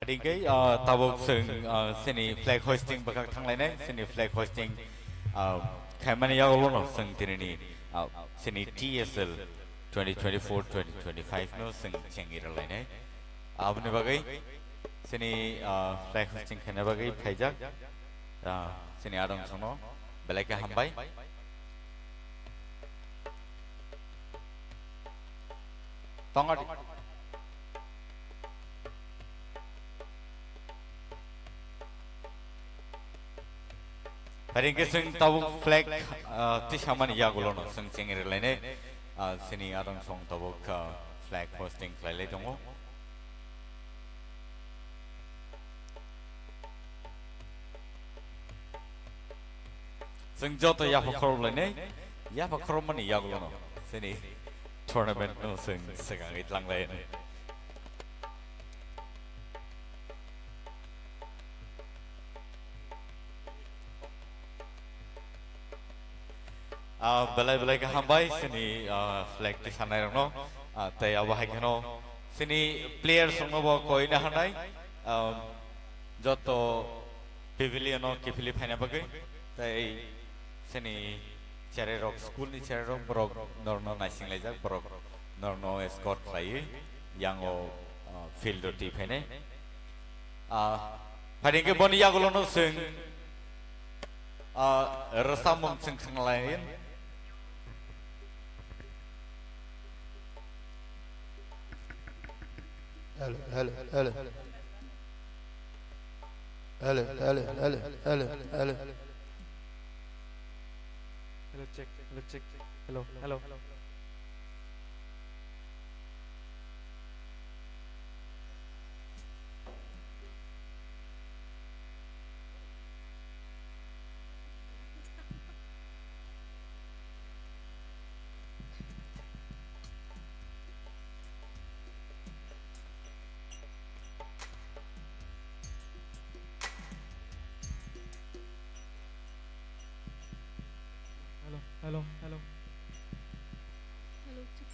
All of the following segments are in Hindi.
Dingai tabok sing sini flag hosting bakal tanglainai sini flag hosting kaimani ya ulo no sing tinini sini TSL 2024-2025 no sing cengir lainai abni bagai sini flag hosting kana bagai phaijak sini adong sono belaka hambai tongadi Hari ini sing tabuk flag tisaman ya gulono sing cengir lainnya sini adong song tabuk flag posting lainnya dongo. Sing joto ya pakro lainnya ya pakro mani ya gulono sini tournament no sing segang itlang lainnya. Belai-belai ke hambai sini flag di sana no tay awak keno sini player semua bawa koi na handai joto pavilion no kifili phina bagai tay sini cere rock school ni cere rock borok norno nasing lejak borok norno escort lai yang o field ti phine hari ke boni ya gulono sing resamum sing lain Hello, hello, hello. Hello, hello, hello, hello, hello. Hello, check. Hello, check. Hello, hello. Hello, hello. Hello, check.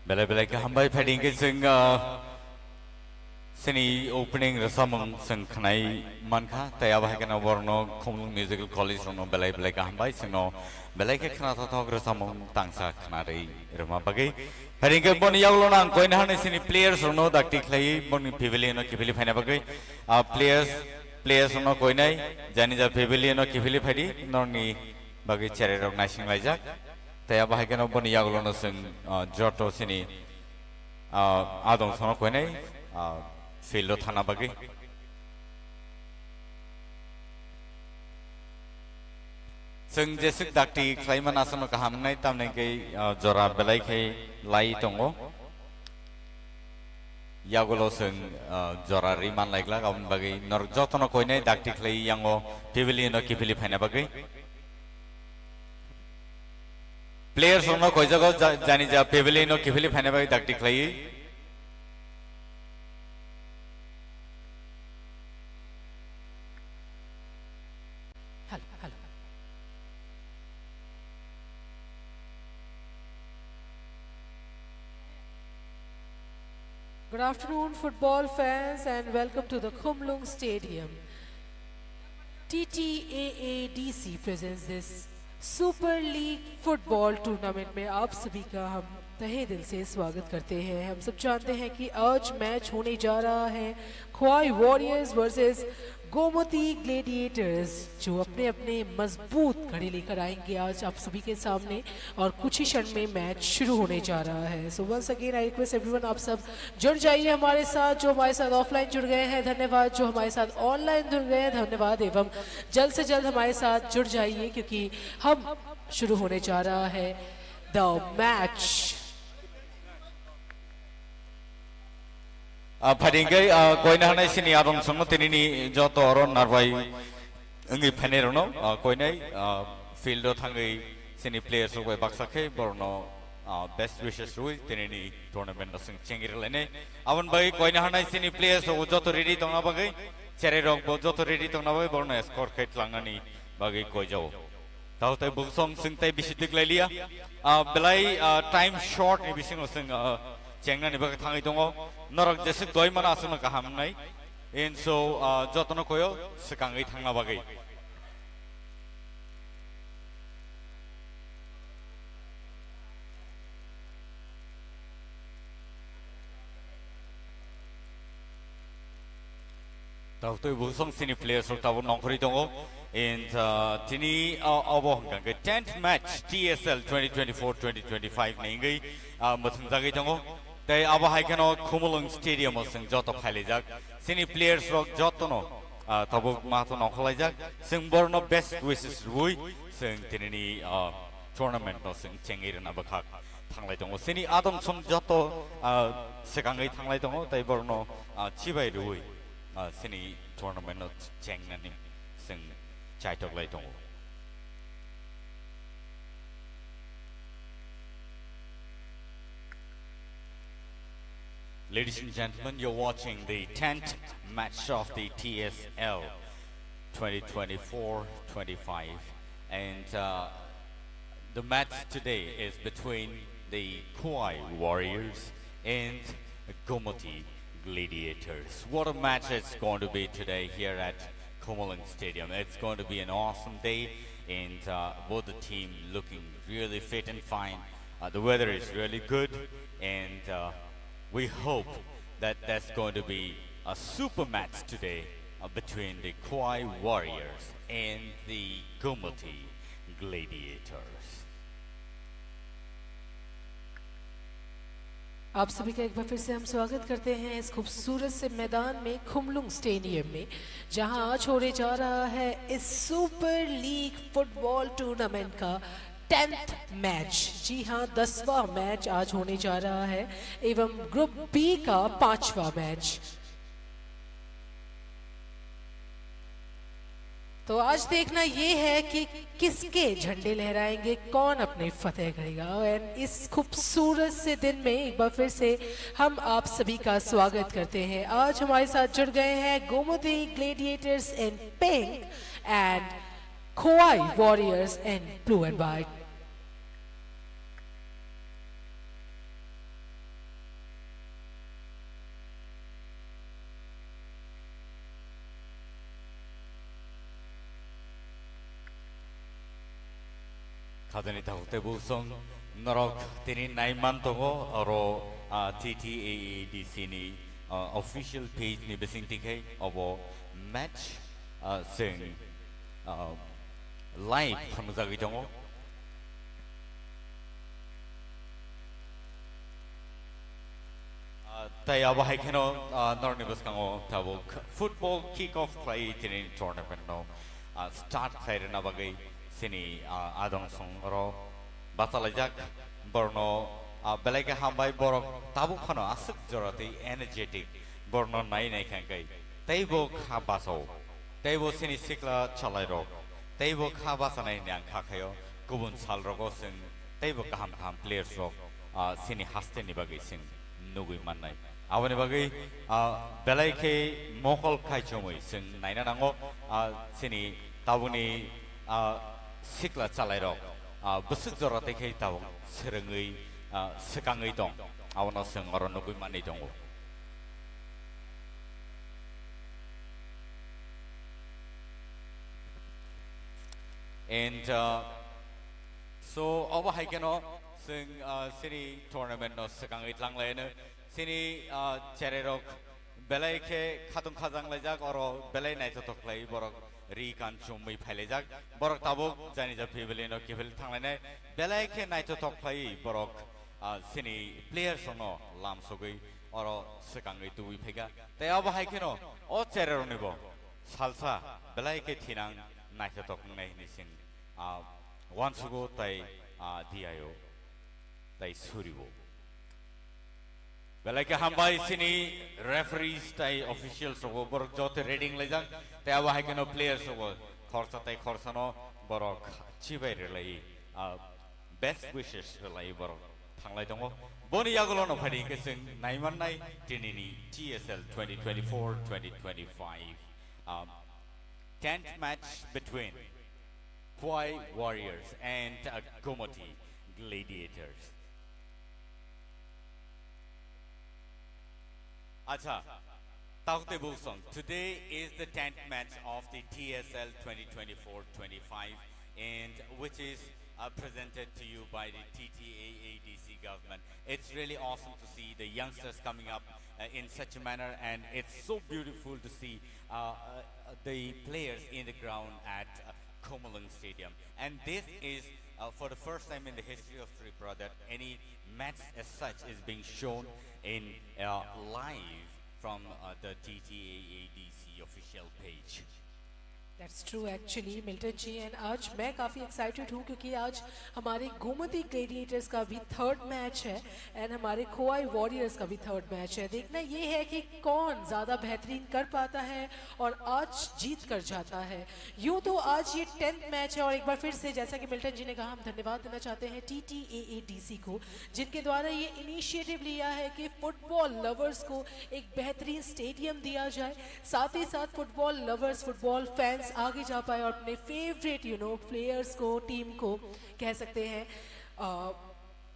belai belai ke hambai phading ke sing seni opening rasamang sing khnai mankha tai abah kana borno khomlung musical college rono belai belai ke hambai singno belai ke khna thok rasamang tangsa khna rei roma bagai phading ke bon yaglo nang koi na seni players rono dakti khlai bon pavilion no kivili phaina bagai players rono koi nai jani ja pavilion no kivili phadi norni bagai chere rok nasing laijak tai abah kana bon yaglo no sing joto seni adong sono koi nai Filo thana bagi sing jesik dakti klaiman asano kaham nai tamne ke jora belai ke lai tongo yagolo sing jora riman laikla kaum bagi nor jotono koi nai dakti klai yango pavilion no kipili phaina bagi players ono koi jago jani ja pavilion no kipili phaina bagi dakti klai Good afternoon, football fans, and welcome to the Khumlung Stadium. TTAADC presents this Super League football tournament में आप सभी का हम तहे दिल से स्वागत करते हैं। हम सब जानते हैं कि आज मैच होने जा रहा है ख्वाई वॉरियर्स वर्सेस गोमती ग्लेडिएटर्स, जो अपने अपने मजबूत खड़े लेकर आएंगे आज आप सभी के सामने और कुछ ही क्षण में मैच शुरू होने जा रहा है। So once again I request everyone, आप सब जुड़ जाइए हमारे साथ। जो हमारे साथ ऑफलाइन जुड़ गए हैं धन्यवाद, जो हमारे साथ ऑनलाइन जुड़ गए हैं धन्यवाद, एवं जल्द से जल्द हमारे साथ जुड़ जाइए क्योंकि हम शुरू होने जा रहा है the match. Padingay koi na hanay sini adong songo tinini joto oron narwai ngi phanero no koi nai field o thangai sini players koi baksakhe borno best wishes rui tinini tournament no sing chengir lene awan bai koi na hanay sini players o joto ready tongna bagai chere rok bo joto ready tongna bagai borno score khet langani bagai koi jao tau tai buksong sing tai bisidik lailia belai time short ni bising sing Chengna ni bagai thangai tongo norok jesik doi mana asuna kaham nai and so jotono koyo sekangai thangna bagai tau toi busong sini players rok tabo nongkhori tongo and tini abo hanggang ke 10th match TSL 2024-2025 nengai mathang jagai tongo tai aba haikano Khumlung Stadium sing joto phailejak sini players rok jotono tabo mato nongkhlaijak sing borno best wishes rui sing tinini tournament no sing chengirna bakhak thanglai tongo sini adom song joto sekangai thanglai tongo tai borno chibai rui sini tournament no chengnani sing chaitok lai tongo Ladies and gentlemen, you're watching the 10th match of the TSL 2024-25 and the match today is between the Khwai Warriors and Gomoti Gladiators. What a match it's going to be today here at Khumlung Stadium. It's going to be an awesome day and both the team looking really fit and fine. The weather is really good and we hope that that's going to be a super match today between the Khwai Warriors and the Gomoti Gladiators. आप सभी का एक बार फिर से हम स्वागत करते हैं इस खूबसूरत से मैदान में खुमलुंग स्टेडियम में, जहां आज होने जा रहा है इस सुपर लीग फुटबॉल टूर्नामेंट का 10th मैच। जी हां, 10वां मैच आज होने जा रहा है एवं ग्रुप बी का 5वां मैच। तो आज देखना ये है कि किसके झंडे लहराएंगे, कौन अपने फतेह करेगा। एंड इस खूबसूरत से दिन में एक बार फिर से हम आप सभी का स्वागत करते हैं। आज हमारे साथ जुड़ गए हैं Gomati Gladiators in pink and Khowai Warriors in blue and white. 가전이 타고때 부성 너럭 티니 나이만 동어 어로 TTAADC니 official page ni besing TK 어버 match sing live 방송하기 동어 tay abo hai keno norni bus kango tabo football kick off play tini tournament no start khai na bagai sini adong song ro batalajak borno belai ke hambai borok tabu khano asuk jorati energetic borno nai nai khang kai taibo kha baso taibo sini sikla chalai ro taibo kha basa nai nyang kha khayo kubun sal ro go sing taibo kaham kaham players ro sini haste ni bagai sing nugui manai awani bagai belai ke mokol khai chomoi sing naina nango sini tabuni sikla chalai ro busuk jorate ke tabu serengui sekangui dong awana sing oro nugui manai dong and so over haikeno sing sini tournament no sekangui tlang lene sini chererok belai ke khatung khajang lejak oro belai nai totok lai borok ri kan chumui phailejak borok tabuk jani ja pibelino kibel thanglane belai ke nai totok lai borok sini players no lam sogui oro sekangui tui phega te aba haikeno o cherero nibo salsa belai ke thinang nai totok nai ni sing once ago tai diayo tai suribo belai ke hambai sini referees tai officials ro borok jote reading lejang tai aba haikeno players ro khorsa tai khorsa no borok chibai relai best wishes relai borok thanglai dongo boni yagulo no phari ke sing naiman nai tinini TSL 2024-2025 10th match between Khwai Warriors and Gomoti Gladiators. Acha, Taukte Busong. Today is the 10th match of the TSL 2024-25, and which is presented to you by the TTAADC government. It's really awesome to see the youngsters coming up in such a manner, and it's so beautiful to see the players in the ground at Komalung Stadium. And this is for the first time in the history of Tripura that any match as such is being shown in live from the TTAADC official page. That's true actually Milton ji and आज मैं काफ़ी एक्साइटेड हूँ क्योंकि आज हमारे गोमती ग्लेडिएटर्स का भी थर्ड मैच है एंड हमारे खोवाई वॉरियर्स का भी थर्ड मैच है देखना ये है कि कौन ज़्यादा बेहतरीन कर पाता है और आज जीत कर जाता है यूँ तो आज ये 10th मैच है और एक बार फिर से जैसा कि मिल्टन जी ने कहा हम धन्यवाद देना चाहते हैं TTAADC को जिनके द्वारा ये इनिशिएटिव लिया है कि फुटबॉल लवर्स को एक बेहतरीन स्टेडियम दिया जाए साथ ही साथ फुटबॉल लवर्स फुटबॉल फैंस आगे जा पाए और अपने फेवरेट प्लेयर्स को टीम को कह सकते हैं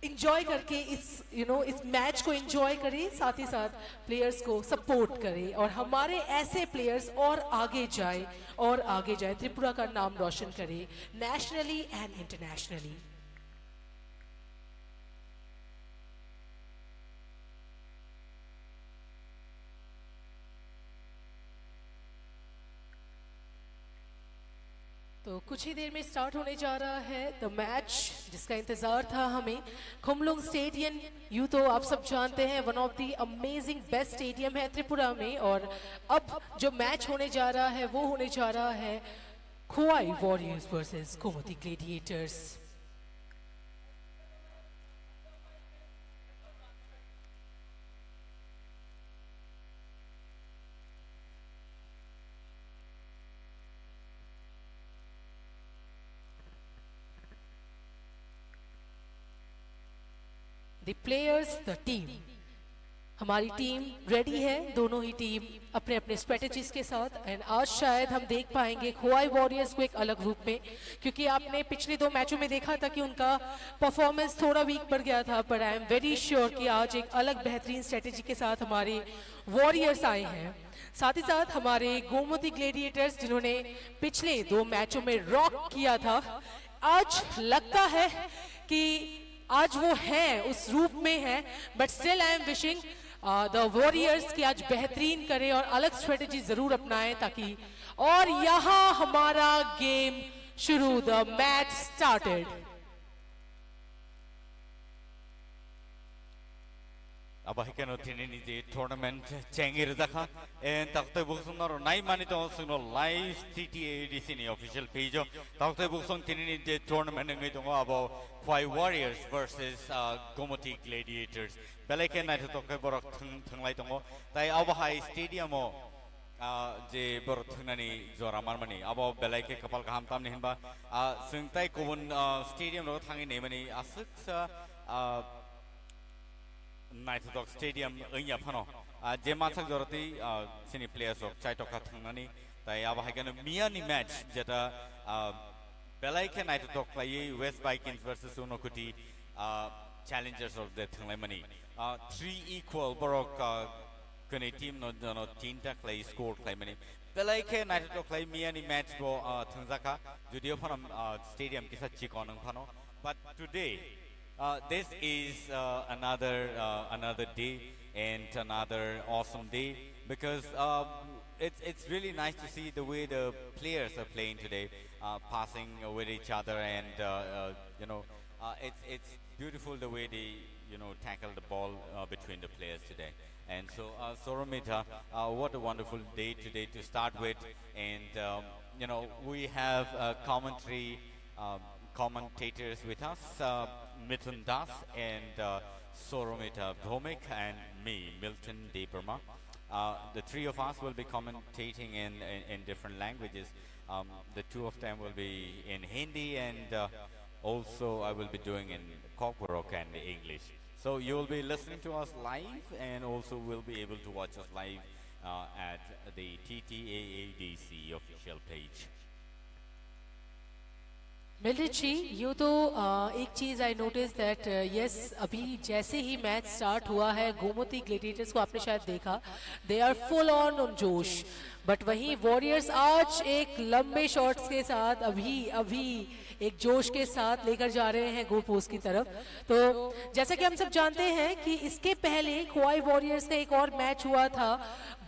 इंजॉय करके इस मैच को इंजॉय करें साथ ही साथ प्लेयर्स को सपोर्ट करें और हमारे ऐसे प्लेयर्स और आगे जाए त्रिपुरा का नाम रोशन करें नेशनली एंड इंटरनेशनली तो कुछ ही देर में स्टार्ट होने जा रहा है द मैच जिसका इंतजार था हमें खुमलुंग स्टेडियम यूँ तो आप सब जानते हैं one of the amazing best stadium है त्रिपुरा में और अब जो मैच होने जा रहा है वो होने जा रहा है Khowai warriors versus Gomti gladiators The players, the team. हमारी टीम रेडी है दोनों ही टीम अपने अपने स्ट्रेटजीज के साथ एंड आज शायद हम देख पाएंगे खोवाई वॉरियर्स को एक अलग रूप में क्योंकि आपने पिछले 2 मैचों में देखा था कि उनका परफॉर्मेंस थोड़ा वीक पड़ गया था पर आई एम वेरी श्योर कि आज एक अलग बेहतरीन स्ट्रेटजी के साथ हमारे वॉरियर्स आए हैं साथ ही साथ हमारे गोमती ग्लेडिएटर्स जिन्होंने पिछले 2 मैचों में रॉक किया था आज लगता है कि आज वो है उस रूप में है, but still I am wishing the warriors कि आज बेहतरीन करें और अलग स्ट्रेटेजी जरूर अपनाएं ताकि, और यहां हमारा गेम शुरू, द मैच स्टार्टेड। अब हिकनो थिनि जे टूर्नामेंट चेंगी रखा एन तख्ते बुक्सुन और नाई मानी तो सुनो लाइव TTADC नि ऑफिशियल पेज तख्ते बुक्सुन थिनि जे टूर्नामेंट नंगे तो अब Khwai Warriors versus Gomoti Gladiators बेलेके नाइट तो के बरक थंगलाई तो ताई अब हाई स्टेडियम जे बरक थंगनानी जोरा मारमानी अब बेलेके कपाल काम ताम निहिनबा संगताई कोवन स्टेडियम रो थांगी नेमनी आसुक नाइथोक स्टेडियम अइया फनो जे मानसक जरती सिनी प्लेयर्स ऑफ चाइटोका थंगनानी ताई अब हाइगन मियानी मैच जेटा बेलाइके नाइथोक play West Vikings versus Unakoti Challengers of the थंगलाइमनी 3 इक्वल बरक कने टीम नो तीन टा प्ले स्कोर क्लाइमनी बेलाइके नाइथोक प्ले मियानी मैच बो थंगजाका जुदियो फनम स्टेडियम किसा चिकन फनो but today this is another day and another awesome day because it's really nice to see the way the players are playing today, passing with each other, and you know it's beautiful the way they tackle the ball between the players today. And so Soromita, what a wonderful day today to start with, and we have commentary commentators with us, Mithun Das and Soromita Bhomik and me, Milton Deeperma. The three of us will be commentating in different languages. The two of them will be in Hindi, and also I will be doing in Kokorok and English. So you will be listening to us live, and also will be able to watch us live at the TTAADC official page. मिल्ट्री जी, यूँ तो एक चीज़ आई नोटिस दैट यस, अभी जैसे ही मैच स्टार्ट हुआ है गोमती ग्लेडिएटर्स को आपने शायद देखा, दे आर फुल ऑन जोश, बट वहीं वॉरियर्स आज एक लंबे शॉट्स के साथ अभी एक जोश के साथ लेकर जा रहे हैं गोल पोस्ट की तरफ। तो जैसा कि हम सब जानते हैं कि इसके पहले खोवाई वॉरियर्स का एक और मैच हुआ था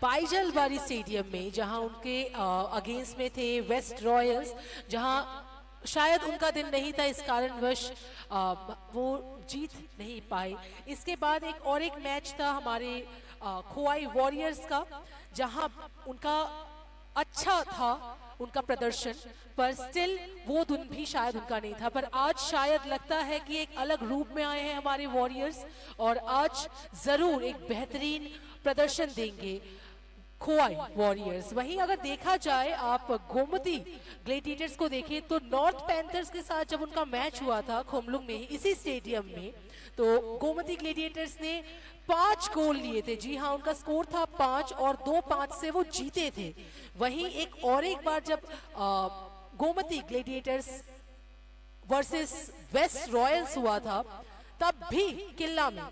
बाईजलबारी स्टेडियम में, जहां उनके अगेंस्ट में थे वेस्ट रॉयल्स, जहां शायद उनका दिन नहीं था, इस कारणवश वो जीत नहीं पाए। इसके बाद एक मैच था हमारे खोवाई वॉरियर्स का, जहां उनका अच्छा था उनका प्रदर्शन, पर स्टिल वो दिन भी शायद उनका नहीं था। पर आज शायद लगता है कि एक अलग रूप में आए हैं हमारे वॉरियर्स, और आज जरूर एक बेहतरीन प्रदर्शन देंगे खोवाई वॉरियर्स। वहीं अगर देखा जाए, आप गोमती ग्लेडिएटर्स को देखें तो नॉर्थ पैंथर्स के साथ जब उनका मैच हुआ था खोमलुंग में, इसी स्टेडियम में, तो गोमती ग्लेडिएटर्स ने 5 गोल लिए थे। जी हाँ, उनका स्कोर था 5 और 2-5 से वो जीते थे। वहीं एक बार जब Gomti gladiators versus West Royals हुआ था, तब भी किल्ला में,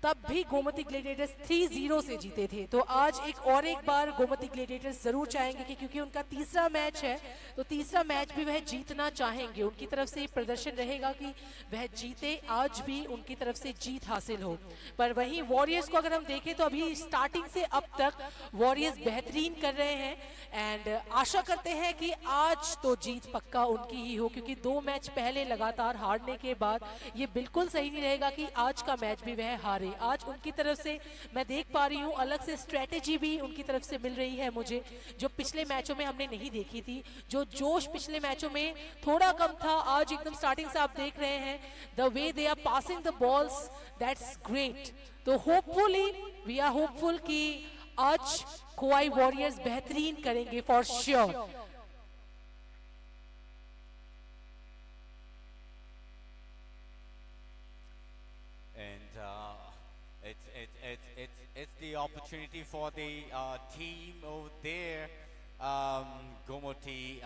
तब भी गोमती ग्लेडिएटर्स 3-0 से जीते थे। तो आज एक बार गोमती ग्लेडिएटर्स जरूर चाहेंगे कि क्योंकि उनका तीसरा मैच है, तो तीसरा मैच भी वह जीतना चाहेंगे। उनकी तरफ से प्रदर्शन रहेगा कि वह जीते, आज भी उनकी तरफ से जीत हासिल हो। पर वहीं वॉरियर्स को अगर हम देखें तो अभी स्टार्टिंग से अब तक वॉरियर्स बेहतरीन कर रहे हैं, एंड आशा करते हैं कि आज तो जीत पक्का उनकी ही हो, क्योंकि 2 मैच पहले लगातार हारने के बाद ये बिल्कुल सही नहीं रहेगा कि आज का मैच भी वह हारे। आज उनकी तरफ से मैं देख पा रही हूँ अलग से स्ट्रेटेजी भी उनकी तरफ से मिल रही है मुझे, जो पिछले मैचों में हमने नहीं देखी थी। जो जोश पिछले मैचों में थोड़ा कम था, आज एकदम स्टार्टिंग से आप देख रहे हैं the way they are passing the balls, that's great. तो होपफुली वी आर होपफुल कि आज खोवाई वॉरियर्स बेहतरीन करेंगे for sure. It's the opportunity for the team over there, Gomoti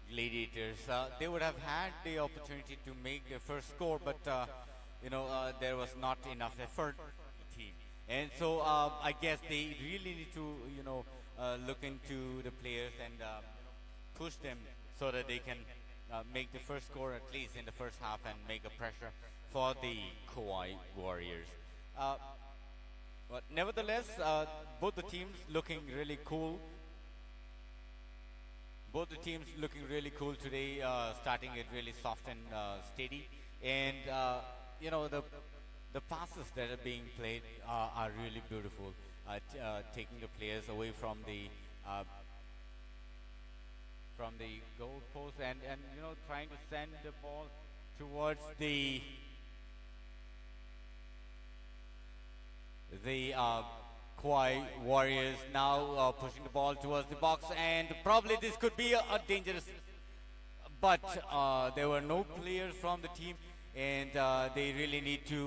Gladiators. They would have had the opportunity to make their first score, but there was not enough effort from the team, and so I guess they really need to look into the players and push them so that they can make the first score at least in the first half and make a pressure for the Kauai Warriors. But nevertheless, both the teams looking really cool. Both the teams looking really cool today, starting it really soft and steady. And you know, the passes that are being played are really beautiful, taking the players away from the goal post and you know, trying to send the ball towards the Kauai Warriors. Now pushing the ball towards the box, and probably this could be a dangerous, but there were no players from the team, and they really need to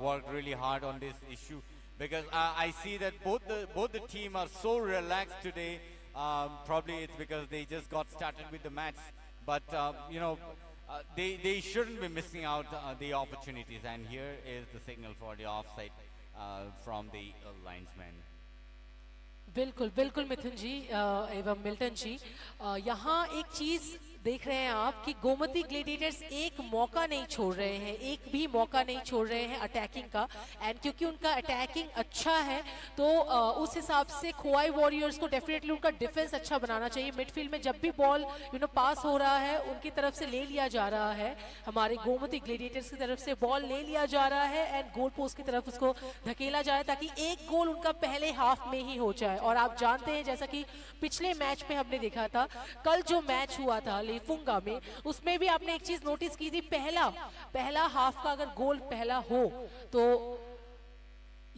work really hard on this issue, because I see that both the team are so relaxed today. Probably it's because they just got started with the match, but you know, they shouldn't be missing out the opportunities. And here is the signal for the offside from the linesman. बिल्कुल बिल्कुल मिथुन जी एवं मिल्टन जी, यहाँ एक चीज देख रहे हैं आप कि गोमती ग्लेडिएटर्स एक मौका नहीं छोड़ रहे हैं, एक भी मौका नहीं छोड़ रहे हैं अटैकिंग का। एंड क्योंकि उनका अटैकिंग अच्छा है तो उस हिसाब से खोवाई वॉरियर्स को डेफिनेटली उनका डिफेंस अच्छा बनाना चाहिए। मिडफील्ड में जब भी बॉल पास हो रहा है उनकी तरफ से ले लिया जा रहा है, हमारे गोमती ग्लेडिएटर्स की तरफ से बॉल ले लिया जा रहा है एंड गोल पोस्ट की तरफ उसको धकेला जाए ताकि एक गोल उनका पहले हाफ में ही हो जाए। और आप जानते हैं जैसा कि पिछले मैच में हमने देखा था, कल जो मैच हुआ था लेफुंगा में, उसमें भी आपने एक चीज नोटिस की थी, पहला हाफ का अगर गोल पहला हो तो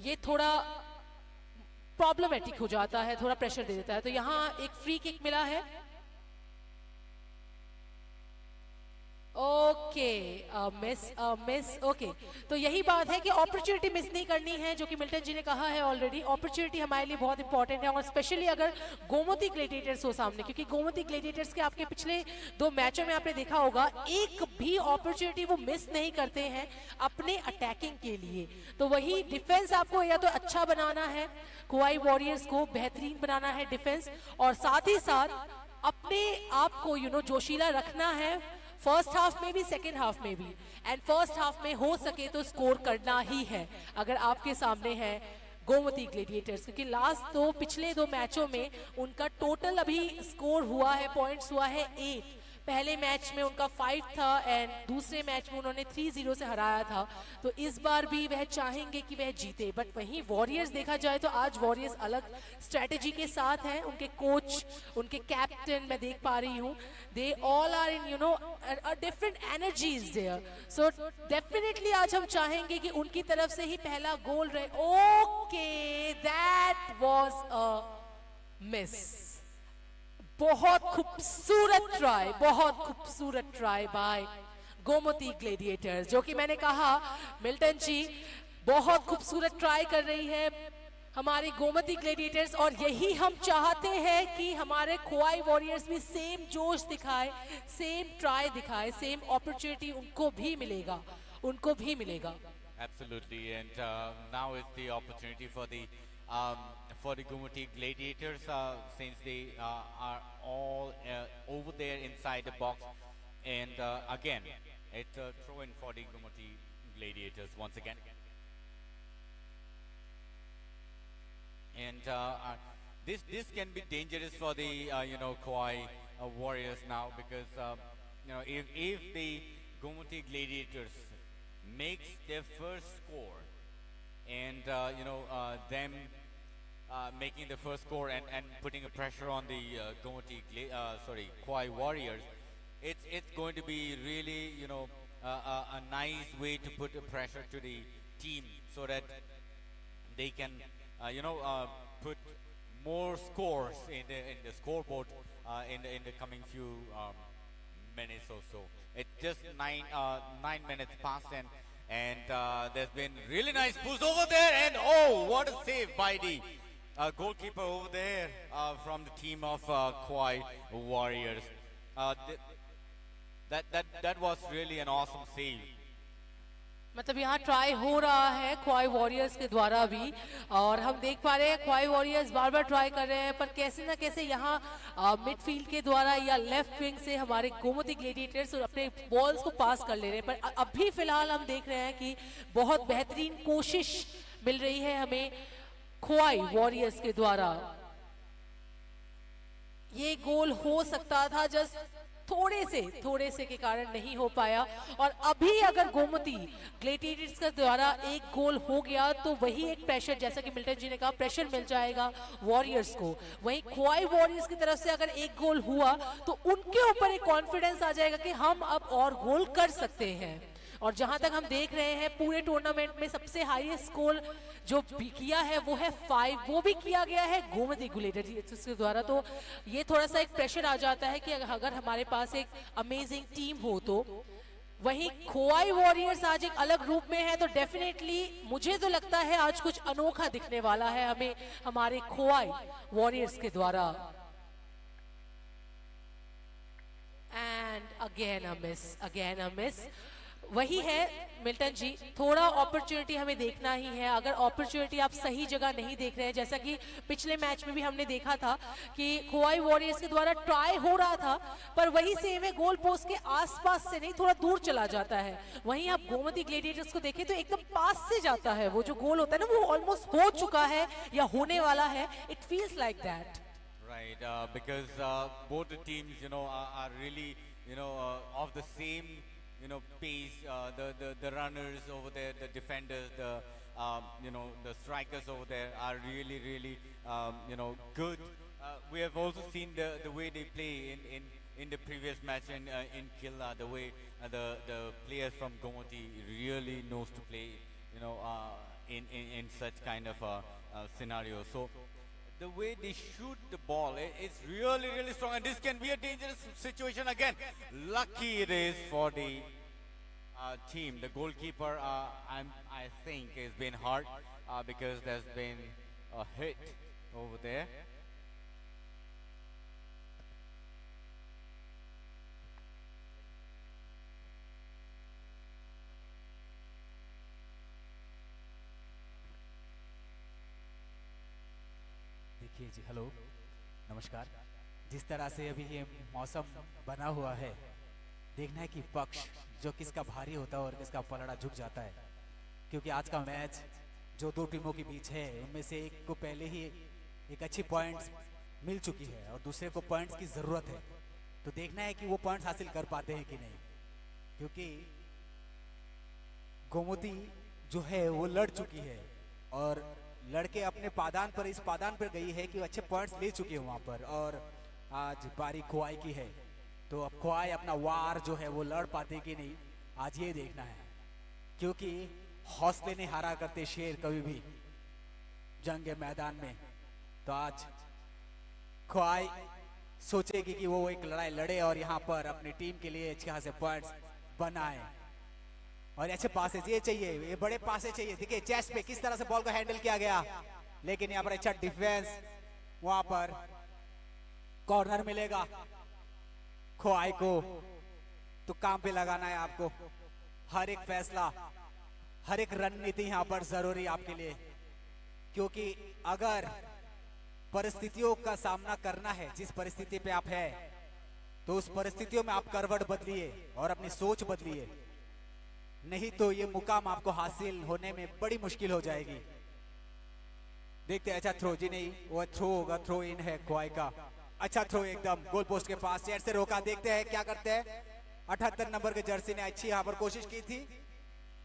ये थोड़ा प्रॉब्लमेटिक हो जाता है, थोड़ा प्रेशर दे देता है। तो यहाँ एक फ्री किक मिला है। ओके मिस ओके, तो यही बात है कि अपॉर्चुनिटी मिस नहीं करनी है, जो कि मिल्टन जी ने कहा है ऑलरेडी। अपॉर्चुनिटी हमारे लिए बहुत इंपॉर्टेंट है, और स्पेशली अगर गोमती ग्लेडिएटर्स हो सामने, क्योंकि गोमती ग्लेडिएटर्स के आपके पिछले 2 मैचों में आपने देखा होगा एक भी अपॉर्चुनिटी वो मिस नहीं करते हैं अपने अटैकिंग के लिए। तो वही डिफेंस आपको या तो अच्छा बनाना है, खोवाई वॉरियर्स को बेहतरीन बनाना है डिफेंस, और साथ ही साथ अपने आप को जोशीला रखना है फर्स्ट हाफ में भी सेकेंड हाफ में भी। एंड फर्स्ट हाफ में हो सके तो स्कोर करना ही है अगर आपके सामने है गोमती ग्लेडिएटर्स, क्योंकि लास्ट पिछले 2 मैचों में उनका टोटल अभी स्कोर हुआ है, पॉइंट्स हुआ है 8। पहले मैच में उनका 5 था एंड दूसरे मैच में उन्होंने 3-0 से हराया था। तो इस बार भी वह चाहेंगे कि वह जीते, बट वहीं वॉरियर्स देखा जाए तो आज वॉरियर्स अलग स्ट्रेटेजी के साथ हैं। उनके कोच, उनके कैप्टन मैं देख पा रही हूँ, they all are in different energies there. So definitely आज हम चाहेंगे कि उनकी तरफ से ही पहला गोल रहे। Okay, that was a miss. बहुत खूबसूरत ट्राई बाय गोमती ग्लेडिएटर्स, जो कि मैंने कहा मिल्टन जी बहुत खूबसूरत ट्राई कर रही है हमारी गोमती ग्लेडिएटर्स, और यही हम चाहते हैं कि हमारे खोवाई वॉरियर्स भी सेम जोश दिखाए, सेम ट्राई दिखाए, सेम अपॉर्चुनिटी उनको भी मिलेगा। Absolutely, and now is the opportunity for the Gumati Gladiators, since they are all over there inside the box, and again it's a throw-in for the Gumati Gladiators once again. And this can be dangerous for the Kauai Warriors now, because if the Gumati Gladiators makes their first score, and them making the first score and putting a pressure on the Kauai Warriors, it's going to be really a nice way to put a pressure to the team, so that they can put more scores in the scoreboard in the coming few minutes or so. It's just 9 minutes past, and there's been really nice push over there, and oh, what a save by the goalkeeper over there from the team of Kauai Warriors. That was really an awesome save. मतलब यहाँ ट्राई हो रहा है ख्वाई वॉरियर्स के द्वारा भी, और हम देख पा रहे हैं ख्वाई वॉरियर्स बार बार ट्राई कर रहे हैं, पर कैसे ना कैसे यहाँ मिडफील्ड के द्वारा या लेफ्ट विंग से हमारे गोमती ग्लेडिएटर्स अपने बॉल्स को पास कर ले रहे हैं। पर अभी फिलहाल हम देख रहे हैं कि बहुत बेहतरीन कोशिश मिल रही है हमें ख्वाई वॉरियर्स के द्वारा। ये गोल हो सकता था, जस्ट थोड़े से के कारण नहीं हो पाया। और अभी अगर गोमती ग्लेडिएटर्स के द्वारा एक गोल हो गया तो वही एक प्रेशर, जैसा कि मिल्टन जी ने कहा, प्रेशर मिल जाएगा वॉरियर्स को। वहीं ख्वाई वॉरियर्स की तरफ से अगर एक गोल हुआ तो उनके ऊपर एक कॉन्फिडेंस आ जाएगा कि हम अब और गोल कर सकते हैं। और जहां तक हम देख रहे हैं पूरे टूर्नामेंट में सबसे हाईएस्ट स्कोर जो किया है वो है 5, वो भी किया गया है गोमती ग्लेडिएटर्स के द्वारा। तो ये थोड़ा सा एक प्रेशर आ जाता है कि अगर हमारे पास एक अमेजिंग टीम हो तो। वहीं ख्वाई वॉरियर्स आज एक अलग रूप में है, तो डेफिनेटली मुझे तो लगता है आज कुछ अनोखा दिखने वाला है हमें हमारे ख्वाई वॉरियर्स के द्वारा। And again a miss. वही है मिल्टन जी, थोड़ा अपॉर्चुनिटी हमें देखना ही है। अगर अपॉर्चुनिटी आप सही जगह नहीं देख रहे हैं, जैसा कि पिछले मैच में भी हमने देखा था कि ख्वाई वॉरियर्स के द्वारा ट्राई हो रहा था पर वही सेम है, गोल पोस्ट के आसपास से नहीं, थोड़ा दूर चला जाता है। वहीं आप गोमती ग्लेडिएटर्स को देखें तो एकदम पास से जाता है, वो जो गोल होता है ना वो ऑलमोस्ट हो चुका है या होने वाला है। It feels like that. Right, because both the teams, are really, of the same, pace. The runners over there, the defenders, the strikers over there are really, good. We have also seen the way they play in the previous match in Killa. The way the players from Gomoti really knows to play, in such kind of scenario. So the way they shoot the ball, it's really strong, and this can be a dangerous situation again. Lucky it is for the team. The goalkeeper, I think, has been hurt because there's been a hit over there. देखिए जी, हेलो, नमस्कार। जिस तरह से अभी ये मौसम बना हुआ है, देखना है कि पक्ष जो किसका भारी होता है और किसका पलड़ा झुक जाता है, क्योंकि आज का मैच जो दो टीमों के बीच है उनमें से एक को पहले ही एक अच्छी पॉइंट्स मिल चुकी है और दूसरे को पॉइंट्स की ज़रूरत है। तो देखना है कि वो पॉइंट्स हासिल कर पाते हैं कि नहीं, क्योंकि गोमती जो है वो लड़ चुकी है और लड़के अपने पादान पर, इस पादान पर गई है कि अच्छे पॉइंट्स ले चुके हैं वहाँ पर, और आज बारी ख्वाई की है। तो अब ख्वाई अपना वार जो है वो लड़ पाते कि नहीं, आज ये देखना है, क्योंकि हौसले नहीं हारा करते शेर कभी भी जंग मैदान में। तो आज ख्वाई सोचेगी कि वो एक लड़ाई लड़े और यहाँ पर अपनी टीम के लिए अच्छे खासे पॉइंट्स बनाए, और अच्छे पासेस ये चाहिए, ये बड़े पासे चाहिए। देखिए चेस्ट पे किस तरह से बॉल को हैंडल किया गया, लेकिन यहाँ पर अच्छा डिफेंस, वहां पर कॉर्नर मिलेगा ख्वाई को। तो काम पे लगाना है आपको, हर एक फैसला, हर एक रणनीति यहाँ पर जरूरी आपके लिए, क्योंकि अगर परिस्थितियों का सामना करना है, जिस परिस्थिति पे आप है, तो उस परिस्थितियों में आप करवट बदलिए और अपनी सोच बदलिए, नहीं तो ये मुकाम आपको हासिल होने में बड़ी मुश्किल हो जाएगी। देखते हैं, अच्छा थ्रो जी नहीं, वो थ्रो होगा, थ्रो इन है ख्वाई का। अच्छा थ्रो एकदम गोल पोस्ट के पास, चेयर से रोका। देखते हैं क्या करते हैं। 78 नंबर के जर्सी ने अच्छी यहाँ पर कोशिश की थी,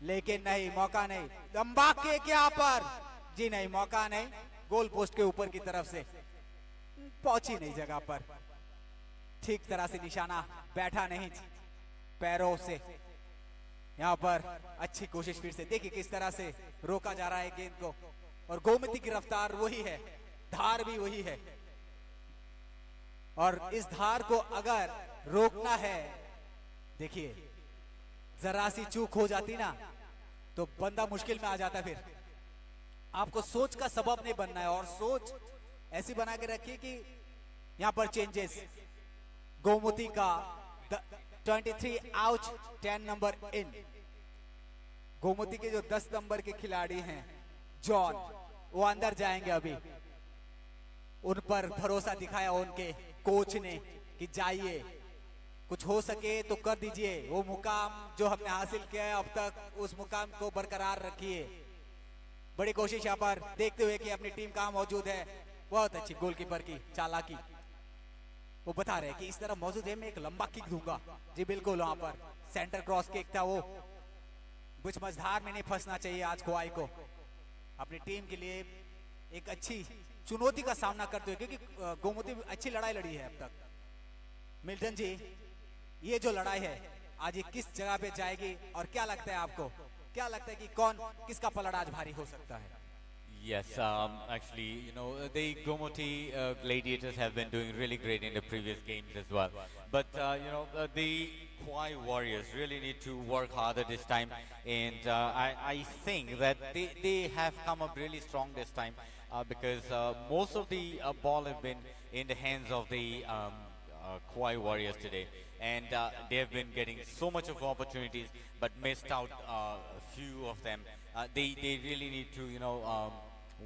लेकिन नहीं, मौका नहीं। लंबा केक यहाँ पर, जी नहीं, मौका नहीं। गोल पोस्ट के ऊपर की तरफ से पहुंची नहीं जगह पर, ठीक तरह से निशाना बैठा नहीं पैरों से। यहाँ पर अच्छी कोशिश फिर से, देखिए किस तरह से रोका जा रहा है गेंद को, और गोमती की रफ्तार वही है, धार भी वही है, और इस धार को अगर रोकना है, देखिए जरा सी चूक हो जाती ना तो बंदा मुश्किल में आ जाता। फिर आपको सोच का सबब नहीं बनना है, और सोच ऐसी बना के रखिए कि यहां पर चेंजेस, गोमती का 23 आउट, 10 नंबर इन। गोमती के जो 10 नंबर के खिलाड़ी हैं जॉन, वो अंदर जाएंगे अभी। उन पर भरोसा दिखाया उनके कोच ने कि जाइए, कुछ हो सके तो कर दीजिए। वो मुकाम जो हमने हासिल किया है अब तक, उस मुकाम को बरकरार रखिए। बड़ी कोशिश यहाँ पर देखते हुए कि अपनी टीम कहाँ मौजूद है। बहुत अच्छी गोलकीपर की चालाकी, वो बता रहे कि इस तरह मौजूद है, मैं एक लंबा किक दूंगा। जी बिल्कुल, वहां पर सेंटर क्रॉस किक था वो। कुछ मझधार में नहीं फंसना चाहिए आज खोआई को, अपनी टीम के लिए एक अच्छी चुनौती का सामना करते हुए, क्योंकि गोमती अच्छी लड़ाई लड़ी है अब तक। मिल्टन जी, ये जो लड़ाई है आज, ये किस जगह पे जाएगी और क्या लगता है आपको, क्या लगता है कि कौन, किसका पलड़ा आज भारी हो सकता है? Yes, actually, you know, the Gomoti Gladiators have been doing really great in the previous games as well. But, you know, the Khwai Warriors really need to work harder this time. And I think that they have come up really strong this time because most of the ball have been in the hands of the Khwai Warriors today. And they have been getting so much of opportunities, but missed out a few of them. They really need to, you know,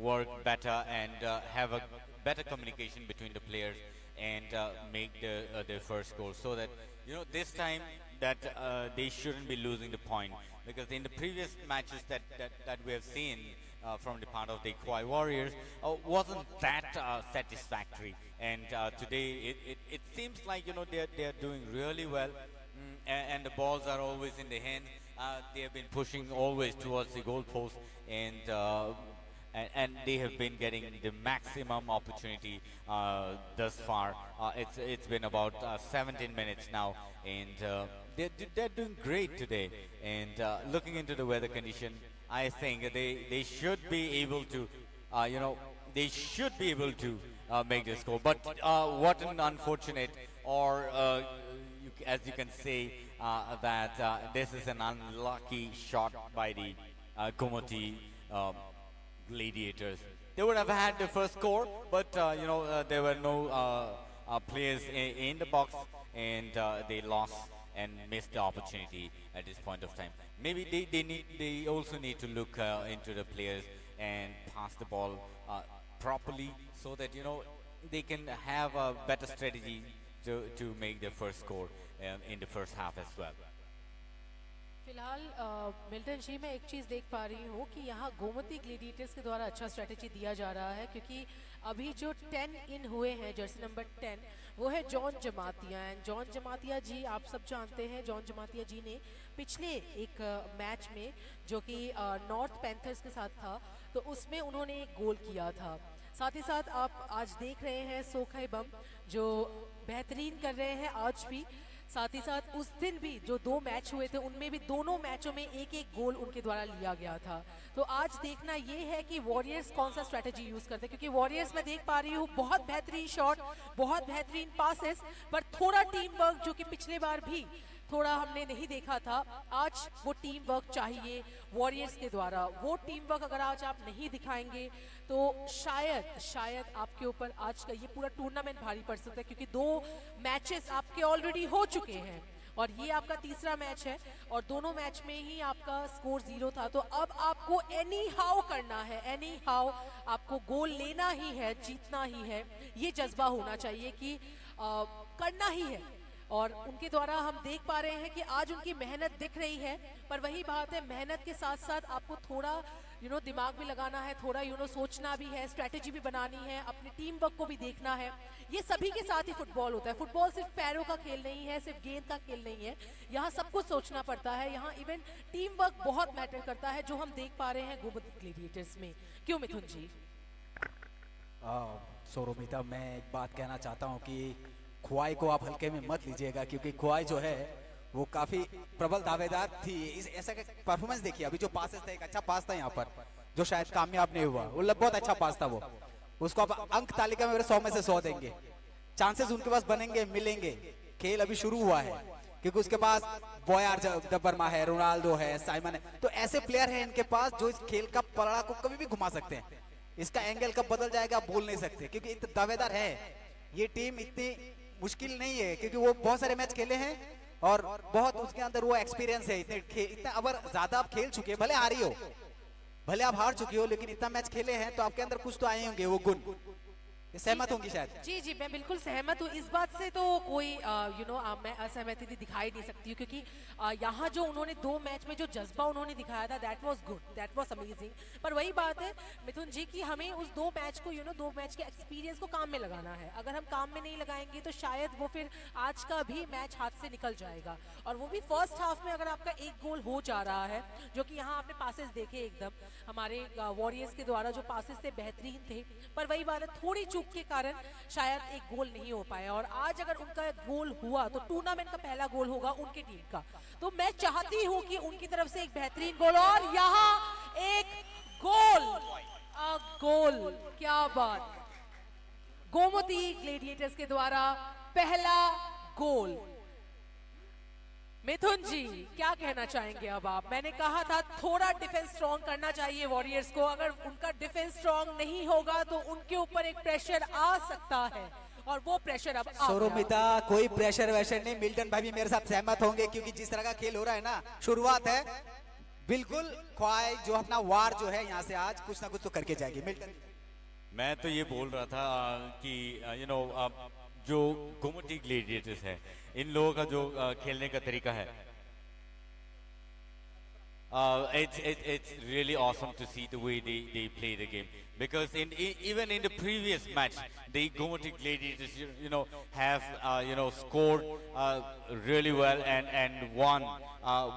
work better and have a better communication between the players and make their first goal, so that, you know, this time that they shouldn't be losing the point, because in the previous matches that we have seen from the part of the Khwai Warriors wasn't that satisfactory, and today it seems like, you know, they are doing really well, and the balls are always in the hand. They have been pushing always towards the goal post, and they have been getting the maximum opportunity thus far. It's been about 17 minutes now, and they're doing great today. And looking into the weather condition, I think they should be able to, you know, they should be able to make this goal. But what an unfortunate, or as you can say, that this is an unlucky shot by the Gomoti Gladiators. They would have had the first score, but you know, there were no players in the box, and they lost and missed the opportunity at this point of time. Maybe they also need to look into the players and pass the ball properly, so that, you know, they can have a better strategy to make their first score in the first half as well. फिलहाल मिल्टन जी, मैं एक चीज़ देख पा रही हूँ कि यहाँ गोमती ग्लेडिएटर्स के द्वारा अच्छा स्ट्रेटेजी दिया जा रहा है, क्योंकि अभी जो 10 इन हुए हैं जर्सी नंबर 10, वो है जॉन जमातिया। एंड जॉन जमातिया जी, आप सब जानते हैं, जॉन जमातिया जी ने पिछले एक मैच में जो कि नॉर्थ पैंथर्स के साथ था, तो उसमें उन्होंने एक गोल किया था। साथ ही साथ आप आज देख रहे हैं सोखाई बम जो बेहतरीन कर रहे हैं आज भी। साथ ही साथ उस दिन भी जो 2 मैच हुए थे, उनमें भी दोनों मैचों में एक एक गोल उनके द्वारा लिया गया था। तो आज देखना ये है कि वॉरियर्स कौन सा स्ट्रेटेजी यूज करते हैं, क्योंकि वॉरियर्स मैं देख पा रही हूँ बहुत बेहतरीन शॉट, बहुत बेहतरीन पासेस, पर थोड़ा टीम वर्क जो कि पिछले बार भी थोड़ा हमने नहीं देखा था, आज वो टीम वर्क चाहिए वॉरियर्स के द्वारा। वो टीम वर्क अगर आज आप नहीं दिखाएंगे तो शायद आपके ऊपर आज का ये पूरा टूर्नामेंट भारी पड़ सकता है, क्योंकि 2 मैचेस आपके ऑलरेडी हो चुके हैं और ये आपका तीसरा मैच है, और दोनों मैच में ही आपका स्कोर 0 था। तो अब आपको एनी हाउ करना है, एनी हाउ आपको गोल लेना ही है, जीतना ही है। ये जज्बा होना चाहिए कि करना ही है, और उनके द्वारा हम देख पा रहे हैं कि आज उनकी मेहनत दिख रही है। पर वही बात है, मेहनत के साथ साथ आपको थोड़ा दिमाग भी लगाना है, थोड़ा सोचना भी है, स्ट्रेटेजी भी बनानी है, अपनी टीम वर्क को भी देखना है। ये सभी के साथ ही फुटबॉल होता है। फुटबॉल सिर्फ पैरों का खेल नहीं है, सिर्फ गेंद का खेल नहीं है, यहाँ सब कुछ सोचना पड़ता है। यहाँ इवन टीम वर्क बहुत मैटर करता है, जो हम देख पा रहे हैं गोमती ग्लेडिएटर्स में। क्यों मिथुन जी? सौरभिता, मैं एक बात कहना चाहता हूँ कि खुआई को आप हल्के में मत लीजिएगा, क्योंकि खुआई जो है वो काफी प्रबल दावेदार थी। इस ऐसा का परफॉर्मेंस देखिए, अभी जो पासेस था, एक अच्छा पास था यहाँ पर जो शायद कामयाब नहीं हुआ, वो बहुत अच्छा पास था। वो उसको आप अंक तालिका में 100 में से 100 देंगे। चांसेस उनके पास बनेंगे, मिलेंगे। खेल अभी शुरू हुआ है, क्योंकि उसके पास बॉयार वर्मा है, रोनाल्डो है, साइमन है, तो ऐसे प्लेयर हैं इनके पास जो इस खेल का पलड़ा को कभी भी घुमा सकते हैं। इसका एंगल कब बदल जाएगा आप बोल नहीं सकते, क्योंकि इतने दावेदार है। ये टीम इतनी मुश्किल नहीं है, क्योंकि वो बहुत सारे मैच खेले हैं और बहुत उसके अंदर वो एक्सपीरियंस है, इतना अगर ज्यादा आप खेल चुके हैं, भले हारी हो, भले आप हार चुके हो, लेकिन इतना मैच खेले हैं तो आपके अंदर कुछ तो आए होंगे वो गुण। ये सहमत होंगी शायद। जी जी, मैं बिल्कुल सहमत हूँ इस बात से। तो कोई मैं असहमति भी दिखाई नहीं सकती हूँ, क्योंकि यहाँ जो उन्होंने 2 मैच में जो जज्बा उन्होंने दिखाया था, that was good, that was amazing. पर वही बात है मिथुन जी कि हमें उस 2 मैच को 2 मैच के एक्सपीरियंस को काम में लगाना है। अगर हम काम में नहीं लगाएंगे तो शायद वो फिर आज का भी मैच हाथ से निकल जाएगा। और वो भी फर्स्ट हाफ में अगर आपका 1 गोल हो जा रहा है, जो कि यहाँ आपने पासेस देखे एकदम हमारे वॉरियर्स के द्वारा जो पासेस थे बेहतरीन थे, पर वही बात है थोड़ी चूक के कारण शायद 1 गोल नहीं हो पाया। और आज अगर उनका गोल हुआ तो टूर्नामेंट का पहला गोल होगा उनकी टीम का। तो मैं चाहती हूं कि उनकी तरफ से एक बेहतरीन गोल, और यहाँ एक गोल, क्या बात, गोमती ग्लेडिएटर्स के द्वारा पहला गोल। मिथुन जी क्या कहना चाहेंगे अब आप? मैंने कहा था थोड़ा डिफेंस स्ट्रॉन्ग करना चाहिए वॉरियर्स को। अगर उनका डिफेंस स्ट्रॉन्ग नहीं होगा तो उनके ऊपर एक प्रेशर आ सकता है, और वो प्रेशर अब आ गया। सौरमिता, कोई प्रेशर वैशर नहीं। मिल्टन भाई भी मेरे साथ सहमत होंगे, क्योंकि जिस तरह का खेल हो रहा है ना, शुरुआत है बिल्कुल। ख्वाई जो अपना वार जो है यहाँ से आज कुछ ना कुछ तो करके जाएगी। मिल्टन, मैं तो ये बोल रहा था कि जो गोमती ग्लेडिएटर्स है, इन लोगों का जो खेलने का तरीका है, it's really awesome to see the way they play the game, because even in the previous match the Gomoty Gladiators have scored really well and won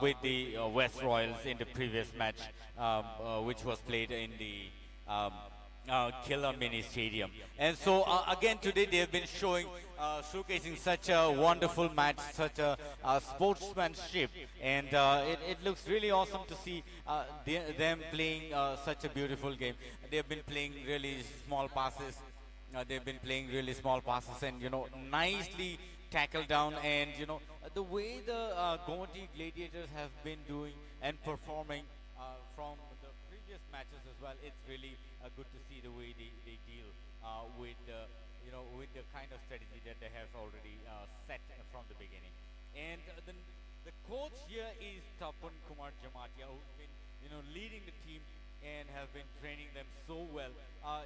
with the West Royals in the previous match, which was played in the Killer Mini Stadium. And so again today they have been showcasing such a wonderful match, such a sportsmanship, and it looks really awesome to see them playing such a beautiful game. They have been playing really small passes. They've been playing really small passes and nicely tackled down, and the way the Gomoty Gladiators have been doing and performing from the previous matches as well. It's really good to see the way they deal with with the kind of strategy that they have already set from the beginning. And the coach here is Tapan Kumar Jamatia, who's been leading the team and have been training them so well.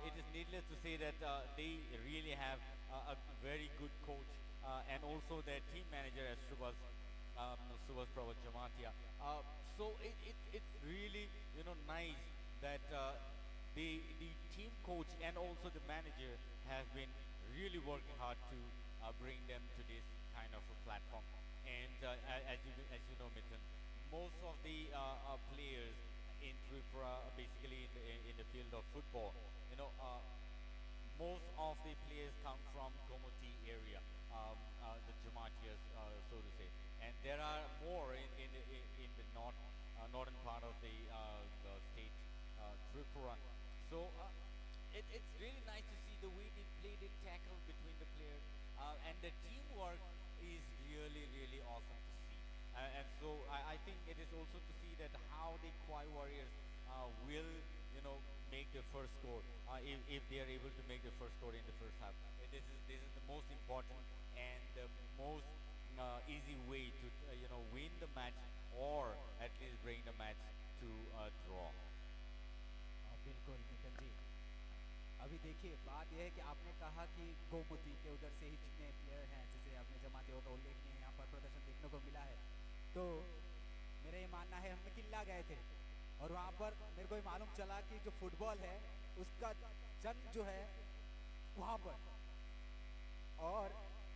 It is needless to say that they really have a very good coach, and also their team manager as Subhas Pravat Jamatia. So it's really nice that the team coach and also the manager have been really working hard to bring them to this kind of a platform. And as you know, Mithun, most of the players in Tripura, basically in the field of football, most of the players come from Gomoti area, the Jamatias, so to say, and there are more in the northern part of the state, Tripura. So it's really nice to see the way they play, the tackle between the players, and the teamwork is really awesome to see. And so I think it is also to see that how the Kwai Warriors will make the first score, if they are able to make the first score in the first half. This is the most important and the most easy way to win the match, or at least bring the match to a draw. बिल्कुल नितिन जी, अभी देखिए बात यह है कि आपने कहा कि गोमती के उधर से ही जितने प्लेयर हैं, जैसे आपने जमातियों का उल्लेखनीय यहाँ पर प्रदर्शन देखने को मिला है, तो मेरा ये मानना है हम किल्ला गए थे और वहाँ पर मेरे को ये मालूम चला कि जो फुटबॉल है उसका जन्म जो है वहाँ पर, और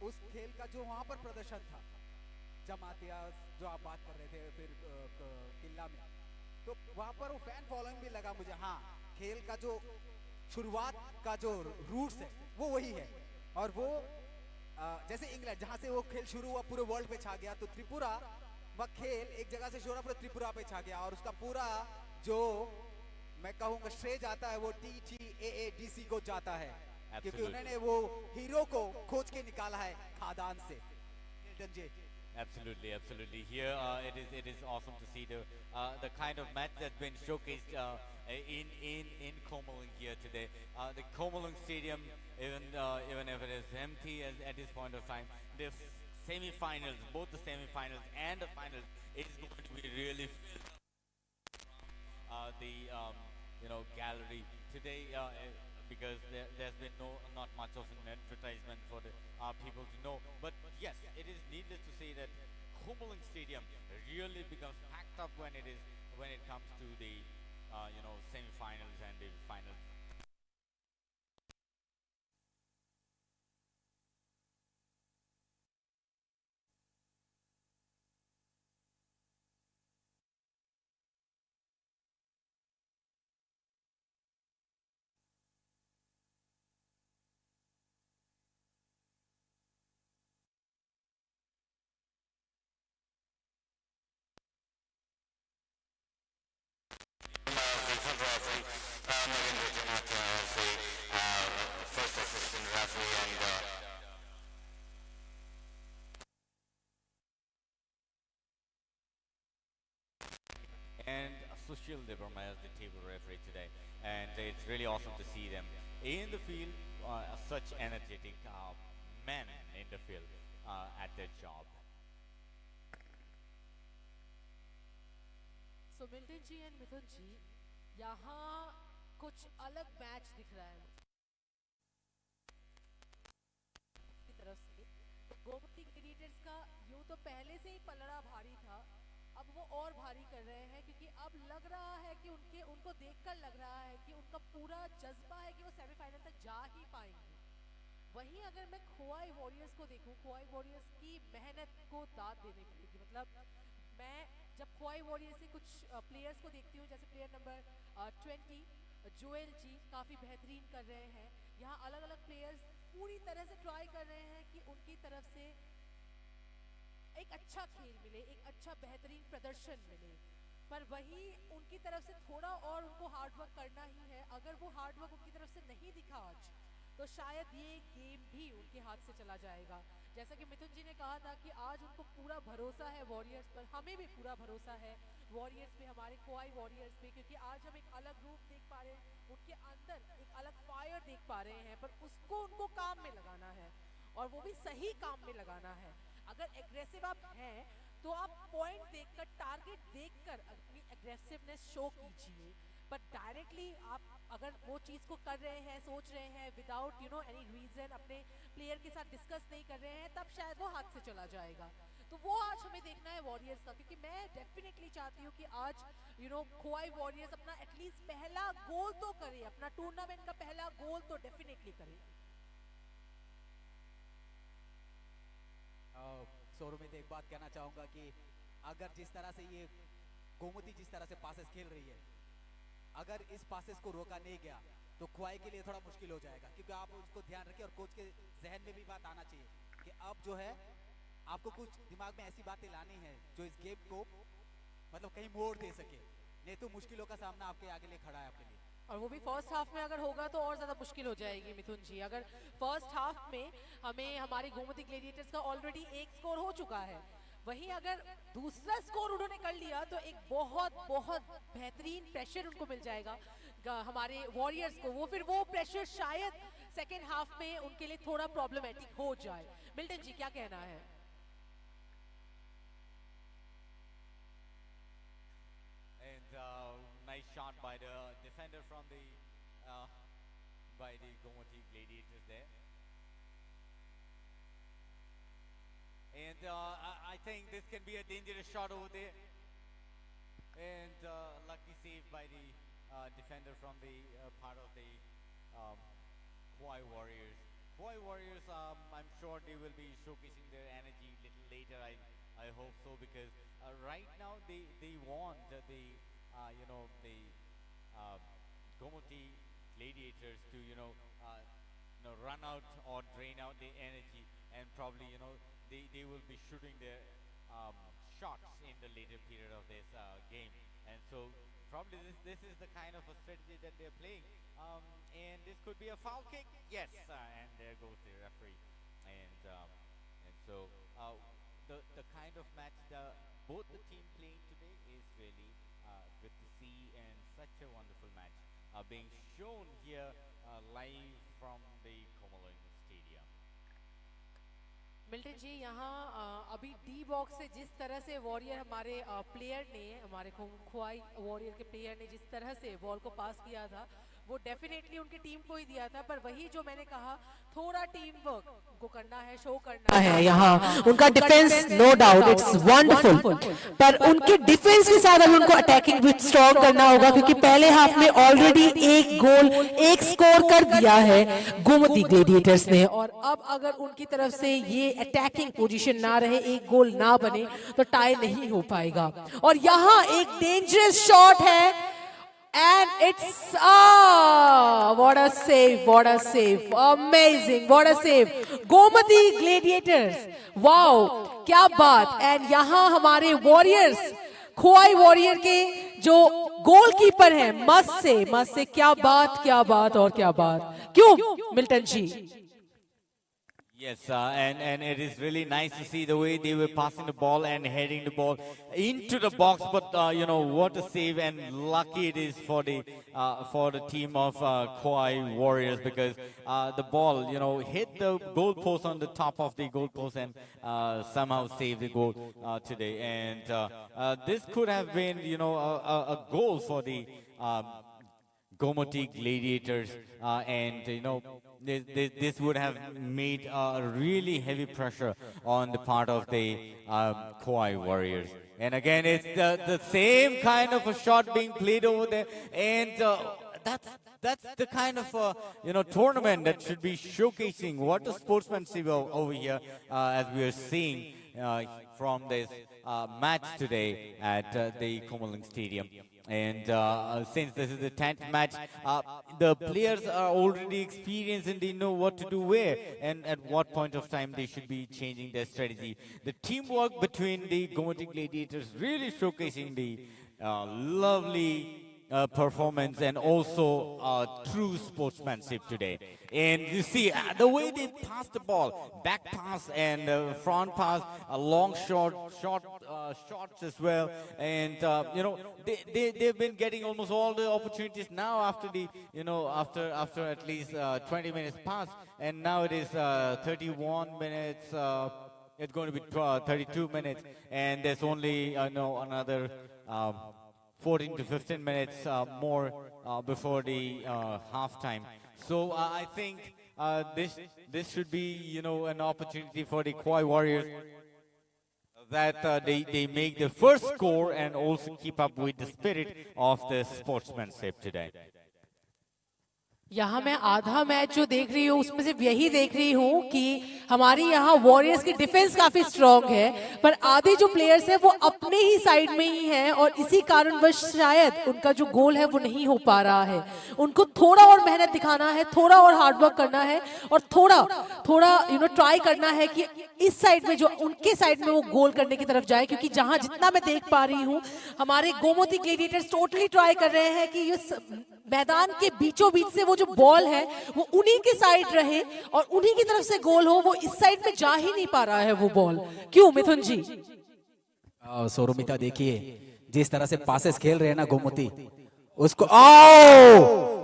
उस खेल का जो वहाँ पर प्रदर्शन था जमातिया जो आप बात कर रहे थे, फिर किल्ला में, तो वहाँ पर वो फैन फॉलोइंग भी लगा मुझे। हाँ, खेल का जो शुरुआत का जो रूट्स है वो वही है, और वो जैसे इंग्लैंड जहाँ से वो खेल शुरू हुआ पूरे वर्ल्ड पे छा गया, तो त्रिपुरा वह खेल एक जगह से शुरू हुआ पूरे त्रिपुरा पे छा गया, और उसका पूरा जो मैं कहूँगा श्रेय जाता है वो TTAADC को जाता है, क्योंकि उन्होंने वो हीरो को खोज के निकाला है खादान से। Absolutely. Here it is awesome to see the kind of match that's been showcased in Komalung here today. The Komalung Stadium, even if it is empty at this point of time, the semi-finals, both the semi-finals and the finals is going to be really filled the gallery today because there's been not much of an advertisement for the people to know. But yes, it is needless to say that Kumuling Stadium really becomes packed up when it comes to the semi-finals and the finals. Assistant referee, Nagin Vijayanath as the first assistant referee, And Sushil Devarma as the table referee today. And it's really awesome to see them in the field, such energetic men in the field at their job. So Milton ji and Mithun ji, यहाँ कुछ अलग मैच दिख रहा है की तरफ से। गोमती ग्लेडिएटर्स का यूं तो पहले से ही पलड़ा भारी था, अब वो और भारी कर रहे हैं क्योंकि अब लग रहा है कि उनको देखकर लग रहा है कि उनका पूरा जज्बा है कि वो सेमीफाइनल तक जा ही पाएंगे। वहीं अगर मैं खोवाई वॉरियर्स को देखूं, खोवाई वॉरियर्स की मेहनत को दाद देने पड़ेगी। मतलब मैं जब खोवाई वॉरियर्स से कुछ प्लेयर्स को देखती हूँ, जैसे प्लेयर नंबर 20 जोएल जी काफ़ी बेहतरीन कर रहे हैं। यहाँ अलग अलग प्लेयर्स पूरी तरह से ट्राई कर रहे हैं कि उनकी तरफ से एक अच्छा खेल मिले, एक अच्छा बेहतरीन प्रदर्शन मिले, पर वही उनकी तरफ से थोड़ा और उनको हार्डवर्क करना ही है। अगर वो हार्डवर्क उनकी तरफ से नहीं दिखा आज, तो शायद ये गेम भी उनके हाथ से चला जाएगा। जैसा कि मिथुन जी ने कहा था कि आज उनको पूरा भरोसा है वॉरियर्स पर, हमें भी पूरा भरोसा है वॉरियर्स पे, हमारे खोवाई वॉरियर्स पे, क्योंकि आज हम एक अलग रूप देख पा रहे हैं, उनके अंदर एक अलग फायर देख पा रहे हैं, पर उसको उनको काम में लगाना है और वो भी सही काम में लगाना है। अगर एग्रेसिव आप हैं तो आप पॉइंट देखकर, टारगेट देखकर अपनी एग्रेसिवनेस शो कीजिए, बट डायरेक्टली आप अगर वो चीज़ को कर रहे हैं, सोच रहे हैं विदाउट एनी रीज़न, अपने प्लेयर के साथ डिस्कस नहीं कर रहे हैं, तब शायद वो हाथ से चला जाएगा। तो वो आज हमें देखना है वॉरियर्स का, क्योंकि मैं डेफिनेटली चाहती हूँ कि आज खोवाई वॉरियर्स अपना एटलीस्ट पहला गोल तो करे, अपना टूर्नामेंट का पहला गोल तो डेफिनेटली करे। सौरभ, एक बात कहना चाहूँगा कि अगर जिस तरह से ये गोमती जिस तरह से पासेस खेल रही है, अगर इस पासेस को रोका नहीं गया तो खोवाई के लिए थोड़ा मुश्किल हो जाएगा, क्योंकि आप उसको ध्यान रखें और कोच के जहन में भी बात आना चाहिए कि अब जो है आपको कुछ दिमाग में ऐसी बातें लानी है जो इस गेम को मतलब कहीं मोड़ दे सके, नहीं तो मुश्किलों का सामना आपके आगे लिए खड़ा है आपके लिए। और वो भी फर्स्ट हाफ में अगर होगा तो और ज़्यादा मुश्किल हो जाएगी मिथुन जी। अगर फर्स्ट हाफ में हमें हमारी गोमती ग्लेडिएटर्स का ऑलरेडी एक स्कोर हो चुका है, वहीं अगर दूसरा स्कोर उन्होंने कर लिया तो एक बहुत बहुत बेहतरीन प्रेशर उनको मिल जाएगा हमारे वॉरियर्स को। वो प्रेशर शायद सेकेंड हाफ में उनके लिए थोड़ा प्रॉब्लमेटिक हो जाए। मिल्टन जी क्या कहना है? And nice shot by the defender from the by the Gomati Gladiators there. And I think this can be a dangerous shot over there. And lucky save by the defender from the part of the Kauai Warriors. Kauai Warriors, I'm sure they will be showcasing their energy a little later. I hope so, because right now they want the Gomati Gladiators to run out or drain out the energy, and probably they will be shooting their shots in the later period of this game, and so probably this is the kind of a strategy that they're playing, and this could be a foul kick. Yes, and there goes the referee, and so the kind of match both the team playing today is really good to see, and such a wonderful match being shown here live from the Kumuling Stadium. Milton ji यहाँ अभी डी बॉक्स से जिस तरह से वॉरियर हमारे प्लेयर ने हमारे खोवाई वॉरियर के प्लेयर ने जिस तरह से बॉल को पास किया था वो डेफिनेटली उनकी टीम को ही दिया था, पर वही जो मैंने कहा थोड़ा टीम वर्क को करना है, शो करना है यहाँ। उनका defence no doubt it's wonderful, पर उनके डिफेंस के साथ अब उनको अटैकिंग भी स्ट्रॉन्ग करना होगा, क्योंकि पहले हाफ में ऑलरेडी एक गोल एक स्कोर कर दिया है गोमती ग्लेडिएटर्स ने, और अब अगर उनकी तरफ से ये अटैकिंग पोजीशन ना रहे, एक गोल ना बने तो टाई नहीं हो पाएगा। और यहाँ एक डेंजरस शॉट है and it's what a save, amazing, what a save, Gomti gladiators, wow क्या बात। एंड यहाँ हमारे वॉरियर्स खोवाई वॉरियर के जो गोलकीपर हैं मस्त से क्या बात और क्या बात, क्यों Milton ji? Yes, and it is really nice to see the way they were passing the ball and heading the ball into the box. But you know what a save, and lucky it is for the team of Kauai Warriors, because the ball hit the goal post on the top of the goal post and somehow saved the goal today. And this could have been a goal for the Gomati Gladiators, and this would have made a really heavy pressure on the part of the Kauai Warriors. And again, it's the same kind of a shot being played over there, and that's the kind of tournament that should be showcasing what a sportsmanship over here, as we are seeing from this match today at the Komaling Stadium. And since this is the 10th match, the players are already experienced and they know what to do where and at what point of time they should be changing their strategy. The teamwork between the Gomati Gladiators really showcasing the lovely performance and also true sportsmanship today. And you see the way they pass the ball, back pass and front pass, a long shots as well. And they've been getting almost all the opportunities now after the after at least 20 minutes past, and now it is 31 minutes. It's going to be 32 minutes, and there's only another 14 to 15 minutes more before the halftime. So I think this should be an opportunity for the Kauai Warriors that they make the first score and also keep up with the spirit of the sportsmanship today. यहाँ मैं आधा मैच जो देख रही हूँ उसमें सिर्फ यही देख रही हूँ कि हमारी यहाँ वॉरियर्स की डिफेंस काफी स्ट्रांग है, पर आधे जो प्लेयर्स हैं वो अपने ही साइड में ही हैं, और इसी कारणवश शायद उनका जो गोल है वो नहीं हो पा रहा है। उनको थोड़ा और मेहनत दिखाना है, थोड़ा और हार्डवर्क करना है, और थोड़ा ट्राई करना है कि इस साइड में जो उनके साइड में वो गोल करने की तरफ जाए, क्योंकि जहां जितना मैं देख पा रही हूँ हमारे गोमती ग्लेडिएटर्स टोटली ट्राई कर रहे हैं कि ये मैदान के बीचों बीच से वो जो बॉल है वो उन्हीं के साइड रहे और उन्हीं की तरफ से गोल हो, वो इस साइड में जा ही नहीं पा रहा है वो बॉल। क्यों मिथुन जी? सोरुमिता देखिए जिस तरह से पासेस खेल रहे हैं ना गोमती, उसको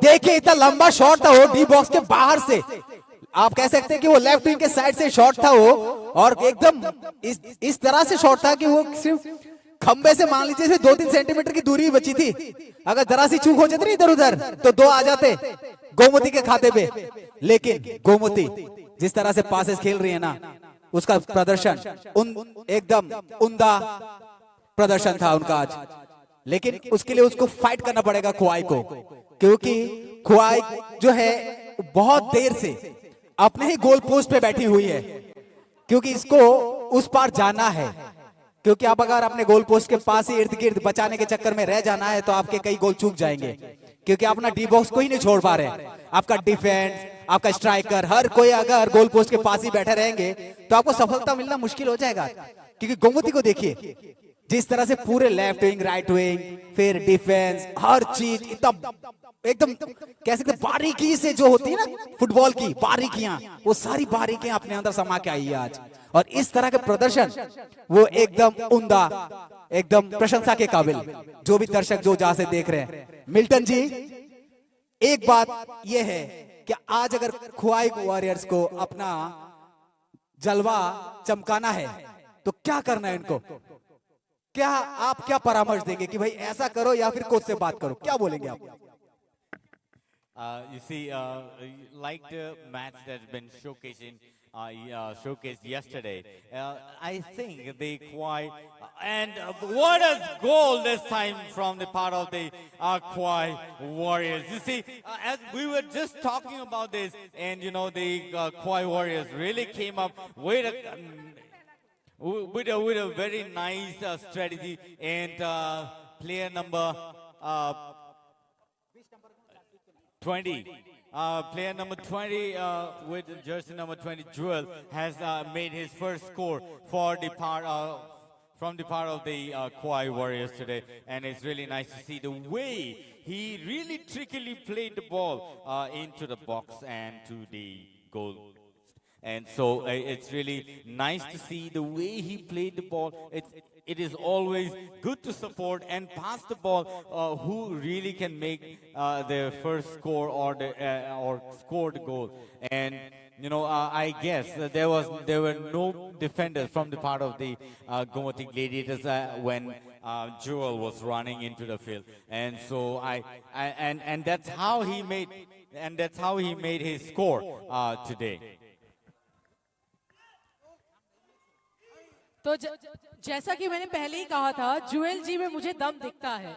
देखिए इतना लंबा शॉट था वो डी बॉक्स के बाहर से, आप कह सकते हैं कि वो लेफ्ट विंग के साइड से शॉट था वो, और एकदम इस तरह से शॉट था कि वो सिर्फ खंबे से मान लीजिए 2-3 सेंटीमीटर की दूरी बची थी। अगर जरा सी चूक हो जाती इधर उधर तो 2 आ जाते गोमती के खाते पे। लेकिन गोमती जिस तरह से पासेस खेल रही है ना, उसका प्रदर्शन एकदम उम्दा प्रदर्शन था उनका आज। लेकिन उसके लिए उसको फाइट करना पड़ेगा खोवाई को, क्योंकि खोवाई जो है बहुत देर से अपने ही गोल पोस्ट पे बैठी हुई है, क्योंकि इसको उस पार जाना है। क्योंकि आप अगर अपने गोल पोस्ट के पास ही इर्द गिर्द बचाने के चक्कर में रह जाना है तो आपके कई गोल चूक जाएंगे, क्योंकि आप अपना डी बॉक्स को ही नहीं छोड़ पा रहे। आपका डिफेंस, आपका स्ट्राइकर, हर कोई अगर गोल पोस्ट के पास ही बैठे रहेंगे तो आपको सफलता मिलना मुश्किल हो जाएगा। क्योंकि गोमती को देखिए जिस तरह से पूरे लेफ्ट विंग, राइट विंग, फिर डिफेंस, हर चीज एकदम कह सकते बारीकी से जो होती है ना फुटबॉल की बारीकियां, वो सारी बारीकियां अपने अंदर समा के आई है आज। और इस तरह के प्रदर्शन वो एकदम उम्दा, एकदम प्रशंसा के काबिल, जो भी दर्शक जो जहां से देख रहे हैं। मिल्टन जी एक बात यह है कि आज अगर खोवाई वॉरियर्स को अपना जलवा चमकाना है तो क्या करना है इनको? क्या आप क्या परामर्श देंगे कि भाई ऐसा करो या फिर कोच से बात करो, क्या बोलेंगे आप? You see, like the match that's been showcased yesterday, I think they quite and what a goal this time from the part of the Kwai Warriors. You see, as we were just talking about this, and you know the Kwai Warriors really came up with a very nice strategy, and player number 20. Player number 20 with jersey number 20, Jewel, has made his first score for the from the part of the Kwai Warriors today. And it's really nice to see the way he really trickily played the ball into the box and to the goal. And so it's really nice to see the way he played the ball. It is always good to support and pass the ball who really can make their first score or score the goal. And you know, I guess there were no defenders from the part of the Gomati Gladiators when Jewel was running into the field. And so and that's how he made his score today. तो जैसा कि मैंने पहले ही कहा था, जुएल जी में मुझे दम दिखता है।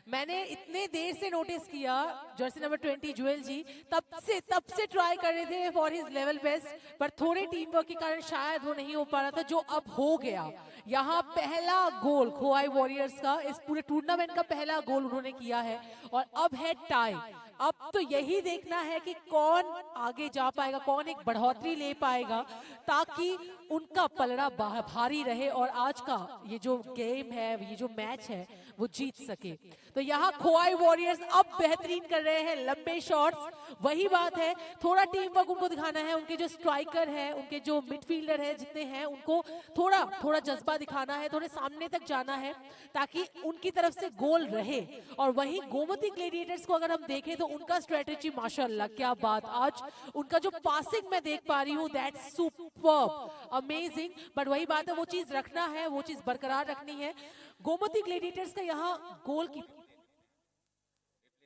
मैंने इतने देर से नोटिस किया जर्सी नंबर 20 जुएल जी तब से ट्राई कर रहे थे फॉर हिज लेवल बेस्ट, पर थोड़े टीम वर्क के कारण शायद वो नहीं हो पा रहा था, जो अब हो गया। यहाँ पहला गोल खोआई वॉरियर्स का, इस पूरे टूर्नामेंट का पहला गोल उन्होंने किया है और अब है टाई। अब तो यही देखना है कि कौन आगे जा पाएगा, कौन एक बढ़ोतरी ले पाएगा ताकि उनका पलड़ा भारी रहे और आज का ये जो गेम है, ये जो मैच है वो जीत सके। तो यहाँ खोआई वॉरियर्स अब बेहतरीन कर रहे हैं लंबे शॉट्स। वही बात है, थोड़ा टीम वर्क उनको दिखाना है, उनके जो स्ट्राइकर है, उनके जो मिडफील्डर है जितने हैं, उनको थोड़ा जज्बा दिखाना है, थोड़े सामने तक जाना है ताकि उनकी तरफ से गोल रहे। और वहीं गोमती ग्लेडिएटर्स को अगर हम देखें तो उनका स्ट्रेटेजी माशाल्लाह क्या बात, आज उनका जो पासिंग मैं देख पा रही हूँ दैट्स सुपर्ब, अमेजिंग। बट वही बात है, वो चीज रखना है, वो चीज बरकरार रखनी है। गोमती ग्लेडिएटर्स का यहाँ गोल की,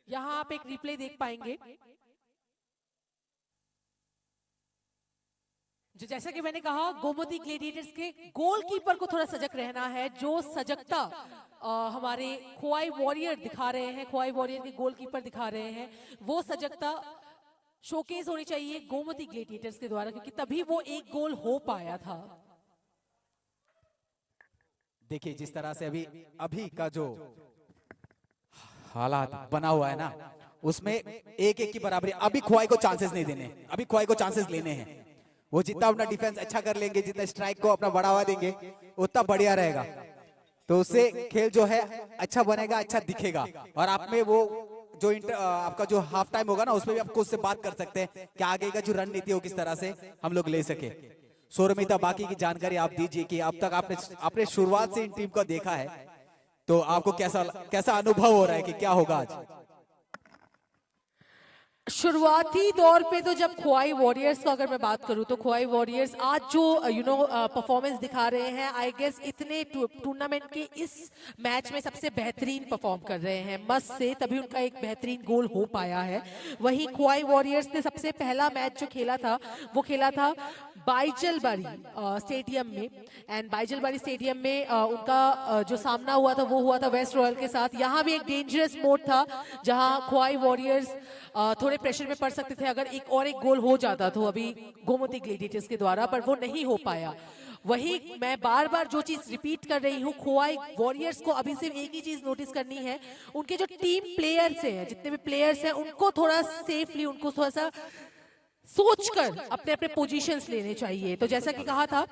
यहाँ आप एक रिप्ले देख पाएंगे जो जैसा कि मैंने कहा गोमती ग्लेडिएटर्स के गोलकीपर को थोड़ा सजग रहना है। जो सजगता हमारे खोआई वॉरियर दिखा रहे हैं, खोआई वॉरियर के गोलकीपर दिखा रहे हैं, वो सजगता शोकेस होनी चाहिए गोमती ग्लेडिएटर्स के द्वारा, क्योंकि तभी वो एक गोल हो पाया था। देखिए जिस तरह से अभी का जो हालात बना हुआ है ना, उसमें एक की बराबरी। अभी खोआई को चांसेस नहीं देने, अभी खोआई को चांसेस लेने हैं। वो जितना अपना डिफेंस अच्छा कर लेंगे, जितना स्ट्राइक को अपना बढ़ावा देंगे, उतना बढ़िया रहेगा। तो उससे खेल जो है अच्छा बनेगा, अच्छा दिखेगा। और आप में वो जो आपका जो हाफ टाइम होगा ना, उसमें भी आप कोच से बात कर सकते हैं कि आगे का जो रणनीति हो किस तरह से हम लोग ले सके। सौरमिता बाकी की जानकारी आप दीजिए कि अब तक आपने शुरुआत से इन टीम को देखा है, तो आपको कैसा अनुभव हो रहा है कि क्या होगा आज? शुरुआती दौर पे तो जब खोआई वॉरियर्स का अगर मैं बात करूं तो खोआई वॉरियर्स आज जो परफॉर्मेंस दिखा रहे हैं, आई गेस इतने टूर्नामेंट के इस मैच में सबसे बेहतरीन परफॉर्म कर रहे हैं मस्त से, तभी उनका एक बेहतरीन गोल हो पाया है। वहीं खोआई वॉरियर्स ने सबसे पहला मैच जो खेला था वो खेला था बाइजलबारी स्टेडियम में, एंड बाइजलबारी स्टेडियम में उनका जो सामना हुआ था वो हुआ था वेस्ट रॉयल के साथ। यहाँ भी एक डेंजरस मोड था जहाँ खोआई वॉरियर्स थोड़े प्रेशर में पड़ सकते थे अगर एक गोल हो जाता तो अभी गोमती ग्लेडिएटर्स के द्वारा, पर वो नहीं हो पाया। वही मैं बार बार जो चीज रिपीट कर रही हूँ, खोआई वॉरियर्स को अभी सिर्फ एक ही चीज नोटिस करनी है, उनके जो टीम प्लेयर्स हैं, जितने भी प्लेयर्स हैं, उनको थोड़ा सेफली, उनको थोड़ा सा सोचकर अपने अपने पोजीशंस लेने चाहिए। तो जैसा कि कहा था,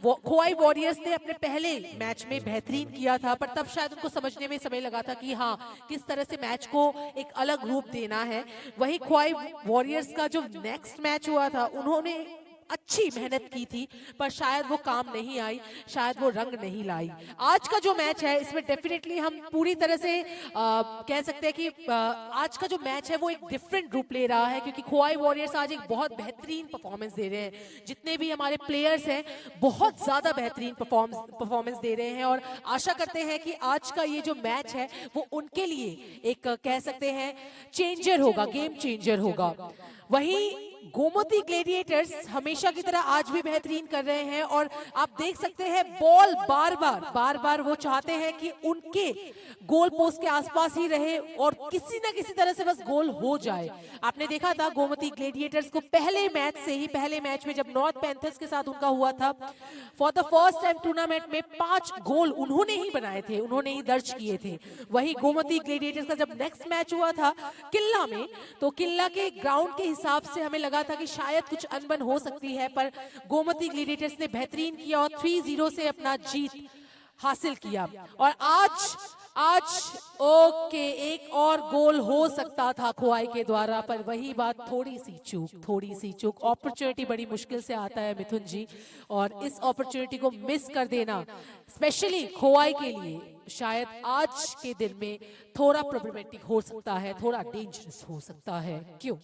खोआई वॉरियर्स ने अपने पहले मैच में बेहतरीन किया था, पर तब शायद उनको समझने में समय लगा था कि हाँ किस तरह से मैच को एक अलग रूप देना है। वही खोआई वॉरियर्स का जो नेक्स्ट मैच हुआ था, उन्होंने अच्छी मेहनत की थी, पर शायद वो काम नहीं आई, शायद वो रंग नहीं लाई। आज का जो मैच है इसमें डेफिनेटली हम पूरी तरह से कह सकते हैं कि आज का जो मैच है वो एक डिफरेंट रूप ले रहा है, क्योंकि खोवाई वॉरियर्स आज एक बहुत बेहतरीन परफॉर्मेंस दे रहे हैं। जितने भी हमारे प्लेयर्स हैं बहुत ज्यादा बेहतरीन परफॉर्मेंस दे रहे हैं, और आशा करते हैं कि आज का ये जो मैच है वो उनके लिए एक कह सकते हैं चेंजर होगा, गेम चेंजर होगा। वहीं गोमती ग्लेडिएटर्स हमेशा की तरह आज भी बेहतरीन कर रहे हैं, और आप देख सकते हैं बॉल बार बार वो चाहते हैं कि उनके गोल पोस्ट के आसपास ही रहे और किसी ना किसी तरह से बस गोल हो जाए। आपने देखा था गोमती ग्लेडिएटर्स को पहले मैच में जब नॉर्थ पैंथर्स के साथ उनका हुआ था, for the first time tournament में 5 गोल उन्होंने ही बनाए थे, उन्होंने ही दर्ज किए थे। वही गोमती ग्लेडिएटर्स का जब नेक्स्ट मैच हुआ था किल्ला में, तो किल्ला के ग्राउंड के हिसाब से हमें लगा था कि शायद कुछ अनबन हो सकती है, पर गोमती ग्लेडिएटर्स ने बेहतरीन किया और 3-0 से अपना जीत हासिल किया। और आज ओके एक और गोल हो सकता था खोवाई के द्वारा, पर वही बात थोड़ी सी चूक। अपॉर्चुनिटी बड़ी मुश्किल से आता है मिथुन जी, और इस अपॉर्चुनिटी को मिस कर देना स्पेशली खोवाई के लिए शायद आज के दिन में थोड़ा प्रॉब्लमेटिक हो सकता है, थोड़ा डेंजरस हो सकता है। क्यों?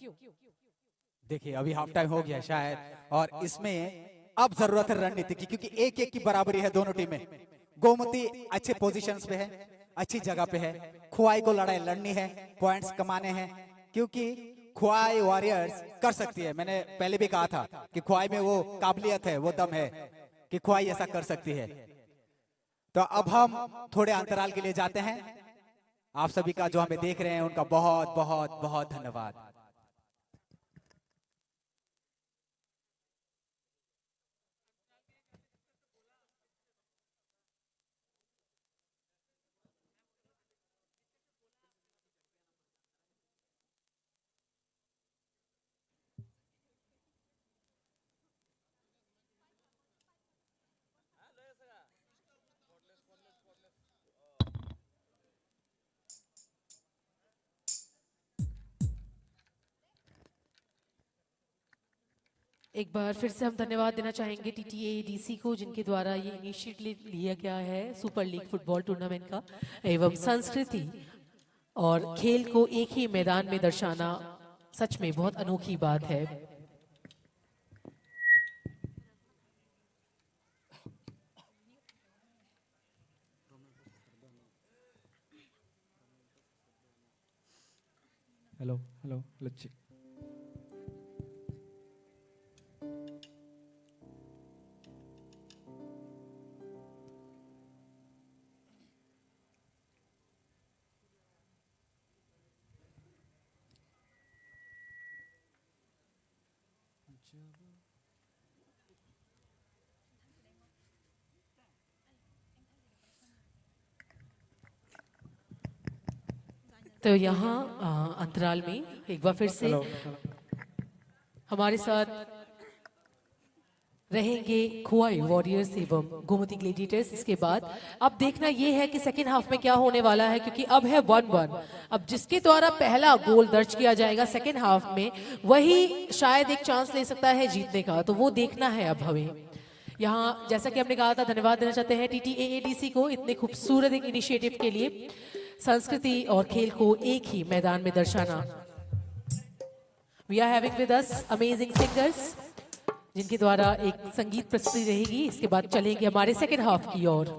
देखिए अभी हाफ टाइम हो गया शायद, और इसमें अब जरूरत है रणनीति की, क्योंकि 1-1 की बराबरी है दोनों टीमें। गोमती अच्छे पोजीशंस पे है, अच्छी जगह पे है। खोवाई को लड़ाई लड़नी है, पॉइंट्स कमाने हैं, क्योंकि खोवाई वॉरियर्स कर सकती है। मैंने पहले भी कहा था कि खोवाई में वो काबिलियत है, वो दम है कि खोवाई ऐसा कर सकती है। तो अब हम थोड़े अंतराल के लिए जाते हैं। आप सभी का जो हमें देख रहे हैं उनका बहुत बहुत बहुत धन्यवाद। एक बार फिर से हम धन्यवाद देना चाहेंगे TTADC को, जिनके द्वारा ये इनिशिएटिव लिया गया है सुपर लीग फुटबॉल टूर्नामेंट का, एवं संस्कृति और खेल को एक ही मैदान में दर्शाना सच में बहुत अनोखी बात है। Hello check. तो यहाँ अंतराल में एक बार फिर से हमारे साथ रहेंगे खोवाई वॉरियर्स एवं गोमती ग्लेडिएटर्स। इसके बाद अब देखना ये है कि सेकेंड हाफ में क्या होने वाला है, क्योंकि अब है 1-1। अब जिसके द्वारा पहला गोल दर्ज किया जाएगा सेकेंड हाफ में, वही शायद एक चांस ले सकता है जीतने का। तो वो देखना है अब हमें। यहाँ जैसा कि हमने कहा था, धन्यवाद देना चाहते हैं TTAADC को इतने खूबसूरत एक इनिशिएटिव के लिए, संस्कृति और खेल को एक ही मैदान में दर्शाना। We are having with us amazing singers, जिनके द्वारा एक संगीत प्रस्तुति रहेगी। इसके बाद चलेंगे हमारे सेकेंड हाफ की ओर।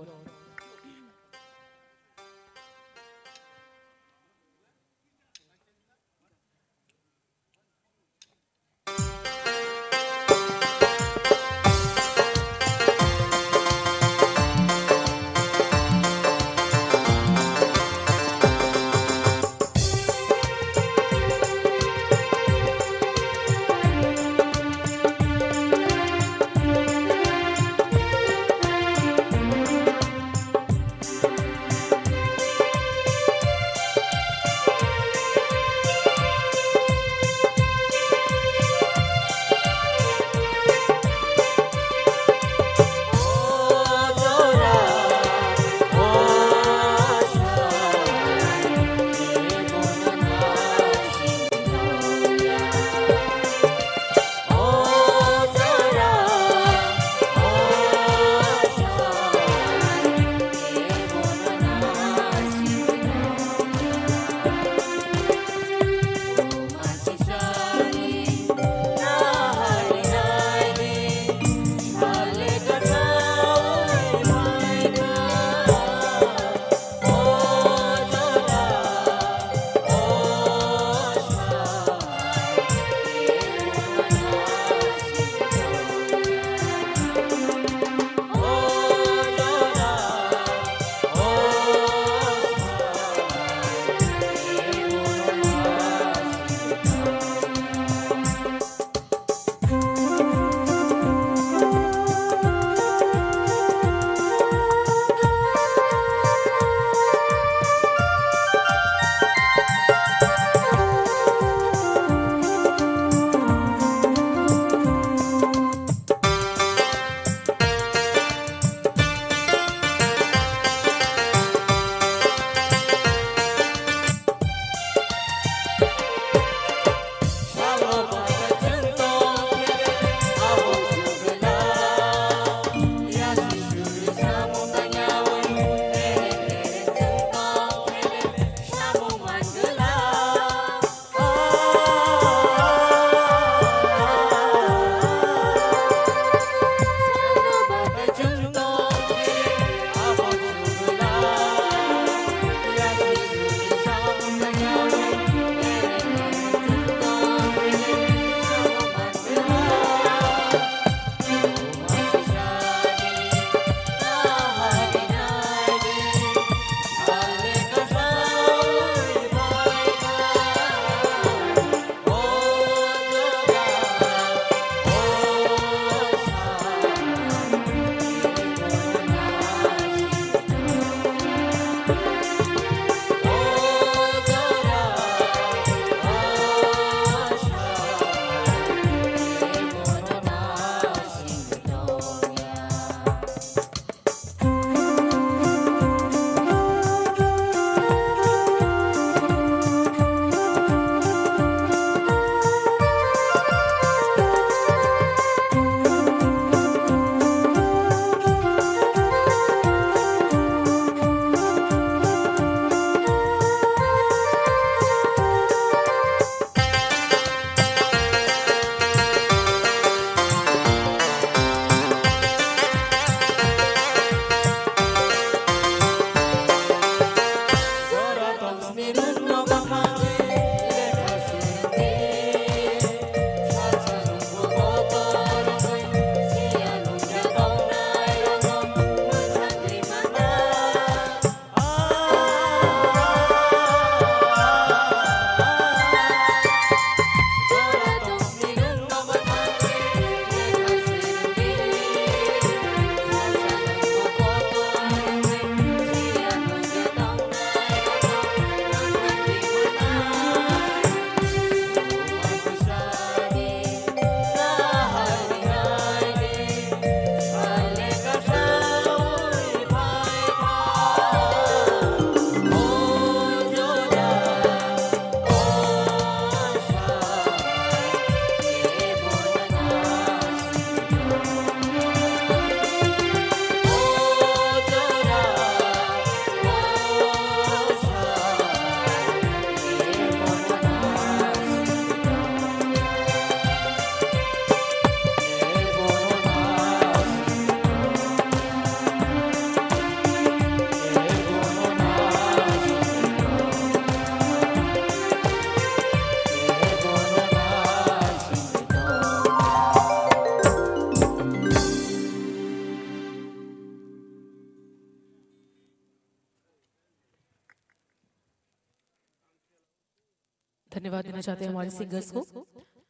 धन्यवाद देना चाहते हैं हमारे सिंगर्स को,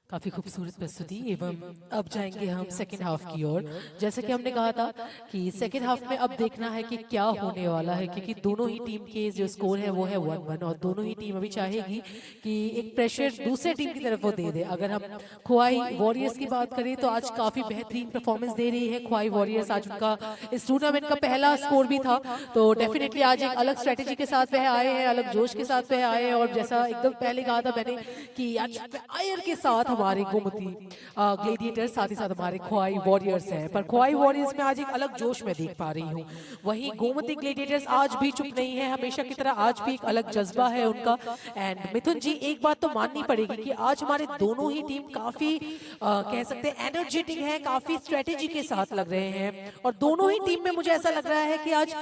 काफी खूबसूरत प्रस्तुति। एवं अब जाएंगे हम सेकेंड हाफ की ओर। जैसे कि हमने कहा था कि सेकेंड हाफ में अब देखना है कि क्या होने वाला है, क्योंकि दोनों ही टीम के जो स्कोर है वो है 1-1 और दोनों ही टीम अभी चाहेगी कि एक प्रेशर दूसरे टीम की तरफ वो दे दे। अगर हम खोवाई वॉरियर्स की बात करें तो आज काफी बेहतरीन परफॉर्मेंस दे रही है खोवाई वॉरियर्स। आज उनका इस टूर्नामेंट का पहला स्कोर भी था, तो डेफिनेटली आज एक अलग स्ट्रेटेजी के साथ वह आए हैं, अलग जोश के साथ वह आए हैं। और जैसा एकदम पहले कहा था मैंने कि आज फायर के साथ हमारे गोमती ग्लेडिएटर्स, साथ ही साथ हमारे खोवाई वॉरियर्स हैं। पर खोवाई वॉरियर्स में आज एक अलग जोश में देख पा रही हूँ, वहीं गोमती ग्लेडिएटर्स आज भी चुप नहीं है, हमेशा की तरह आज भी एक अलग जज्बा है उनका। एंड मिथुन जी, एक बात तो माननी पड़ेगी कि आज हमारे दोनों ही टीम काफी कह सकते हैं एनर्जेटिक है, काफी स्ट्रेटेजी के साथ लग रहे हैं। और दोनों ही टीम में मुझे ऐसा लग रहा है कि आज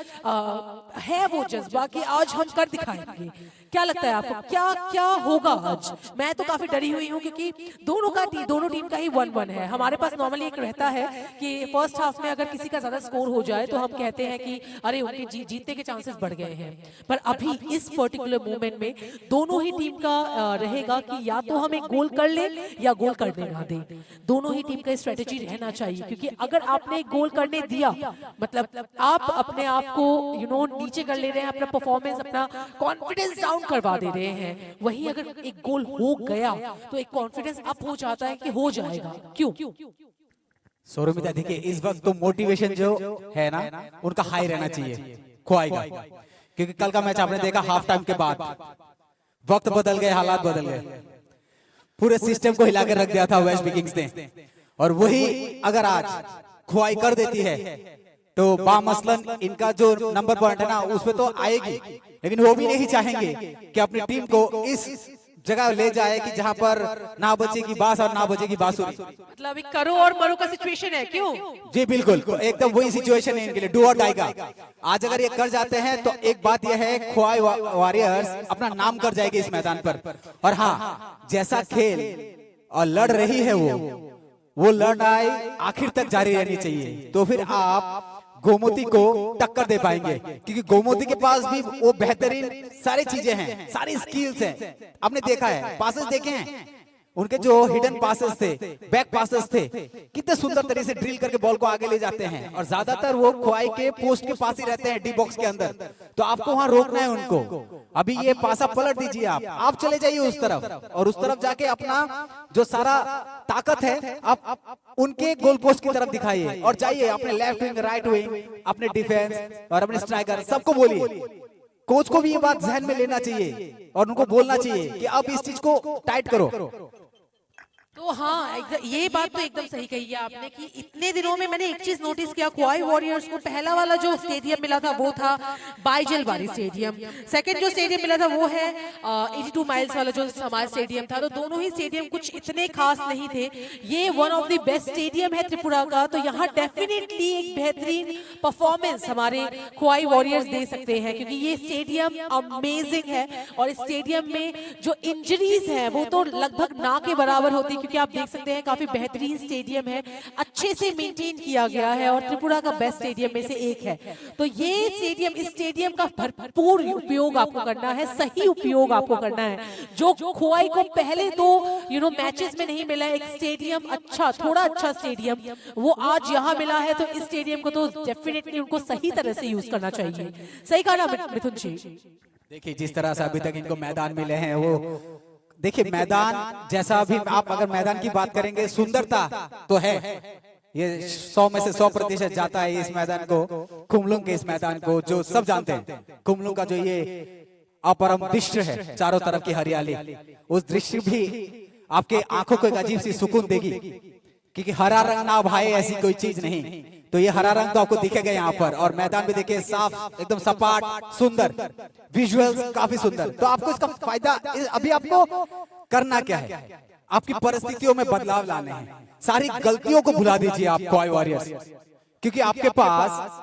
है वो जज्बा कि आज हम कर दिखाएंगे। क्या लगता है आपको, क्या क्या होगा आज? मैं तो काफी डरी हुई हूँ, क्योंकि दोनों टीम का ही 1-1 है। हमारे पास नॉर्मली एक रहता है कि फर्स्ट हाफ में अगर किसी का ज्यादा स्कोर हो जाए तो हम कहते हैं कि अरे उनके जीतने के चांसेस बढ़ गए हैं। पर अभी इस पर्टिकुलर मोमेंट में दोनों ही टीम का रहेगा कि या तो हम एक गोल कर ले या गोल करने ना दे। दोनों ही टीम का स्ट्रेटेजी रहना चाहिए, क्योंकि अगर आपने एक गोल करने दिया मतलब आप अपने आप को नीचे कर ले रहे हैं, अपना परफॉर्मेंस, अपना कॉन्फिडेंस डाउन करवा दे रहे हैं। वहीं अगर एक गोल हो गया तो एक कॉन्फिडेंस अप हो जाता है कि हो जाएगा। क्यों सौरमिता, देखिए इस वक्त तो मोटिवेशन जो है ना उनका हाई रहना चाहिए खोवाई का, क्योंकि कल का मैच आपने देखा हाफ टाइम के बाद वक्त बदल गए, हालात बदल गए, पूरे सिस्टम को हिला कर रख दिया था वेस्ट विकिंग्स ने। और वही अगर आज खोवाई कर देती है तो बामसलन इनका जो नंबर पॉइंट है ना उसमें तो आएगी, लेकिन वो भी नहीं चाहेंगे कि अपनी टीम को इस जगह ले जाए कि जहां पर ना बचेगी बांस और ना बचेगी बांसुरी। मतलब एक करो और मरो का सिचुएशन है। क्यों? जी बिल्कुल, एकदम वही सिचुएशन है इनके लिए, डू और डाई का। आज अगर ये कर जाते हैं तो एक बात यह है, खोवाई वॉरियर्स अपना नाम कर जाएगी इस मैदान पर। और हाँ, जैसा खेल और लड़ रही है वो लड़ाई आखिर तक जारी रहनी चाहिए, तो फिर आप गोमती को टक्कर दे पाएंगे, क्योंकि गोमती के पास भी वो बेहतरीन सारी चीजें हैं, सारी स्किल्स हैं। आपने देखा है, पासेस देखे हैं उनके, जो हिडन पासेस थे, बैक पासेस थे, कितने सुंदर तरीके से ड्रिल करके बॉल को आगे ले जाते हैं। और ज्यादातर वो खोवाई के पोस्ट के पास ही रहते हैं, डी बॉक्स के अंदर, तो आपको वहां रोकना है उनको। अभी ये पासा पलट दीजिए, आप चले जाइए उस तरफ, और उस तरफ जाके अपना जो सारा ताकत है आप उनके गोल पोस्ट की तरफ दिखाइए, और जाइए अपने लेफ्ट विंग, राइट विंग, अपने डिफेंस और अपने स्ट्राइकर सबको बोलिए। कोच को भी ये बात ध्यान में लेना चाहिए और उनको बोलना चाहिए कि अब इस चीज को टाइट करो। तो हाँ, ये बात तो एकदम सही कही है आपने कि इतने दिनों में मैंने एक चीज नोटिस किया, खोवाई वॉरियर्स को पहला वाला जो स्टेडियम मिला था वो था बाइजल बारी स्टेडियम। सेकंड जो स्टेडियम मिला था वो है 82 माइल्स वाला जो हमारा स्टेडियम था। तो दोनों ही स्टेडियम कुछ इतने खास नहीं थे। ये one of the best stadium है त्रिपुरा का, तो यहाँ डेफिनेटली एक बेहतरीन परफॉर्मेंस हमारे खोवाई वॉरियर्स दे सकते हैं, क्योंकि ये स्टेडियम अमेजिंग है। और इस स्टेडियम में जो इंजरीज है वो तो लगभग ना के बराबर होती, क्योंकि आप देख सकते हैं काफी बेहतरीन स्टेडियम है, अच्छे से मेंटेन किया गया है और त्रिपुरा का बेस्ट स्टेडियम में से एक है। तो ये स्टेडियम, इस स्टेडियम का भरपूर उपयोग आपको करना है, सही उपयोग आपको करना है, जो खोवाई को पहले तो मैचेस में नहीं मिला एक स्टेडियम, अच्छा थोड़ा अच्छा स्टेडियम, वो आज यहाँ मिला है। तो इस स्टेडियम को तो डेफिनेटली उनको सही तरह से यूज करना चाहिए। सही कहा ना मिथुन जी? देखिए जिस तरह से अभी तक इनको मैदान मिले हैं, वो देखिए मैदान जैसा भी, आप अगर मैदान की बात करेंगे सुंदरता तो है, ये 100 में से 100% जाता है इस मैदान को, कुमलुंग के इस मैदान को, जो सब जानते हैं। कुमलुंग का जो ये अपरम दृश्य है, चारों तरफ की हरियाली, उस दृश्य भी आपके आंखों को एक अजीब सी सुकून देगी, क्योंकि हरा रंग ना भाई ऐसी कोई चीज नहीं। तो ये हरा रंग तो आपको दिखेगा यहाँ पर, और मैदान भी देखिए साफ, एकदम सपाट, सुंदर, विजुअल्स काफी सुंदर। तो आपको इसका फायदा, अभी आपको करना क्या है, आपकी परिस्थितियों में बदलाव लाने हैं। सारी गलतियों को भुला दीजिए आप खोवाई वॉरियर्स, क्योंकि आपके पास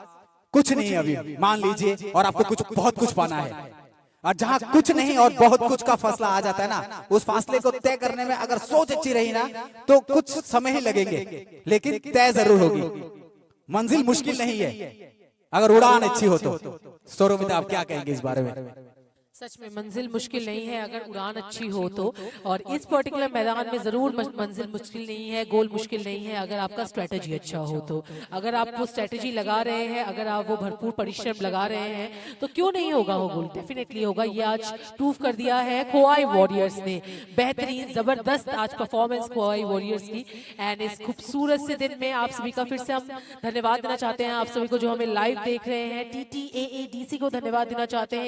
कुछ नहीं अभी, मान लीजिए, और आपको कुछ बहुत कुछ पाना है। और जहां कुछ नहीं और बहुत कुछ का फैसला आ जाता है ना, उस फासले को तय करने में अगर सोच अच्छी रही ना तो कुछ समय ही लगेंगे, लेकिन तय जरूर होगी। मंजिल मुश्किल नहीं है अगर उड़ान अच्छी हो तो। सौरमिता, आप क्या कहेंगे इस बारे में? सच में मंजिल मुश्किल नहीं है अगर उड़ान अच्छी हो तो, और इस पर्टिकुलर मैदान में जरूर मंजिल मुश्किल नहीं है, गोल मुश्किल नहीं है अगर आपका स्ट्रेटजी अच्छा हो तो। अगर आप वो स्ट्रेटजी लगा रहे हैं, अगर आप वो भरपूर परिश्रम लगा रहे हैं तो क्यों नहीं होगा वो गोल, डेफिनेटली होगा। ये आज प्रूव कर दिया है खोवाई वॉरियर्स ने। बेहतरीन जबरदस्त आज परफॉर्मेंस खोवाई वॉरियर्स की। एंड इस खूबसूरत से दिन में आप सभी का फिर से हम धन्यवाद देना चाहते हैं, आप सभी को जो हमें लाइव देख रहे हैं, TTAADC को धन्यवाद देना चाहते हैं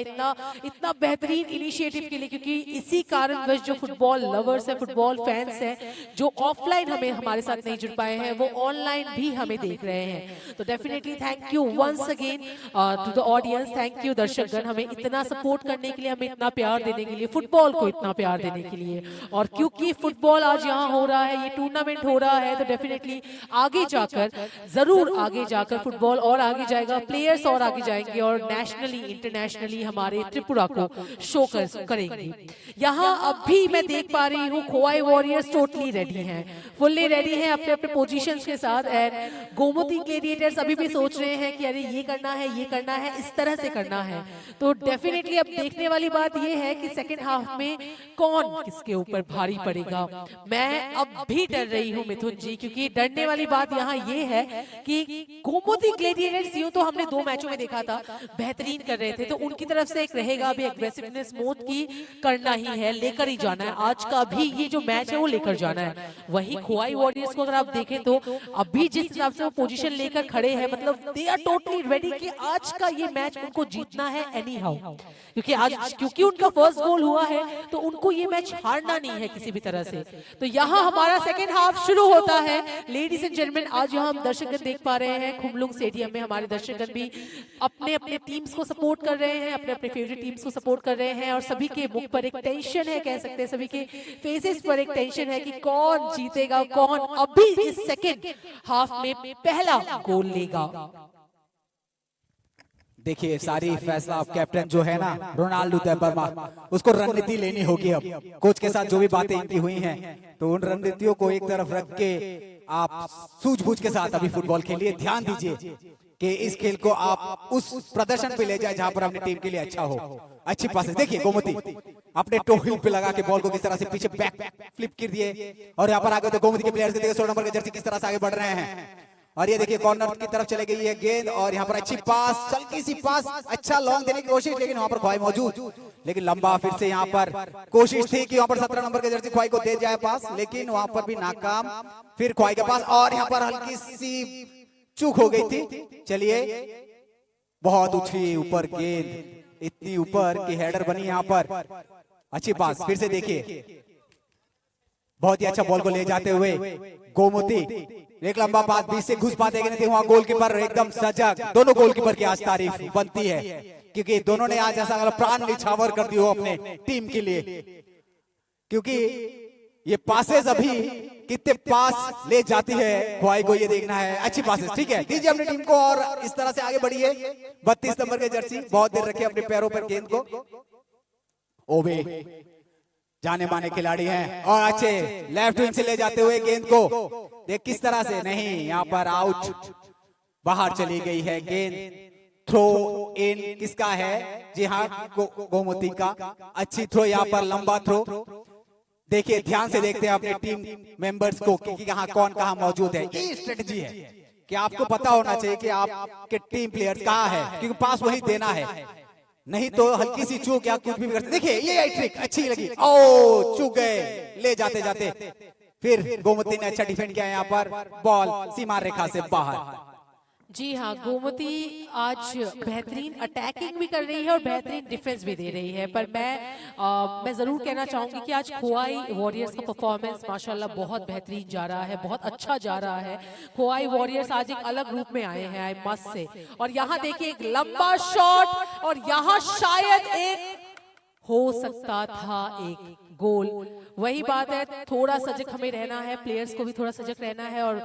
इतना बेहतरीन इनिशिएटिव के लिए, क्योंकि इसी कारणवश जो फुटबॉल लवर्स है, फुटबॉल फैंस हैं, जो ऑफलाइन हमें हमारे साथ नहीं जुड़ पाए हैं, वो ऑनलाइन भी हमें देख रहे हैं। तो definitely thank you once again to the audience, thank you दर्शकगण, हमें इतना सपोर्ट करने के लिए, हमें इतना प्यार देने के लिए, फुटबॉल को इतना प्यार देने के लिए। और क्योंकि फुटबॉल आज यहाँ हो रहा है, ये टूर्नामेंट हो रहा है, तो डेफिनेटली आगे जाकर, जरूर आगे जाकर फुटबॉल और आगे जाएगा, प्लेयर्स और आगे जाएंगे और नेशनली इंटरनेशनली हमारे त्रिपुरा को शो करेंगे। यहाँ अब भी मैं देख पा रही हूँ खोवाई वॉरियर्स टोटली रेडी हैं, फुल्ली रेडी हैं अपने अपने पोजीशंस के साथ। एंड गोमती ग्लेडिएटर्स अभी भी सोच रहे हैं कि अरे ये करना है, ये करना है, इस तरह से करना है। तो डेफिनेटली अब देखने वाली बात ये है कि सेकेंड हाफ में कौन किसके ऊपर भारी पड़ेगा। मैं अब भी डर रही हूँ मिथुन जी, क्योंकि डरने वाली बात यहाँ ये है कि गोमती ग्लेडिएटर्स यूं तो हमने 2 मैचों में देखा था बेहतरीन कर रहे थे, तो उनकी तरफ से एक रहेगा भी एग्रेसिवनेस मोड की करना ही है, लेकर ही जाना है। आज का भी ये जो मैच है वो लेकर जाना है। वही खोवाई वॉरियर्स को अगर आप देखें तो अभी जिस हिसाब से वो पोजीशन लेकर खड़े हैं, मतलब दे आर टोटली रेडी कि आज का ये मैच उनको जीतना है एनी हाउ, क्योंकि उनका फर्स्ट गोल हुआ है तो उनको ये मैच हारना नहीं है किसी भी तरह से। तो यहाँ हमारा सेकेंड हाफ शुरू होता है। लेडीज एंड जेंटलमैन, आज यहाँ हम दर्शकगण देख पा रहे हैं खुमलुंग स्टेडियम में हमारे दर्शकगण भी अपने अपने टीम्स को सपोर्ट कर रहे हैं, अपने अपने फेवरेट टीम्स को सपोर्ट कर रहे हैं, और सभी के मुख पर एक टेंशन है, कह सकते हैं सभी के फेसेस पर एक टेंशन है कि कौन जीतेगा, कौन अभी इस सेकेंड हाफ में पहला गोल लेगा। देखिए सारी फैसला अब कैप्टन जो है ना रोनाल्डो वर्मा, उसको रणनीति लेनी होगी। अब कोच के साथ जो भी बातें इनकी हुई हैं, तो उन रणनीतियों को एक तरफ रख के आप सूझबूझ के साथ अभी फुटबॉल खेलिए। ध्यान दीजिए कि इस खेल को आप उस प्रदर्शन पे ले जाए जहां पर अपनी टीम के लिए अच्छा हो। अच्छी पासेस देखिए, गोमती अपने टो हिल पे लगा के बॉल को किस तरह से पीछे बैक फ्लिप कर दिए, और यहाँ पर आगे तो गोमती के प्लेयर्स देखिए 16 नंबर के जर्सी किस तरह से आगे बढ़ रहे हैं। और ये देखिए कॉर्नर की तरफ चले गई है गेंद, और यहाँ पर अच्छी पास, हल्की सी पास, अच्छा लॉन्ग देने की कोशिश, लेकिन वहां पर ख्वाई मौजूद, लेकिन लंबा फिर से यहाँ पर कोशिश थी कि वहां पर 17 नंबर के जर्सी ख्वाई को दे जाए पास, लेकिन वहां पर भी नाकाम। फिर ख्वाई के पास, और यहाँ पर हल्की सी चूक हो गई थी। चलिए, बहुत उछली ऊपर गेंद, इतनी ऊपर कि हेडर बनी यहाँ पर। अच्छी पास, फिर से देखिए बहुत ही अच्छा बॉल को ले जाते हुए गोमती, एक लंबा पास बीच से घुस पाते कि नहीं, वहां गोलकीपर एकदम सजग। दोनों गोलकीपर की आज तारीफ बनती है, क्योंकि दोनों ने आज ऐसा प्राण निछावर कर दी हो अपने टीम के लिए, क्योंकि ये पासेस अभी कितने पास ले जाती है ख्वाई को, ये देखना है। अच्छी पासेस, ठीक है, दीजिए अपनी टीम को और इस तरह से आगे बढ़िए। 32 नंबर के जर्सी बहुत देर रखे अपने पैरों पर गेंद को। ओबे जाने माने खिलाड़ी हैं, और अच्छे लेफ्ट विंग से ले जाते हुए गेंद को, देख किस तरह से, नहीं यहाँ पर आउट, बाहर चली गई है गेंद। थ्रो इन किसका है? जी हाँ, गोमती का। अच्छी थ्रो यहाँ पर, लंबा थ्रो। देखिए ध्यान से देखते हैं अपने टीम मेंबर्स को कि कहाँ कौन कहाँ मौजूद है। ये स्ट्रेटजी है कि आपको पता होना चाहिए कि आपके टीम प्लेयर्स कहाँ है, क्योंकि पास वही देना है, नहीं तो हल्की सी चूक या कुछ भी करते। देखिए ये ट्रिक अच्छी लगी, ओ चूक गए ले जाते जाते। फिर गोमती ने अच्छा डिफेंड किया यहाँ पर, बॉल सीमा रेखा से बाहर। जी हाँ, गोमती आज बेहतरीन अटैकिंग भी कर रही है और बेहतरीन डिफेंस भी दे रही है, पर मैं जरूर कहना चाहूंगी कि आज खोवाई वॉरियर्स का परफॉर्मेंस माशाल्लाह बहुत बेहतरीन जा रहा है, बहुत अच्छा जा रहा है। खोवाई वॉरियर्स आज एक अलग रूप में आए हैं, आई मस्ट से। और यहाँ देखिए एक लंबा शॉट, और यहाँ शायद एक हो सकता था एक गोल। वही बात है, थोड़ा सजग हमें रहना है, प्लेयर्स को भी थोड़ा सजग रहना है, और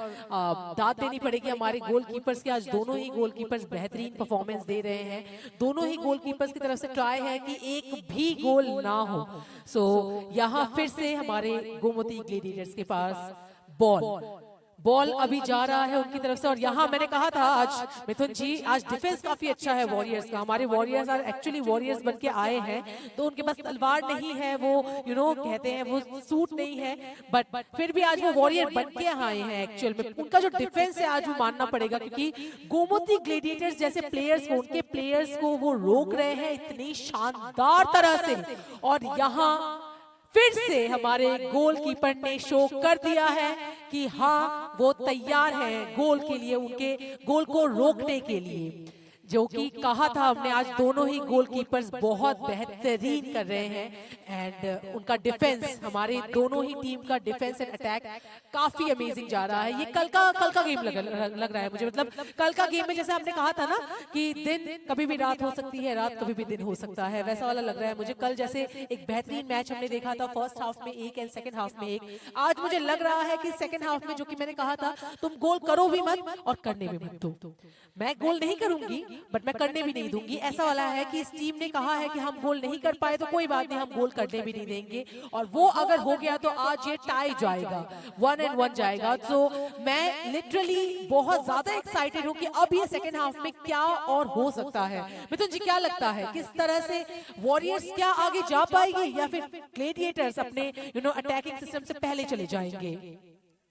दाद देनी पड़ेगी हमारे गोलकीपर्स के। आज दोनों ही गोलकीपर्स बेहतरीन परफॉर्मेंस दे रहे हैं। दोनों ही गोलकीपर्स की तरफ से ट्राई है कि एक भी गोल ना हो। सो यहाँ फिर से हमारे गोमती ग्लेडिएटर्स के पास बॉल, बॉल अभी जा रहा है उनकी तरफ से, और यहाँ मैंने कहा था आज मिथुन जी, आज डिफेंस काफी अच्छा है वॉरियर्स का। हमारे वॉरियर्स आज एक्चुअली वॉरियर्स बन के आए हैं, तो उनके पास तलवार नहीं है, वो कहते हैं वो सूट नहीं है, बट फिर भी आज वो वॉरियर बन के आए हैं। एक्चुअल में उनका जो डिफेंस है आज वो मानना पड़ेगा, क्योंकि गोमती ग्लेडिएटर्स जैसे प्लेयर्स को, उनके प्लेयर्स को वो रोक रहे हैं इतनी शानदार तरह से। और यहाँ फिर से हमारे गोलकीपर ने शो कर दिया है कि हाँ वो तैयार हैं गोल के लिए, उनके गोल को रोकने के लिए, जो कि कहा था हमने। आज दोनों ही गोलकीपर्स बहुत बेहतरीन कर रहे हैं, एंड उनका डिफेंस, हमारे दोनों ही टीम का डिफेंस एंड अटैक काफी अमेजिंग जा रहा है। ये कल का गेम लग रहा है मुझे, मतलब कल का गेम में जैसे हमने कहा था ना कि दिन कभी भी रात हो सकती है, रात कभी भी दिन हो सकता है, वैसा वाला लग रहा है मुझे। कल जैसे एक बेहतरीन मैच हमने देखा था, फर्स्ट हाफ में एक एंड सेकंड हाफ में एक, आज मुझे लग रहा है कि सेकंड हाफ में, जो कि मैंने कहा था तुम गोल करो भी मत और करने भी मत दो, मैं गोल नहीं करूंगी बट मैं करने भी नहीं दूंगी, ऐसा वाला है कि इस टीम ने कहा है कि हम गोल नहीं कर पाए तो कोई बात नहीं, हम गोल करने भी नहीं देंगे, और वो अगर हो गया तो आज ये टाई जाएगा, 1-1 जाएगा। तो मैं लिटरली बहुत ज्यादा एक्साइटेड हूँ कि अब ये सेकंड हाफ में क्या और हो सकता है। मिथुन जी क्या लगता है, किस तरह से वॉरियर्स क्या आगे जा पाएगी, या फिर ग्लेडिएटर्स अपने अटैकिंग सिस्टम से पहले चले जाएंगे?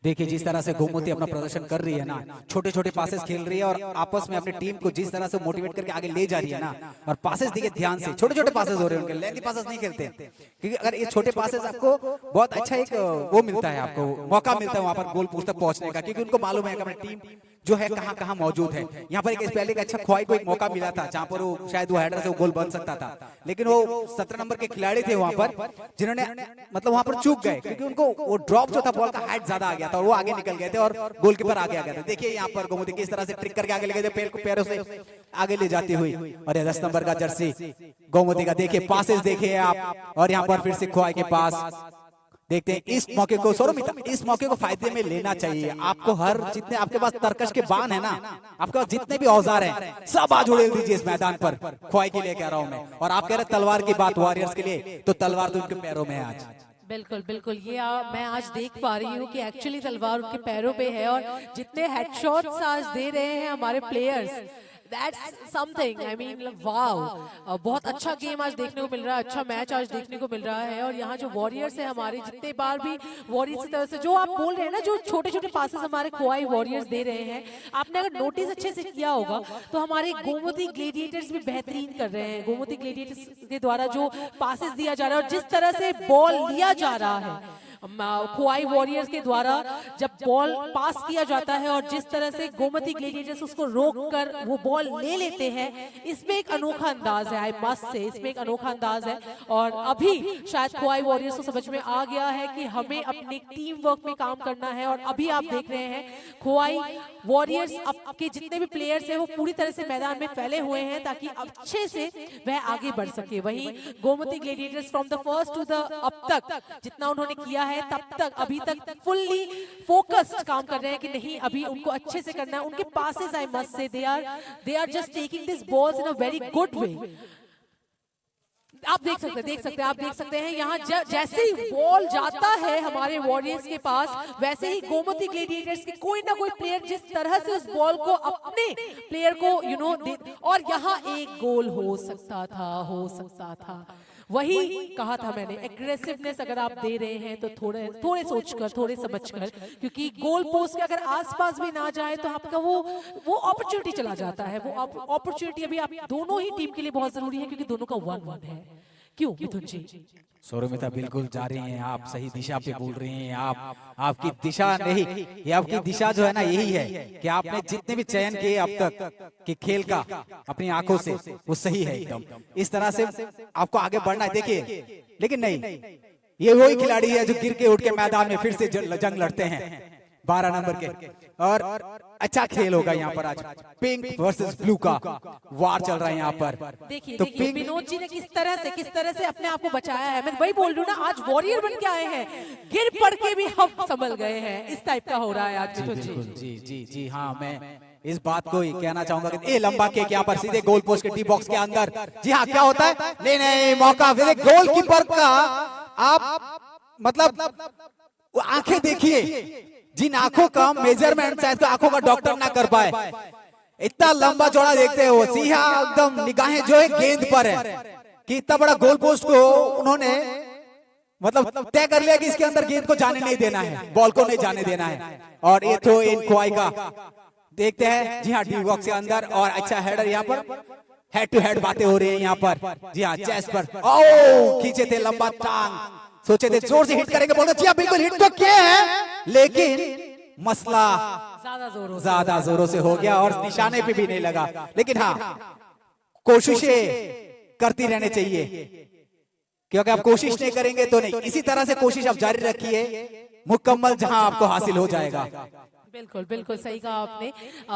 देखिए जिस तरह से गोमती अपना प्रदर्शन कर रही है ना, छोटे छोटे पासेस खेल रही है और आपस में अपनी टीम को जिस तरह से मोटिवेट करके आगे ले जा रही है ना, और पासेस देखिए ध्यान से, छोटे छोटे पासेस हो रहे हैं उनके, लेंथी पासेस नहीं खेलते, क्योंकि अगर ये छोटे पासेस आपको बहुत अच्छा एक वो मिलता है, आपको मौका मिलता है वहां पर गोल पोस्ट तक पहुंचने का, क्योंकि उनको मालूम है कि अपनी टीम जो है कहां कहां मौजूद है। यहाँ पर एक पहले का अच्छा ख्वाई को एक मौका मिला था जहां पर वो शायद वो हेडर से वो गोल बन सकता था, लेकिन वो 17 नंबर के खिलाड़ी थे वहां पर जिन्होंने मतलब वहां पर चूक गए, क्योंकि उनको वो ड्रॉप जो था बॉल का हाइट ज्यादा आ गया था और वो आगे निकल गए थे और गोलकीपर आगे आ गया था। देखिए यहाँ पर गोमती किस तरह से ट्रिक करके आगे ले गए थे, पैरों से आगे ले जाती हुई, और ये 10 नंबर का जर्सी गोमती का देखिए पासेस देखिए आप, और यहाँ पर फिर से ख्वाई के पास देखते हैं। इस मौके को सौरमिता, इस मौके को फायदे में लेना चाहिए आपको। हर जितने आपके पास तरकश के बाण है ना, आपके पास जितने भी औजार हैं सब आज उड़ेल दीजिए इस मैदान पर, ख्वाई के लिए कह रहा हूं मैं। और आप कह रहे तलवार की बात वॉरियर्स के लिए, तो तलवार तो उनके पैरों में है आज। बिल्कुल बिल्कुल, ये मैं आज देख पा रही हूँ कि एक्चुअली तलवार उनके पैरों पे है, और जितने हेडशॉट्स आज दे रहे हैं हमारे players, that's something, I mean wow. बहुत अच्छा गेम आज देखने को मिल रहा है, अच्छा मैच आज देखने को मिल रहा है। और यहाँ जो वॉरियर्स है हमारे, जितने बार भी वॉरियर्स की तरफ से जो आप बोल रहे हैं ना, जो छोटे छोटे पासेस हमारे खोआई वॉरियर्स दे रहे हैं, आपने अगर नोटिस अच्छे से किया होगा तो हमारे गोमती ग्लेडिएटर्स भी बेहतरीन कर रहे हैं। गोमती ग्लेडिएटर्स के द्वारा जो पासेस दिया जा रहा है और जिस तरह से बॉल लिया जा रहा है खोआई वॉरियर्स के द्वारा, जब बॉल पास किया जाता है और जिस तरह से गोमती ग्लेडिएटर्स उसको रोककर वो बॉल ले लेते हैं, इसमें एक अनोखा अंदाज है, आई मस्ट से इसमें एक अनोखा अंदाज है। और अभी शायद खोआई वॉरियर्स को समझ में आ गया है कि हमें अपने टीम वर्क में काम करना है। और अभी आप देख रहे हैं खोआई वॉरियर्स के जितने भी प्लेयर्स हैं वो पूरी तरह से मैदान में फैले हुए हैं ताकि अच्छे से वह आगे बढ़ सके। वहीं Gomti gladiators from the first to the अब तक जितना उन्होंने किया है तब तक अभी तक फुल्ली फोकस्ड काम कर रहे हैं कि नहीं, अभी उनको अच्छे से करना है। उनके passes, I must say, they are just taking this balls in a very good way. आप देख सकते हैं यहाँ जैसे ही बॉल जाता है हमारे वॉरियर्स के पास, वैसे ही गोमती ग्लेडिएटर्स के कोई ना कोई प्लेयर जिस तरह से उस बॉल को अपने प्लेयर को और यहाँ एक गोल हो सकता था। वही कहा था मैंने, एग्रेसिवनेस अगर आप दे रहे हैं तो थोड़े सोचकर, थोड़े समझकर, क्योंकि गोल पोस्ट के अगर आसपास भी ना जाए तो आपका वो अपॉर्चुनिटी चला जाता है। वो अपॉर्चुनिटी अभी आप दोनों ही टीम के लिए बहुत जरूरी है, क्योंकि दोनों का 1-1 है। क्यों मिथुन जी? सौरमिता बिल्कुल जा रही हैं आप, सही दिशा पे बोल रही हैं आप। आपकी दिशा नहीं, ये आपकी दिशा जो है ना यही है कि आपने जितने भी चयन किए अब तक कि खेल का अपनी आंखों से, वो सही है एकदम। इस तरह से आपको आगे बढ़ना है। देखिए लेकिन नहीं, ये वही खिलाड़ी है जो गिर के उठ के मैदान में फिर से जंग लड़ते हैं 12 नंबर के। और अच्छा खेल होगा यहाँ पर आज, पिंक वर्सेस ब्लू का वार चल रहा है यहाँ पर। देखिए तो विनोद जी ने किस तरह से अपने आप को बचाया है। मैं वही बोल रही हूँ ना, आज वॉरियर बन के आए हैं, गिर पड़ के भी हम संभल गए हैं, इस टाइप का हो रहा है आज। जी हाँ, मैं इस बात को ही कहना चाहूंगा कि लंबा केक यहाँ पर सीधे गोल पोस्ट के डी बॉक्स के अंदर। जी हाँ, क्या होता है? नहीं, मौका फिर गोलकीपर का। आप मतलब वो आंखें देखिए, जिन आंखों का मेजरमेंट शायद आंखों का डॉक्टर ना कर पाए, इतना लंबा चौड़ा देखते हैं वो, सीधा एकदम निगाहें जो है गेंद पर है कि इतना बड़ा गोल पोस्ट को उन्होंने मतलब तय कर लिया कि इसके अंदर गेंद को जाने नहीं देना है, बॉल को नहीं जाने देना है। और ये थ्रो इन खोवाई का देखते हैं, जी हाँ, डी बॉक्स के अंदर, और अच्छा हेडर यहाँ पर, हेड टू हेड बातें हो रही है यहाँ पर, जी हाँ, चेस्ट पर, ओ खींचे थे लंबा टांग, सोचे थे जोर से हिट करेंगे, बोल जी हाँ बिल्कुल हिट तो किए हैं, लेकिन मसला ज्यादा जोरों से हो गया और निशाने पे भी नहीं लगा। लेकिन हाँ, कोशिशें करती रहनी चाहिए, क्योंकि आप कोशिश नहीं करेंगे तो नहीं, इसी तरह से कोशिश आप जारी रखिए, मुकम्मल जहां आपको हासिल हो जाएगा। बिल्कुल बिल्कुल सही कहा आपने।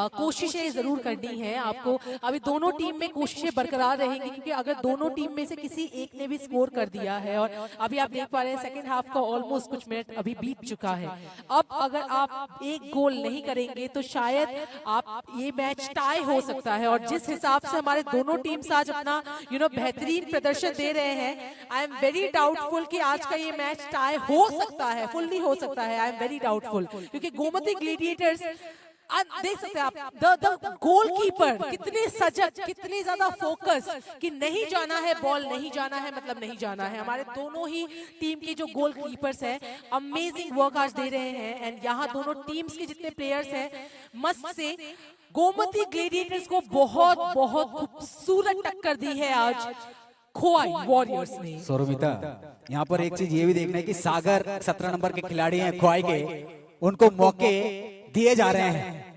कोशिशें जरूर करनी है आपको। अभी दोनों टीम में कोशिशें बरकरार रहेंगी, क्योंकि अगर दोनों टीम में से किसी एक ने भी स्कोर कर दिया है, और अभी आप देख पा रहे हैं सेकंड हाफ का ऑलमोस्ट कुछ मिनट अभी बीत चुका है, अब अगर आप एक गोल नहीं करेंगे तो शायद आप ये मैच टाई हो सकता है। और जिस हिसाब से हमारे दोनों टीम्स आज अपना बेहतरीन प्रदर्शन दे रहे हैं, आई एम वेरी डाउटफुल कि आज का ये मैच टाई हो सकता है, फुल्ली हो सकता है। आई एम वेरी डाउटफुल, क्योंकि गोमती ग्लेडिएटर्स देख सकते हैं आप, द गोलकीपर कितने सजग, कितने ज्यादा फोकस कि नहीं जाना है, बॉल नहीं जाना है, मतलब नहीं जाना है। हमारे दोनों ही टीम के जो गोलकीपर्स हैं अमेजिंग वर्क आज दे रहे हैं, एंड यहाँ दोनों टीम्स के जितने प्लेयर्स हैं मस्त से गोमती ग्लेडिएटर्स को बहुत बहुत खूबसूरत टक्कर दी है आज खोवाई वॉरियर्स ने। सौरभिता, यहाँ पर एक चीज ये भी देखना है कि सागर 17 नंबर के खिलाड़ी हैं खोवाई के, उनको मौके दिए जा रहे हैं।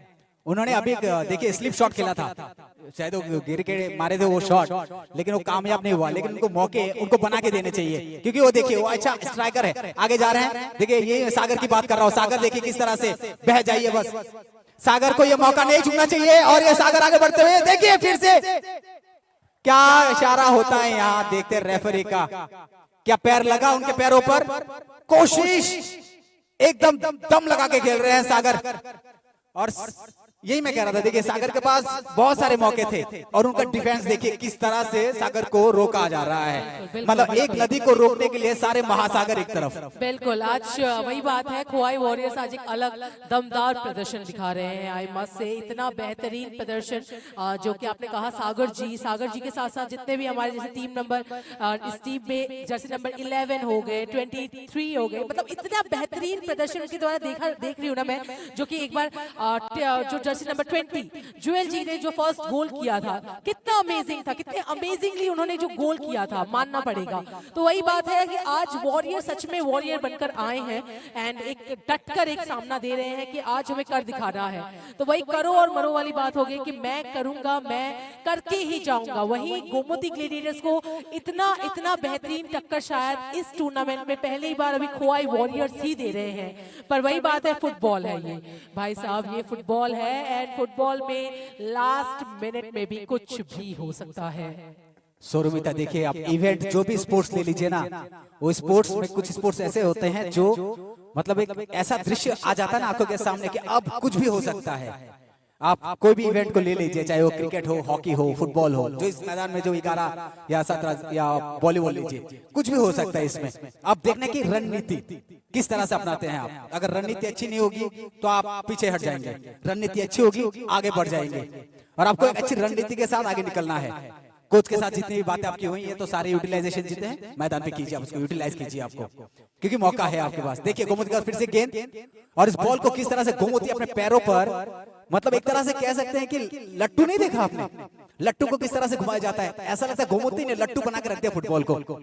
उन्होंने अभी देखिए स्लिप शॉट खेला था, शायद वो गिर के मारे थे वो शॉट, लेकिन वो कामयाब नहीं हुआ। लेकिन उनको मौके उनको बना के देने चाहिए, क्योंकि वो देखिए वो अच्छा स्ट्राइकर है, आगे जा रहे हैं। देखिए ये सागर की बात कर रहा हूँ, सागर देखिए किस तरह से बह जाइए, बस सागर को ये मौका नहीं छूटना चाहिए। और ये सागर आगे बढ़ते हुए देखिए फिर से क्या इशारा होता है यहाँ, देखते रेफरी का, क्या पैर लगा उनके पैरों पर, कोशिश एकदम दम लगा के खेल रहे हैं सागर। और यही मैं कह रहा था, देखिए सागर के पास बहुत सारे मौके थे और उनका डिफेंस देखिए किस तरह से सागर को रोका जा रहा है। मतलब एक नदी को रोकने के लिए सारे महासागर एक तरफ। बिल्कुल, आज वही बात है, खोवाई वॉरियर्स आज एक अलग दमदार प्रदर्शन दिखा रहे हैं। आई मस्ट से इतना बेहतरीन प्रदर्शन जो कि आपने कहा, सागर जी के साथ साथ जितने भी हमारे जैसे टीम नंबर इस टीम में जर्सी नंबर 11 हो गए, 23 हो गए, मतलब इतना बेहतरीन प्रदर्शन के द्वारा देख रही हूँ ना मैं, जो कि एक बार जो जर्सी नंबर 20 जुएल जी ने जो फर्स्ट गोल किया था, कितना अमेजिंग था, कितने अमेजिंगली उन्होंने जो गोल किया था, मानना पड़ेगा। तो वही बात है कि आज वॉरियर सच में वॉरियर बनकर आए हैं, एंड एक डटकर एक सामना दे रहे हैं कि आज हमें कर दिखाना है। तो वही करो और मरो वाली बात हो गई कि मैं करूंगा, मैं करके ही जाऊंगा। वही गोमती ग्लेडिएटर्स को इतना बेहतरीन टक्कर शायद इस टूर्नामेंट में पहली बार अभी खोवाई वॉरियर्स ही दे रहे हैं। पर वही बात है, फुटबॉल है ये भाई साहब, ये फुटबॉल है, एंड फुटबॉल में लास्ट मिनट में भी कुछ भी हो सकता है। सौरभिता, देखिए आप इवेंट जो भी स्पोर्ट्स ले लीजिए ना, वो स्पोर्ट्स में कुछ स्पोर्ट्स ऐसे होते हैं जो मतलब एक ऐसा दृश्य आ जाता है ना आंखों के सामने कि अब कुछ भी हो सकता है। आप कोई भी इवेंट को ले लीजिए, चाहे वो क्रिकेट हो, हॉकी हो, फुटबॉल हो, जो इस मैदान में जो 11 या 17 या वॉलीबॉल लीजिए, कुछ भी हो सकता है इसमें। अब देखने की रणनीति किस तरह से अपनाते हैं आप। अगर रणनीति अच्छी नहीं होगी तो आप पीछे हट जाएंगे, रणनीति अच्छी होगी आगे बढ़ जाएंगे, और आपको एक अच्छी रणनीति के साथ आगे निकलना है। कोच के साथ जितनी भी बातें आपकी हुई है तो सारे यूटिलाइजेशन जितने हैं मैदान पे कीजिए, आप उसको यूटिलाइज कीजिए आपको, क्योंकि मौका है आपके पास। देखिए गोमती का फिर से गेंद, और इस बॉल को किस तरह से गोमती अपने पैरों पर, मतलब एक तरह से कह सकते हैं कि लट्टू नहीं देखा आपने, लट्टू को किस तरह से घुमाया जाता है, ऐसा लगता है गोमती ने लट्टू बना के रख दिया फुटबॉल को।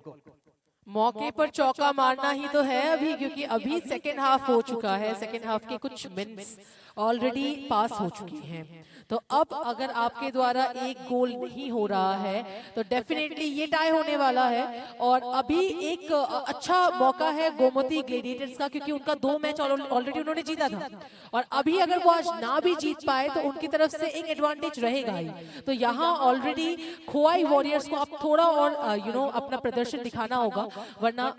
मौके पर चौका मारना ही तो है अभी, क्योंकि अभी सेकेंड हाफ हो चुका है, सेकेंड हाफ के कुछ मिनट्स ऑलरेडी पास हो चुकी हैं। तो अब अगर आपके द्वारा एक गोल नहीं हो रहा है तो डेफिनेटली ये टाई होने वाला है। और अभी एक अच्छा मौका है गोमती ग्लेडिएटर्स का, क्योंकि उनका 2 मैच ऑलरेडी उन्होंने जीता था, और अभी अगर वो आज ना भी जीत पाए तो उनकी तरफ से एक एडवांटेज रहेगा ही। तो यहाँ ऑलरेडी खोवाई वॉरियर्स को अब थोड़ा और अपना प्रदर्शन दिखाना होगा, वरना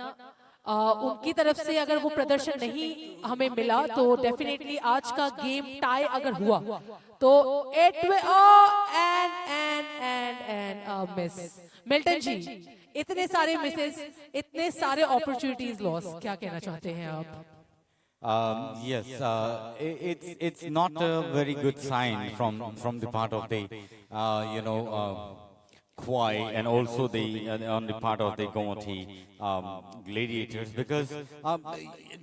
उनकी तरफ से अगर वो प्रदर्शन नहीं हमें मिला तो डेफिनेटली आज का गेम टाई अगर हुआ तो एट वे एंड मिस। मिल्टन जी, इतने सारे मिसेस, इतने सारे अपॉर्चुनिटीज लॉस, क्या कहना चाहते हैं आप? Yes, it's not a very good sign from the part of the Khwai and also the on the part of the Gomoti gladiators, because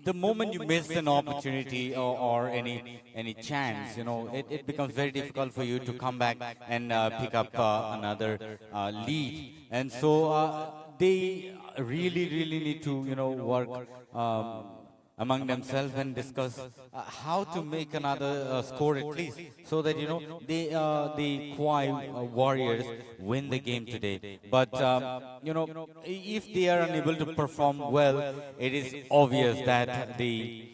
the moment you miss an opportunity or any chance, it becomes very difficult for you to come back and pick up another lead, and so they really need to work among themselves and discuss how to make another score at least, so that the Khwai warriors win the game today. But if they are unable to perform well, it is obvious that the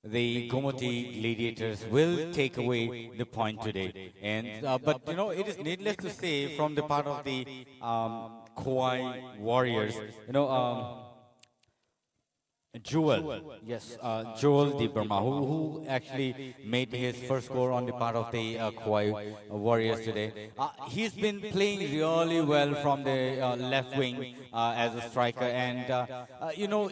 Gomoti gladiators will take away the point today. And but it is needless to say, from the part of the Khwai warriors, Joel, yes, Joel Di Burma, who actually made his first score on the part of the Khwai warriors today. He's been playing really well from the left wing as a striker, and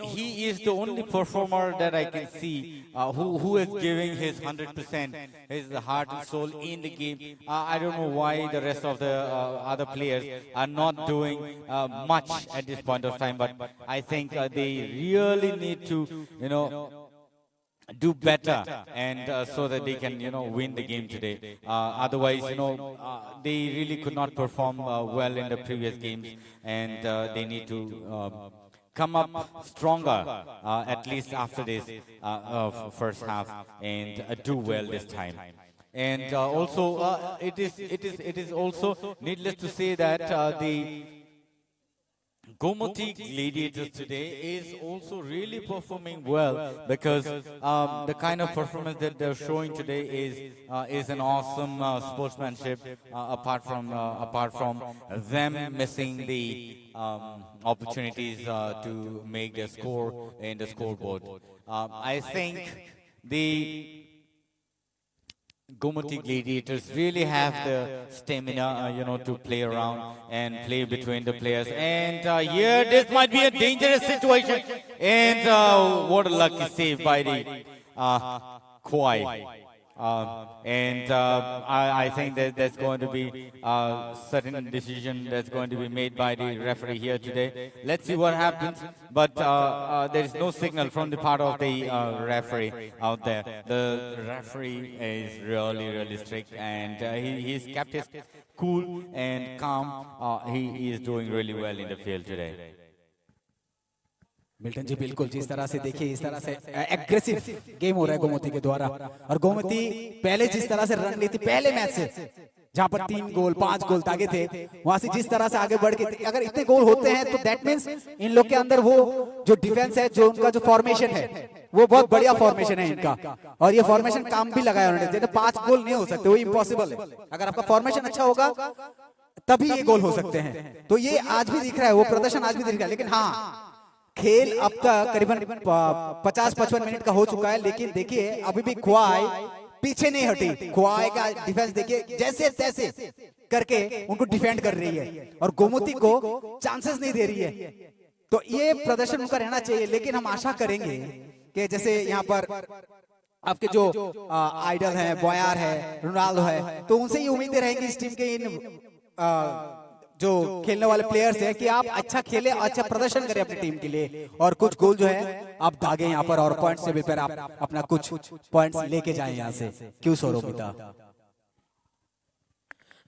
he is the only performer that I can see who is giving his 100%, his heart and soul in the game. I don't know why the rest of the other players are not doing much at this point of time, but I think they really need to do better, and so that they can win the game today. Otherwise, they really could not perform well in the previous games, and they need to come up stronger, at least after this first half, and do well this time. And also, it is also needless to say that the Gomoti gladiators today is also really performing well, because the kind of performance that they're showing today is an awesome sportsmanship. Apart from them missing the opportunities to make their score in the scoreboard, I think the Gomoti gladiators really have the stamina, to play around and play between the players. And here, this might be a dangerous situation. And what a lucky save by the Khwai. I think that there's going to be a certain decision that's going to be made by the referee here today. Let's see what happens. But there is no signal from the part of the referee out there. The referee is really strict, and he's kept his cool and calm. He is doing really well in the field today. Milton ji, बिल्कुल जिस तरह से देखिए, इस तरह से एग्रेसिव गेम हो रहा है गोमती के द्वारा, और गोमती पहले जिस तरह से रन लेती पहले मैच से, जहां पर 3 गोल 5 गोल तागे थे, वहां से जिस तरह से आगे बढ़ के अगर इतने गोल होते हैं तो दैट मींस इन लोग के अंदर वो जो डिफेंस है, जो उनका जो फॉर्मेशन है, वो बहुत बढ़िया फॉर्मेशन है इनका, और ये फॉर्मेशन काम भी लगाया उन्होंने। जैसे 5 गोल नहीं हो सकते, वो इम्पॉसिबल है। अगर आपका फॉर्मेशन अच्छा होगा तभी ये गोल हो सकते हैं। तो ये आज भी दिख रहा है, वो प्रदर्शन आज भी दिख रहा है। लेकिन हाँ, खेल अब तक करीबन 50-55 मिनट का हो चुका है, लेकिन देखिए अभी भी ख्वाई पीछे नहीं हटी। ख्वाई का डिफेंस देखिए, जैसे तैसे करके उनको डिफेंड कर रही है और गोमती को चांसेस नहीं दे रही है। तो ये प्रदर्शन उनका रहना चाहिए, लेकिन हम आशा करेंगे कि जैसे यहाँ पर आपके जो आइडल हैं, बॉयर है, रोनाल्डो है, तो उनसे ये उम्मीदें रहेंगी इस टीम के इन जो खेलने वाले प्लेयर्स हैं कि आप अच्छा खेलें, अच्छा प्रदर्शन करें अपनी टीम के लिए, और कुछ गोल जो है आप दागे यहाँ पर, और पॉइंट्स टेबल पर आप अपना कुछ पॉइंट्स लेके जाएं यहाँ से। क्यों सौरभिता?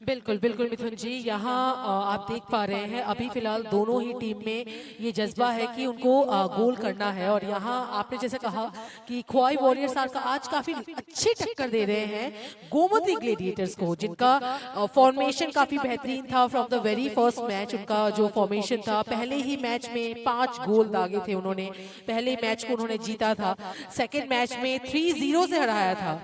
बिल्कुल मिथुन जी, यहाँ आप देख पा रहे हैं अभी फिलहाल दोनों ही टीम में ये जज्बा है कि उनको गोल करना है। और यहाँ आपने जैसे कहा कि ख्वाई वॉरियर्स आज काफी अच्छी टक्कर दे रहे हैं गोमती ग्लेडिएटर्स को, जिनका फॉर्मेशन काफी बेहतरीन था from the very first match. उनका जो फॉर्मेशन था, पहले ही मैच में 5 गोल दागे थे उन्होंने, पहले मैच को उन्होंने जीता था, सेकेंड मैच में 3-0 से हराया था।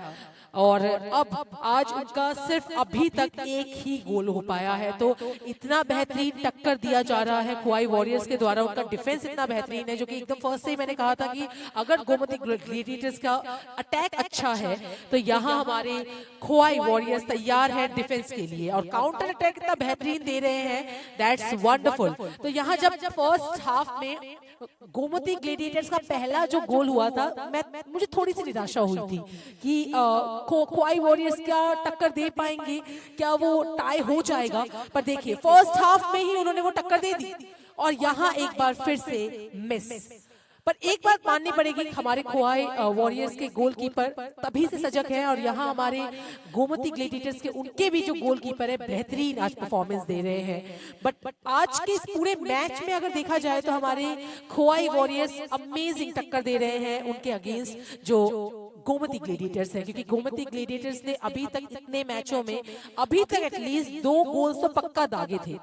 और अब आज उनका सिर्फ अभी तक एक ही गोल हो पाया है। तो इतना बेहतरीन टक्कर दिया जा रहा है खोवाई वॉरियर्स के द्वारा, उनका डिफेंस इतना बेहतरीन है, जो कि एकदम फर्स्ट से ही मैंने कहा था कि अगर गोमती ग्लेडिएटर्स का अटैक अच्छा है तो यहाँ हमारे खोवाई वॉरियर्स तैयार है डिफेंस के लिए, और काउंटर अटैक इतना बेहतरीन दे रहे हैं, दैट्स वंडरफुल। तो यहाँ जब फर्स्ट हाफ में गोमती ग्लेडिएटर्स का पहला जो गोल हुआ था, मुझे थोड़ी सी निराशा हुई थी कि खोवाई वॉरियर्स क्या टक्कर दे पाएंगे, क्या वो टाई हो जाएगा, पर देखिए फर्स्ट हाफ में ही उन्होंने वो टक्कर दे दी और यहाँ एक बार फिर से मिस। पर एक बात माननी पड़ेगी, हमारे खोवाई वॉरियर्स के गोलकीपर तभी से सजग हैं, और यहाँ हमारे गोमती ग्लेडिएटर्स के उनके भी जो गोलकीपर है बेहतरीन आज परफॉर्मेंस दे रहे हैं। बट आज के इस पूरे मैच में अगर देखा जाए तो हमारे खोवाई वॉरियर्स अमेजिंग टक्कर दे रहे हैं उनके अगेंस्ट जो गोमती ग्लेडिएटर्स है, क्योंकि गोमती ग्लेडिएटर्स ने अभी तक इतने मैचों में अभी तक एटलीस्ट 2 गोल तो पक्का दागे थे,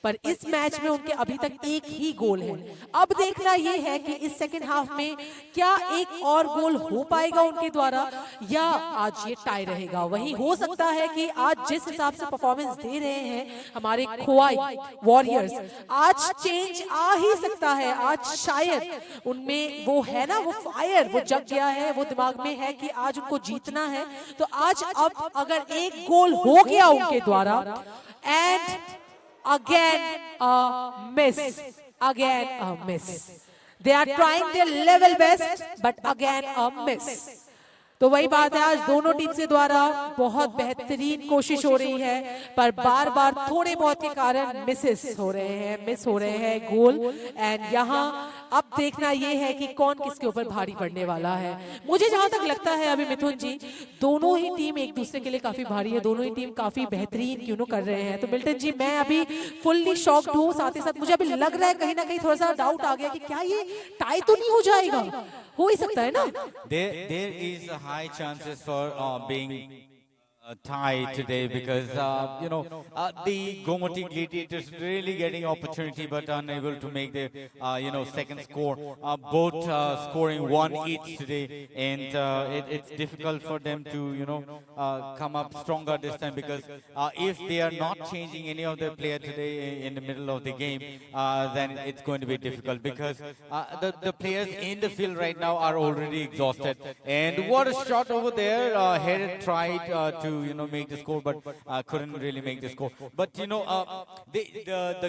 पर इस मैच में उनके अभी तक एक ही गोल है। अब देखना यह है कि इस सेकंड हाफ में क्या एक और गोल हो पाएगा उनके द्वारा, या आज ये टाई रहेगा। वही हो सकता है कि आज जिस हिसाब से परफॉर्मेंस दे रहे हैं हमारे खोवाई वॉरियर्स, आज चेंज आ ही सकता है। आज शायद उनमें वो है ना, वो फायर वो जग गया है, वो दिमाग में है कि आज उनको जीतना है। तो आज अब अगर एक गोल हो गया उनके द्वारा, and again a miss, they are trying their level best but again a miss. तो वही बात है, आज दोनों टीम के द्वारा बहुत बेहतरीन कोशिश हो रही है, पर बार बार थोड़े बहुत के कारण मिस हो रहे हैं गोल। एंड यहाँ अब देखना ये है कि कौन किसके ऊपर भारी पड़ने वाला है। मुझे जहां तक लगता है अभी मिथुन जी, दोनों ही टीम एक दूसरे के लिए काफी भारी है, दोनों ही टीम काफी बेहतरीन क्यों कर रहे हैं। तो मिल्टन जी, मैं अभी फुल्ली शॉक्ड हूँ, साथ ही साथ मुझे अभी लग रहा है कहीं ना कहीं थोड़ा सा डाउट आ गया कि क्या ये टाई तो नहीं हो जाएगा, हो ही सकता है ना। There is a high chances for being tie today, because the Gomati Gladiators really getting opportunity but unable to make the second score. Both scoring one each today, and it's difficult for them to come up stronger this time, because if they are not changing any of their player today in the middle of the game, then it's going to be difficult, because the players in the field right now are already exhausted. And what a shot over there! Headed tried to make the score, but couldn't really make the score. But the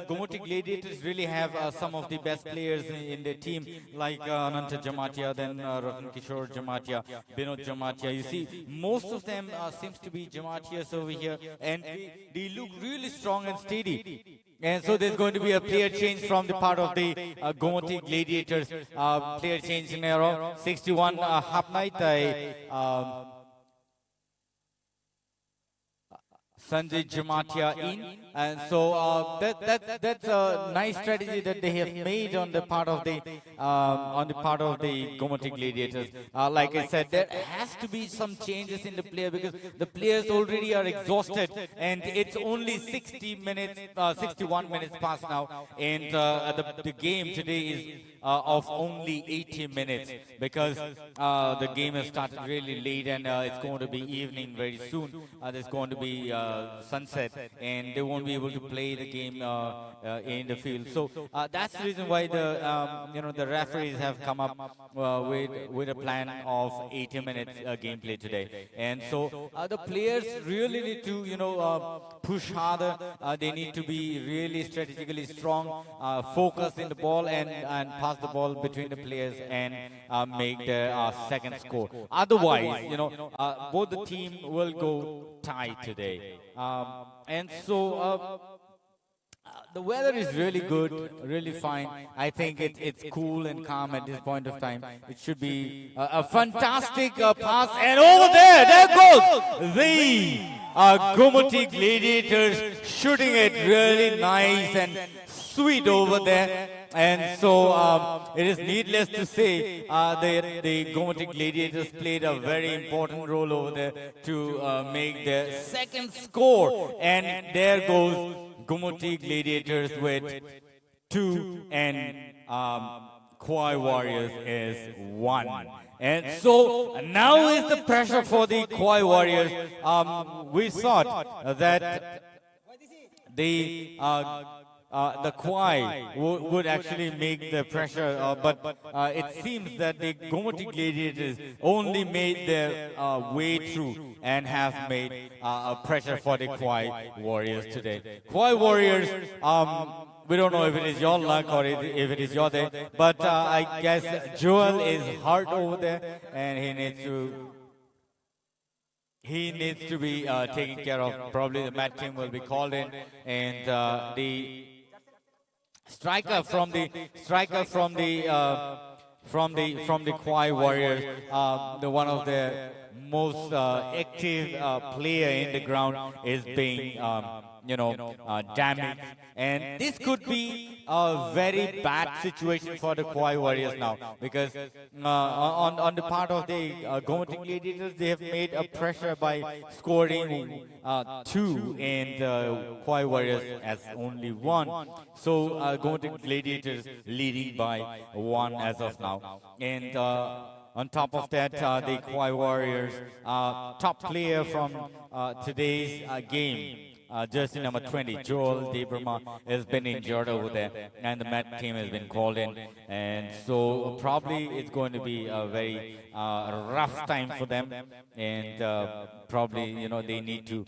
Gomati Gladiators really have some of the best players in their team, like Ananta Jamatia, then Ratan Kishore Jamatia, Binod Jamatia. You see, most of them seems to be Jamatias over here, and they look really strong and steady. And so there's going to be a player change from the part of the Gomati Gladiators. Player change in around 61 half night. Sanjay Jamatia in, and so that's a nice strategy that they have made on the part of the Gomati Gladiators. Like I said, there has to be some changes in the player, because the players already are exhausted, and it's only 61 minutes past now, and the game today is of only 80 minutes, because the game has started really late, and it's going to be evening very soon. There's going to be sunset, and they won't be able to play the game in the field. So that's the reason why the referees have come up with a plan of 80 minutes gameplay today. And so the players really need to push harder. They need to be really strategically strong, focus in the ball, and pass the ball between the players, and make the second score. Otherwise, both the team will go tie today. And so the weather is really good, really fine. I think it's cool and calm at this point of time. It should be a fantastic pass, and over there goes the Gomati Gladiators, shooting it really nice and sweet over there. And so it is needless to say the Gomati Gladiators played a very important role over there to make their second score. And there goes Gomati Gladiators with 2 and Kwai Warriors is 1. And so now is the pressure for the Kwai Warriors. We thought that the Kwai would actually make the pressure, but it seems that the Gomoti Gladiators only made their way through and have made a pressure for the Kwai Warriors today. Kwai Warriors, we don't know if it is your luck or if it is your day, but I guess Joel is hurt over there and he needs to be taken care of. Probably the match team will be called in, and the striker from the Kwai Warriors, the one of the most active player in the ground is being damaged, and this could be a very bad situation for the Kwai Warriors now, because on the part of the Gomoti Gladiators, they have made a pressure by scoring 2, and Kwai Warriors has only 1. So Gomoti Gladiators leading by 1 as of now, and on top of that, the Kwai Warriors top player from today's game, jersey number 20, Joel Debrama, has been injured over there, and the match team has been called in, and so probably it's going to be a very rough time for them, and probably they need to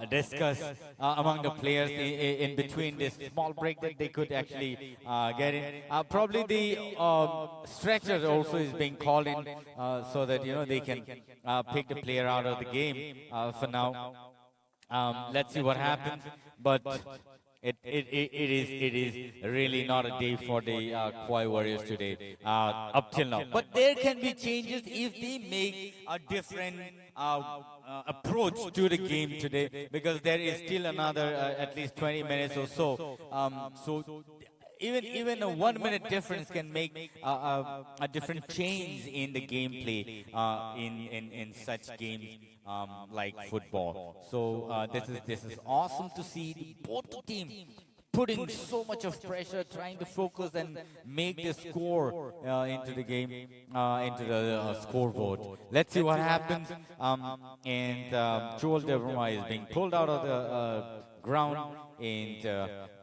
discuss among the players in between this small break that they could actually get in. Probably the stretcher also is being called in, so that they can pick the player out of the game for now. Let's see what happens, but it is really not a day for the Kwai Warriors today, up till now. But there can be changes if they make a different approach to the game today, because there is still another at least 20 minutes or so. So even a 1 minute difference can make a different change in the gameplay in such games like football. So this is awesome to see both teams putting so much of pressure, trying to focus and make the score into the game, into the scoreboard. Let's see what happens. And Joel Debrama is being pulled out of the ground and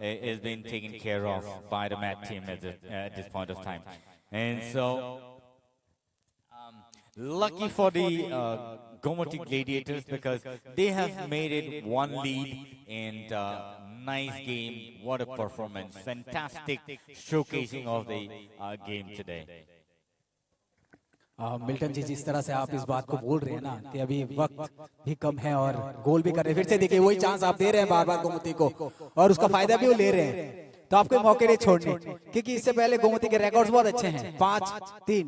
is being taken care of by the mat team at this point of time. And so lucky for the Gomoti Gladiators, because they have made it 1 lead, and nice game. What a performance. Fantastic showcasing of the game today. Milton ji, जिस तरह से आप इस बात को बोल रहे हैं ना कि अभी वक्त भी कम है और गोल भी कर रहे हैं, फिर से देखिए वही चांस आप दे रहे हैं बार बार गोमती को, और उसका फायदा भी वो ले रहे हैं, तो आपको मौके नहीं छोड़ने, क्योंकि इससे पहले गोमती के रिकॉर्ड्स बहुत अच्छे हैं, 5-3।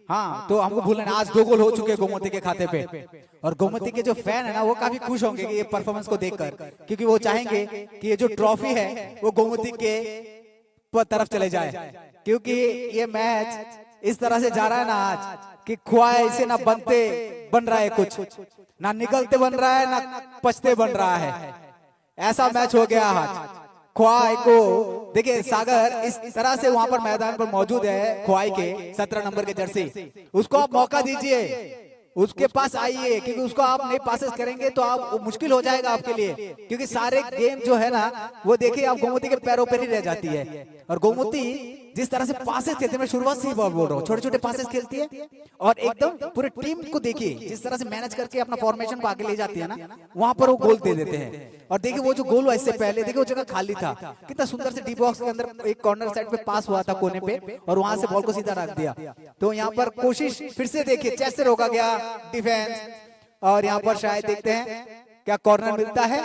हाँ, तो हमको भूलना है आज 2 गोल हो चुके हैं गोमती के खाते पे, और गोमती के जो फैन है ना वो काफी खुश होंगे कि ये परफॉर्मेंस को देखकर, क्योंकि वो चाहेंगे कि ये जो ट्रॉफी है वो गोमती के तरफ चले जाए, क्योंकि ये मैच इस तरह से जा रहा है ना आज कि ख्वाई से ना बनते बन रहा है कुछ, ना निकलते बन रहा है, ना पछते बन रहा है, ऐसा मैच हो गया आज। ख्वाई को देखिए, सागर इस तरह से वहां पर मैदान पर मौजूद है, ख्वाई के 17 नंबर के जर्सी, उसको आप मौका दीजिए, उसके पास आइए, क्योंकि उसको आप नहीं पासेस करेंगे तो आप मुश्किल हो जाएगा आपके लिए, क्योंकि सारे गेम जो है ना वो देखिए आप गोमती के पैरों पर ही रह जाती है, और गोमती जिस तरह से पासेस खेलती है, मैं शुरुआत से ही बोल रहा हूँ, छोटे छोटे पासेस खेलती है, और एकदम पूरे टीम को देखिए जिस तरह से मैनेज करके अपना फॉर्मेशन को आगे ले जाती है ना, वहां पर वो गोल दे देते हैं। और देखिए वो जो गोल हुआ इससे पहले, देखिए वो जगह खाली था, कितना सुंदर से डी बॉक्स के अंदर एक कॉर्नर साइड पे पास हुआ था कोने पे, और वहां से बॉल को सीधा रख दिया। तो यहाँ पर कोशिश फिर से देखिए, चेस्ट से रोका गया डिफेंस, और यहाँ पर शायद देखते हैं क्या कॉर्नर मिलता है,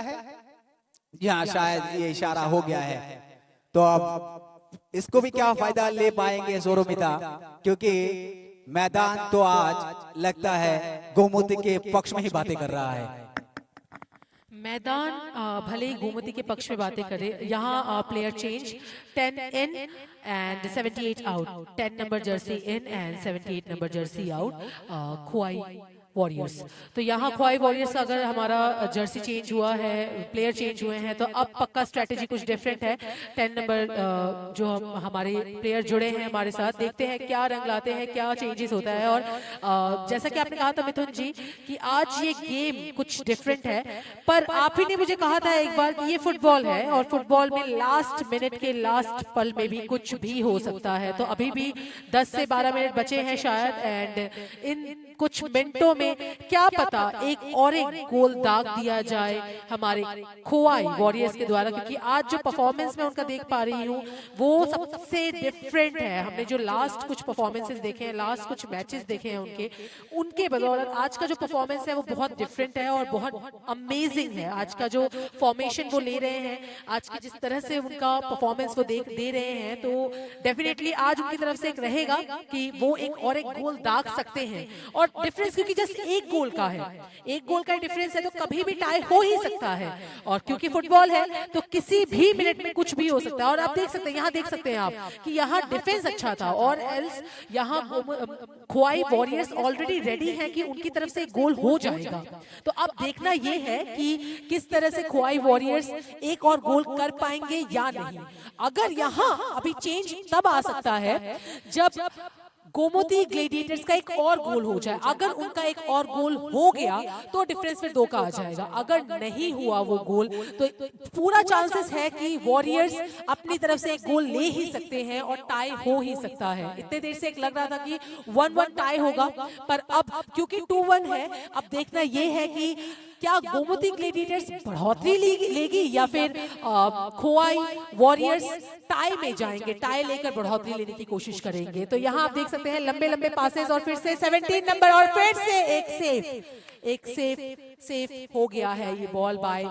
यहाँ शायद ये इशारा हो गया है, तो अब इसको भी क्या फायदा ले पाएंगे सोरोमिता, क्योंकि मैदान तो आज लगता है गोमती के पक्ष में ही बातें कर रहा है। मैदान भले ही गोमती के पक्ष में बातें करे, यहाँ player change, 10 in and 78 out, 10 number jersey in and 78 number jersey out. Kwai warriors. तो यहाँ खोवाई वॉरियर्स का अगर हमारा जर्सी चेंज हुआ है, प्लेयर चेंज हुए हैं, तो अब पक्का स्ट्रेटेजी कुछ डिफरेंट है। 10 नंबर जो हमारे प्लेयर जुड़े हैं हमारे साथ, देखते हैं क्या रंग लाते हैं, क्या चेंजेस होता है। और जैसा कि आपने कहा था मिथुन जी कि आज ये गेम कुछ डिफरेंट है, पर आप ही ने मुझे कहा था एक बार कि ये फुटबॉल है और फुटबॉल में लास्ट मिनट के लास्ट पल में भी कुछ भी हो सकता है। तो अभी भी 10 से 12 मिनट बचे हैं शायद, एंड इन कुछ मिनटों में क्या पता एक गोल दाग दिया जाए हमारे खोवाई वॉरियर्स के द्वारा, क्योंकि आज जो परफॉर्मेंस मैं उनका देख पा रही हूँ वो सबसे डिफरेंट है। हमने जो लास्ट कुछ परफॉर्मेंसेस देखे हैं, लास्ट कुछ मैचेस देखे हैं उनके बदौलत आज का जो परफॉर्मेंस है वो बहुत डिफरेंट है और बहुत अमेजिंग है। आज का जो फॉर्मेशन वो ले रहे हैं, आज की जिस तरह से उनका परफॉर्मेंस वो दे रहे हैं, तो डेफिनेटली आज उनकी तरफ से एक रहेगा कि वो एक गोल दाग सकते हैं। और डिफरेंस क्योंकि जस्ट एक गोल का है, एक गोल का डिफरेंस है, तो कभी भी टाई हो ही सकता है। और क्योंकि फुटबॉल है तो किसी भी मिनट में कुछ भी हो सकता है। और आप देख सकते हैं, यहाँ देख सकते हैं आप कि यहाँ डिफेंस अच्छा था और एल्स यहाँ खोवाई वॉरियर्स ऑलरेडी रेडी हैं कि उनकी तरफ से एक गोल हो जाएगा। तो अब देखना यह है कि किस तरह से खोवाई वॉरियर्स एक और गोल कर पाएंगे या नहीं। अगर यहाँ अभी चेंज तब आ सकता है जब गोमती ग्लेडिएटर्स का एक और गोल हो जाए। अगर उनका एक और गोल हो गया तो डिफरेंस फिर 2 का आ जाएगा। अगर नहीं हुआ वो गोल तो पूरा चांसेस है कि वॉरियर्स अपनी तरफ से एक गोल ले ही सकते हैं और टाई हो ही सकता है। इतने देर से एक लग रहा था कि 1-1 टाई होगा, पर अब क्योंकि 2-1 है, अब देखना ये है कि क्या गोमती ग्लेडिएटर्स बढ़ोतरी लेगी या फिर खोवाई वॉरियर्स टाई में जाएंगे, टाई लेकर बढ़ोतरी लेने की कोशिश करेंगे। तो यहाँ आप देख सकते हैं लंबे लंबे पासेस और फिर से 17 नंबर और फिर से एक सेफ हो गया है ये ball by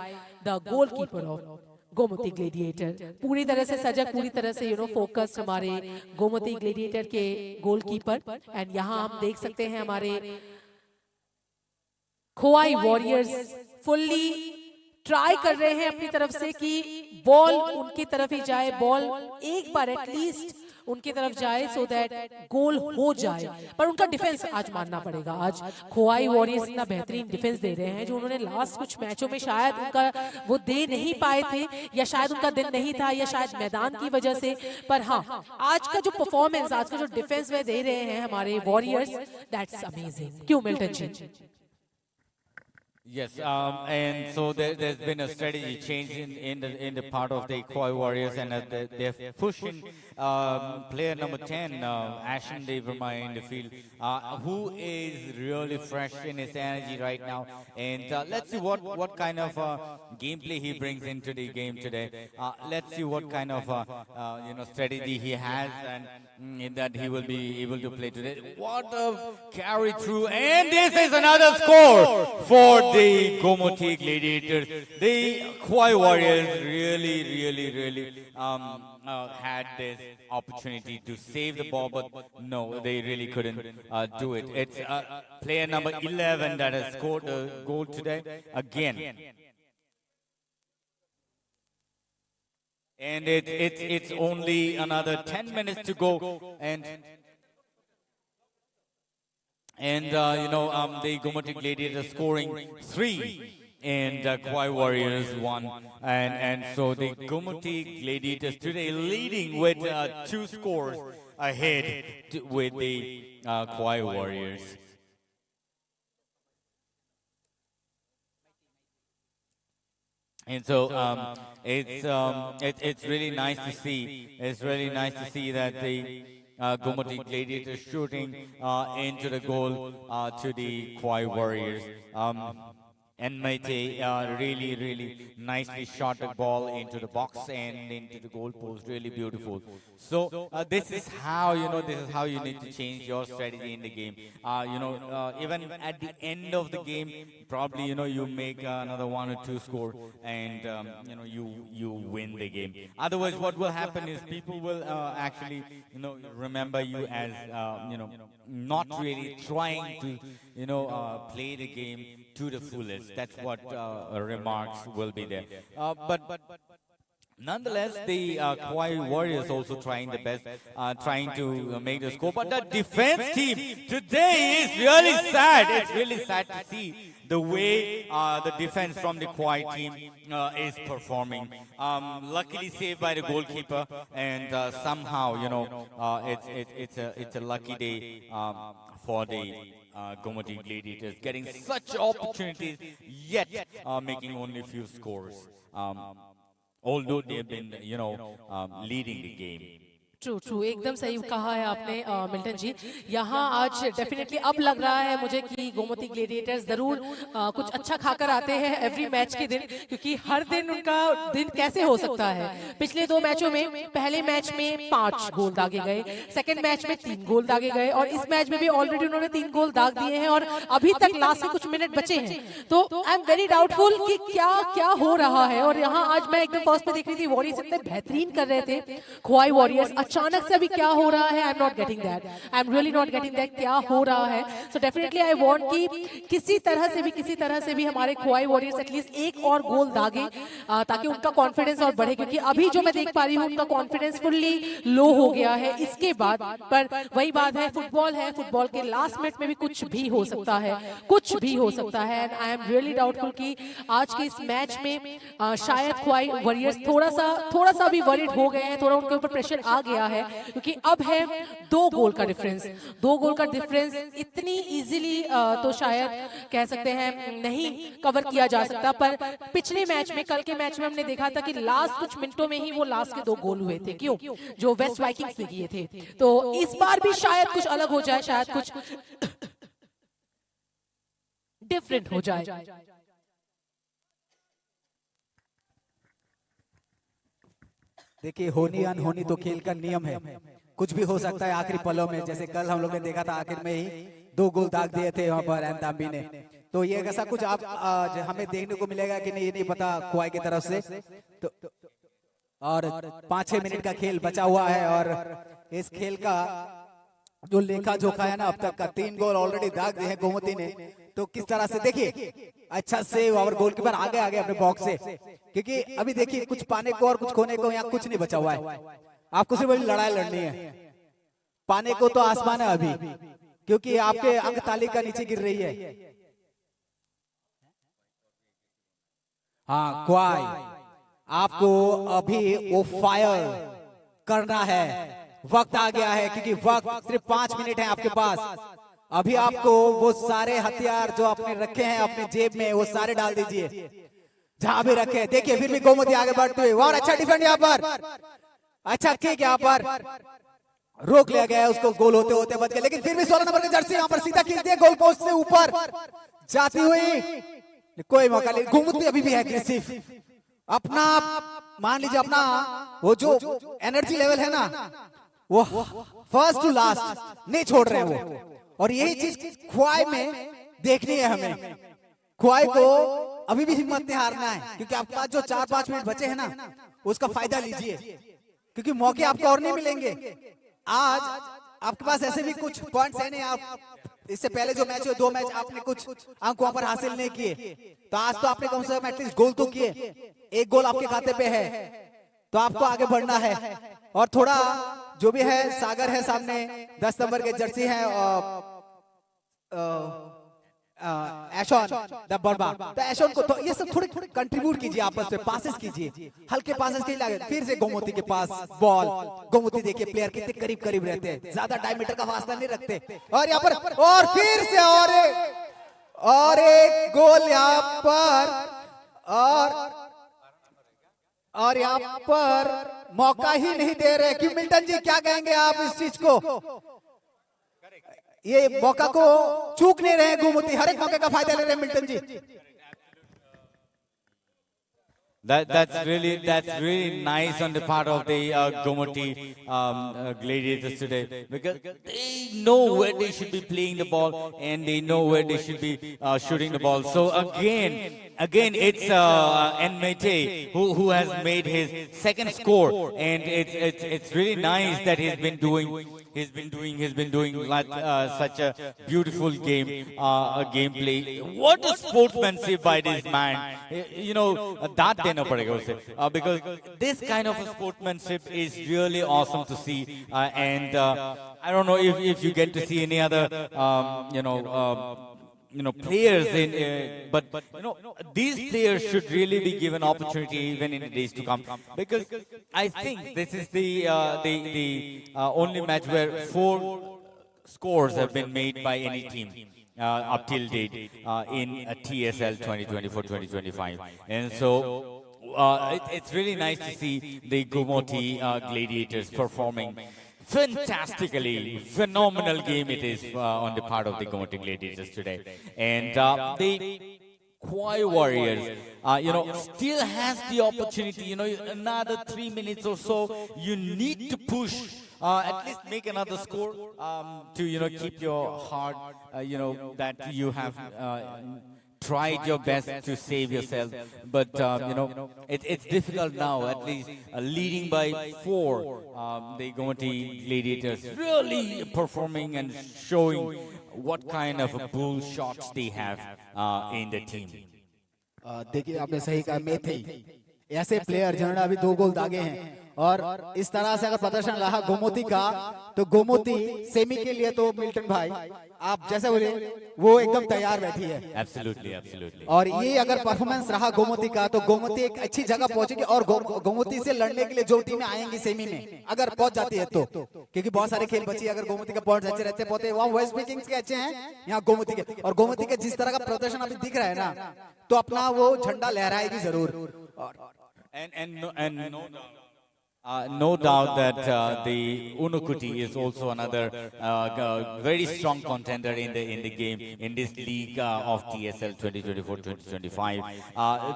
the goalkeeper of Gomti gladiator. पूरी तरह से सजग, पूरी तरह से फोकस्ड हमारे गोमती ग्लेडिएटर के गोलकीपर। एंड यहाँ हम देख सकते हैं हमारे खोवाई वॉरियर्स फुल्ली ट्राई कर रहे हैं अपनी तरफ से कि बॉल उनकी तरफ ही जाए, बॉल एक बार एटलीस्ट उनकी तरफ जाए सो दैट गोल हो जाए। पर उनका डिफेंस आज मानना पड़ेगा। आज खोवाई वॉरियर्स इतना बेहतरीन डिफेंस दे रहे हैं जो उन्होंने लास्ट कुछ मैचों में शायद उनका वो दे नहीं पाए थे, या शायद उनका दिन नहीं था, या शायद मैदान की वजह से। पर हाँ, आज का जो परफॉर्मेंस, आज का जो डिफेंस वे दे रहे हैं हमारे वॉरियर्स, दैट्स अमेजिंग। क्यों Milton ji? Yes, and so there's been a strategy change in the part of the Khoi Warriors, and they're pushing player number 10, Ashen Deverma, in the field, who is really fresh in his energy right now. And let's see what kind of gameplay he brings into the game today. Let's see what kind of strategy he has, and that he will be able to play today. What a carry through, and this is another score for the Gomoti Gladiators. The Khoi Warriors really had this opportunity to save the ball, but no, they really couldn't do it. It's player number 11 that has scored a goal today again. And it's only another 10 minutes to go, and the Gomoti Gladiators scoring 3 and Khoi Warriors 1, and so the Gomoti Gladiators today leading with 2 scores ahead with the Khoi Warriors. And so it's really nice to see. It's really nice to see that the Gomoti Gladiators shooting into the goal to the Khoi Warriors. And Maite really nicely shot the ball into the box and into the goal post. Really beautiful. So this is how you need to change your strategy in the game. Even at the end of the game, probably you make another 1 or 2 score, and you win the game. Otherwise, what will happen is people will actually remember you as not really trying to play the game to the fullest. That's what remarks will be there. But Nonetheless, the Kauai Warriors also trying the best, trying to make the score. But the defense team today is really sad. It's really sad to see the way the defense from the Kauai team is performing. Luckily saved by the goalkeeper, and somehow, you know, it's a lucky day for the Gomoti Gladiators, getting such opportunities, yet making only few scores. Although they have been, you know, leading the game. True true एकदम सही कहा है आपने मिल्टन जी। यहाँ आज डेफिनेटली अब लग रहा है मुझे कि गोमती ग्लेडिएटर्स जरूर कुछ अच्छा खाकर आते हैं एवरी मैच के दिन, क्योंकि हर दिन उनका दिन कैसे हो सकता है। पिछले 2 मैचों में पहले मैच में 5 गोल दागे गए, सेकंड मैच में 3 गोल दागे गए, और इस मैच में भी ऑलरेडी उन्होंने 3 गोल दाग दिए हैं, और अभी तक लास्ट में कुछ मिनट बचे हैं। तो आई एम वेरी डाउटफुल कि क्या क्या हो रहा है। और यहाँ आज मैं एकदम फर्स्ट में देख रही थी वॉरियर्स इतने बेहतरीन कर रहे थे, खोवाई वॉरियर्स, अचानक से अभी क्या हो रहा है। I am not getting that, I am really not getting that क्या हो रहा है। सो डेफिनेटली आई वांट कि किसी तरह से भी हमारे खोवाई वॉरियर्स एटलीस्ट एक और गोल दागे, ताकि उनका कॉन्फिडेंस और बढ़े, क्योंकि अभी जो मैं देख पा रही हूँ उनका कॉन्फिडेंस फुल्ली लो हो गया है इसके बाद। पर वही बात है, फुटबॉल के लास्ट मिनट में भी कुछ भी हो सकता है, कुछ भी हो सकता है। And I am really doubtful कि आज के इस मैच में शायद खोवाई वॉरियर्स थोड़ा सा भी वरीड हो गए हैं, थोड़ा उनके ऊपर प्रेशर आ गया है, क्योंकि अब है 2 गोल का डिफरेंस इतनी इजीली तो शायद कह सकते हैं नहीं कवर किया जा सकता। पर पिछले मैच में, कल के मैच में हमने देखा था कि लास्ट कुछ मिनटों में ही वो लास्ट के 2 गोल हुए थे, क्यों, जो वेस्ट वाइकिंग्स ने किए थे। तो इस बार भी शायद कुछ अलग हो जाए, शायद कुछ डिफरेंट हो जाए। देखिए, होनी अनहोनी तो खेल का नियम है, कुछ भी हो सकता है आखिरी पलों में। जैसे कल हम लोग ने देखा था आखिर में ही 2 गोल दाग दिए थे वहां पर एंताम्बी ने। तो ये ऐसा कुछ आप हमें देखने को मिलेगा कि नहीं, ये नहीं पता खोवाई की तरफ से। तो और 5-6 मिनट का खेल बचा हुआ है, और इस खेल का जो लेखा जोखा है ना अब तक का, 3 गोल ऑलरेडी दाग दिए हैं गोमती ने। तो किस तरह से देखिए, अच्छा सेव और गोलकीपर आगे अपने बॉक्स से, क्योंकि अभी देखिए कुछ पाने को और कुछ खोने को यहाँ कुछ नहीं बचा हुआ है। आपको सिर्फ अभी लड़ाई लड़नी है, पाने को तो आसमान है अभी, क्योंकि आपके अंक तालिका नीचे गिर रही है। हाँ क्वाई, आपको अभी वो फायर करना है, वक्त आ गया है, क्योंकि वक्त सिर्फ 5 मिनट है आपके पास। अभी आपको वो सारे हथियार जो आपने रखे हैं अपने जेब में, वो सारे डाल दीजिए जहां भी रखे। देखिए फिर भी गोमती आगे बढ़ते हुए, और अच्छा डिफेंड यहाँ पर, अच्छा किक यहाँ पर रोक लिया गया है, उसको गोल होते होते बच गया। लेकिन फिर भी 16 नंबर की जर्सी यहाँ पर सीधा खींच दिया, गोल पोस्ट से ऊपर जाती हुई, कोई मौका नहीं। गोमती अभी भी एग्रेसिव, अपना मान लीजिए अपना वो जो एनर्जी लेवल है ना, वो फर्स्ट टू लास्ट नहीं छोड़ रहे हैं वो। और यही चीज खोवाई में देखनी है हमें। खोवाई को अभी भी हिम्मत नहीं हारना है, क्योंकि आपके पास जो 4-5 मिनट बचे हैं ना, उसका फायदा लीजिए, क्योंकि मौके आपको और नहीं मिलेंगे। आज आपके पास ऐसे भी कुछ पॉइंट्स है नहीं, आप इससे पहले जो मैच हुए 2 मैच आपने कुछ अंक वहां पर हासिल नहीं किए, तो आज तो आपने कम से कम एटलीस्ट गोल तो किए। 1 गोल आपके खाते पे है, तो आपको आगे बढ़ना है। और थोड़ा जो भी है, सागर है सामने, 10 नंबर के जर्सी है, एशॉन द बर्बा। तो एशॉन को तो ये सब थोड़े कंट्रीब्यूट कीजिए, आपस में पासेस कीजिए, हल्के पासेस के लिए। फिर से गोमती के पास बॉल, गोमती देखिए प्लेयर कितने करीब रहते हैं, ज्यादा डायमीटर का फासला नहीं रखते। और यहाँ पर और फिर से और एक गोल यहाँ पर, और यहाँ पर मौका ही नहीं दे रहे। क्यों मिल्टन जी, क्या कहेंगे आप इस चीज को? ये मौका को चूक नहीं रहे गोमती, हर एक मौके का फायदा ले रहे हैं Milton ji. That's really nice on the part of the Gomoti Gladiators today, because they know where they should be playing the ball and they know where they should be shooting the ball. So again, it's Enmete who has made his second score, and it's really nice that he's been doing like such a beautiful gameplay. What a sportsmanship by this man! You know that then देना पड़ेगा उसे, because this kind of a sportsmanship is really awesome to see, and I don't know if you get to see any other players in, but these players should really be given opportunity even in the days to come, because I think this is the only match where 4 scores have been made by any team up till date in TSL 2024-2025, and so it's really nice to see the Gomoti Gladiators performing fantastically. Phenomenal game it is on the part of the Gomoti Gladiators today, and the Kawhi Warriors still has the opportunity. Another 3 minutes or so, you need to push, at least make another score to keep your heart, that you have tried your best to save yourself, but it's difficult now. At least leading by 4, the Gomoti Gladiators really performing and showing what kind of bull shots they have in the team. देखिए आपने सही कहा, मेथी ऐसे प्लेयर जिन्होंने अभी 2 गोल दागे हैं, और इस तरह से अगर प्रदर्शन रहा गोमती का, तो गोमती सेमी के लिए तो मिल्टन भाई आप जैसे बोले वो एकदम तैयार बैठी है। एब्सोल्युटली। और ये अगर परफॉर्मेंस रहा गोमती का, तो गोमती एक अच्छी जगह पहुंचेगी, और गोमती से लड़ने के लिए जो टीमें आएंगी सेमी में, अगर पहुंच जाती है तो, क्योंकि बहुत सारे खेल बची, अगर गोमती के पॉइंट्स अच्छे रहते पहुंचे, वहाँ वेस्ट किंग्स के अच्छे हैं, यहाँ गोमती के, और गोमती के जिस तरह का प्रदर्शन अभी दिख रहा है ना, तो अपना वो झंडा लहराएगी जरूर। No doubt that the Unukuti is also another very strong contender in the game in this league of TSL 2024-2025.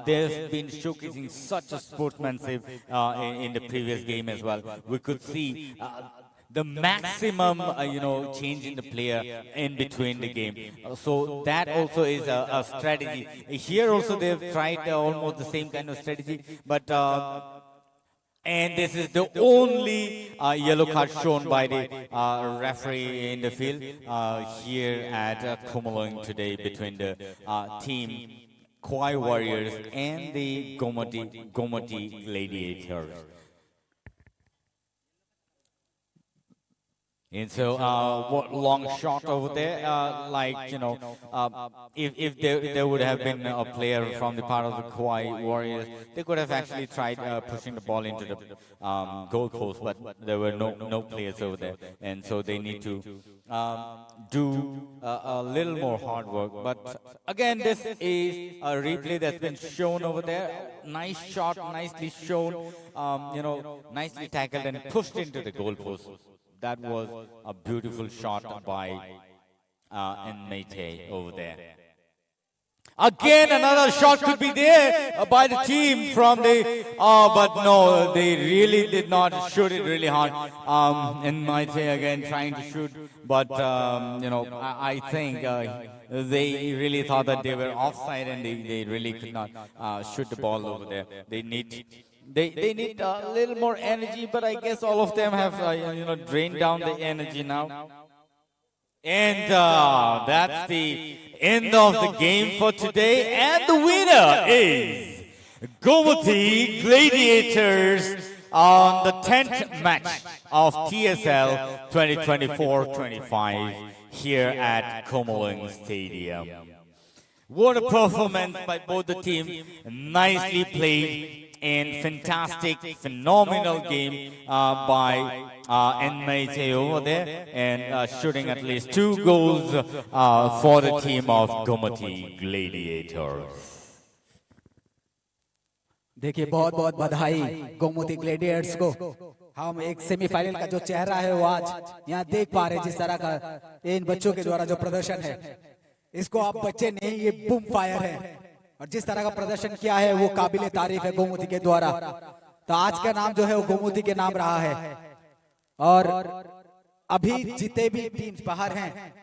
They've been showcasing such a sportsmanship in the previous game as well. We could see the maximum change in the player in between the game, so that also is a strategy. Here also they've tried almost the same kind of strategy, but and this is the only yellow card shown by the referee in the field here at Kumulang today between the team Kawhi Warriors and the Gomoti Gladiators. And so, what long shot over there, if there would have been a player from the part of the Kawhi Warriors, they could have actually tried pushing the ball into the goal post, but there were no players over there, and so they need to do a little more hard work. But again, this is a replay that's been shown over there. Nice shot, nicely shown, nicely tackled and pushed into the goal post. That was a beautiful shot by Nmete over there. Again, another shot could be there by the team from the... but no, they really did not shoot it really hard. Nmete again trying to shoot, but, I think they really thought that they were offside and they really could not shoot the ball over there. They need a little more energy, but I guess all of them have drained down the energy now. And that's the end of the game for today. And the winner is Gomoti Gladiators on the 10th match of TSL 2024-25 here at Kumulang Stadium. What a performance by both the teams. Nicely played. And fantastic, phenomenal game by Nmete over there, and shooting at least 2 goals for the team of Gomoti Gladiators. देखिए बहुत बहुत बधाई गोमती ग्लेडिएटर्स को। हम एक सेमीफाइनल का जो चेहरा है वो आज यहाँ देख पा रहे हैं, जिस तरह का इन बच्चों के द्वारा जो प्रदर्शन है, इसको आप बच्चे नहीं, ये बूम फायर है, और जिस तरह का प्रदर्शन किया है वो काबिले तारीफ है गोमती के द्वारा। तो आज का नाम जो है वो गोमती के नाम रहा है। और अभी जितने भी टीम्स बाहर हैं,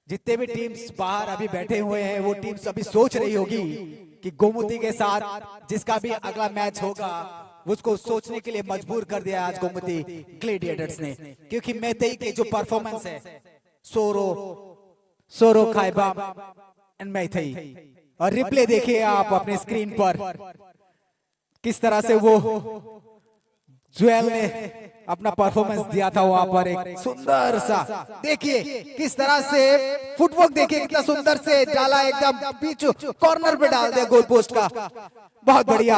जितने भी टीम्स बाहर अभी बैठे हुए हैं, वो टीम्स अभी सोच रही होगी कि गोमती के साथ जिसका भी अगला मैच होगा उसको सोचने के लिए मजबूर कर दिया आज गोमती ग्लेडिएटर्स ने, क्योंकि मेतई के जो परफॉर्मेंस है, सोरो खाइबाम एंड मेतई, और रिप्ले देखिए आप अपने स्क्रीन पर, किस तरह से वो जुएल ने अपना परफॉर्मेंस दिया था वहां पर, एक सुंदर सा, देखिए किस तरह से फुटवर्क, देखिए कितना सुंदर से डाला, एकदम बीच कॉर्नर पे डाल दिया गोल पोस्ट का, बहुत बढ़िया।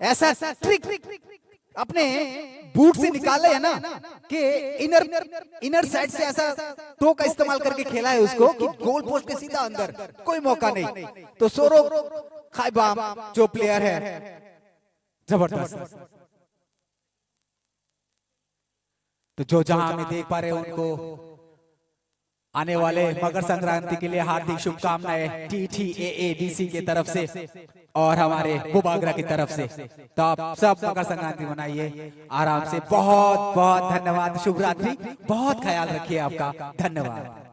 ऐसा ट्रिक अपने बूट से निकाले है ना कि इनर साइड से ऐसा टो का इस्तेमाल करके खेला है उसको कि गोल पोस्ट के सीधा अंदर, कोई मौका नहीं। तो सोरोग खाइबाम जो प्लेयर है, जबरदस्त। तो जो जहां हमें देख पा रहे हैं उनको आने वाले मकर संक्रांति के लिए हार्दिक शुभकामनाएं TTAADC की तरफ से और हमारे बुबागरा की तरफ से। तो आप सब मकर संक्रांति मनाइए आराम से। बहुत बहुत धन्यवाद, शुभ रात्रि, बहुत ख्याल रखिए आपका, धन्यवाद।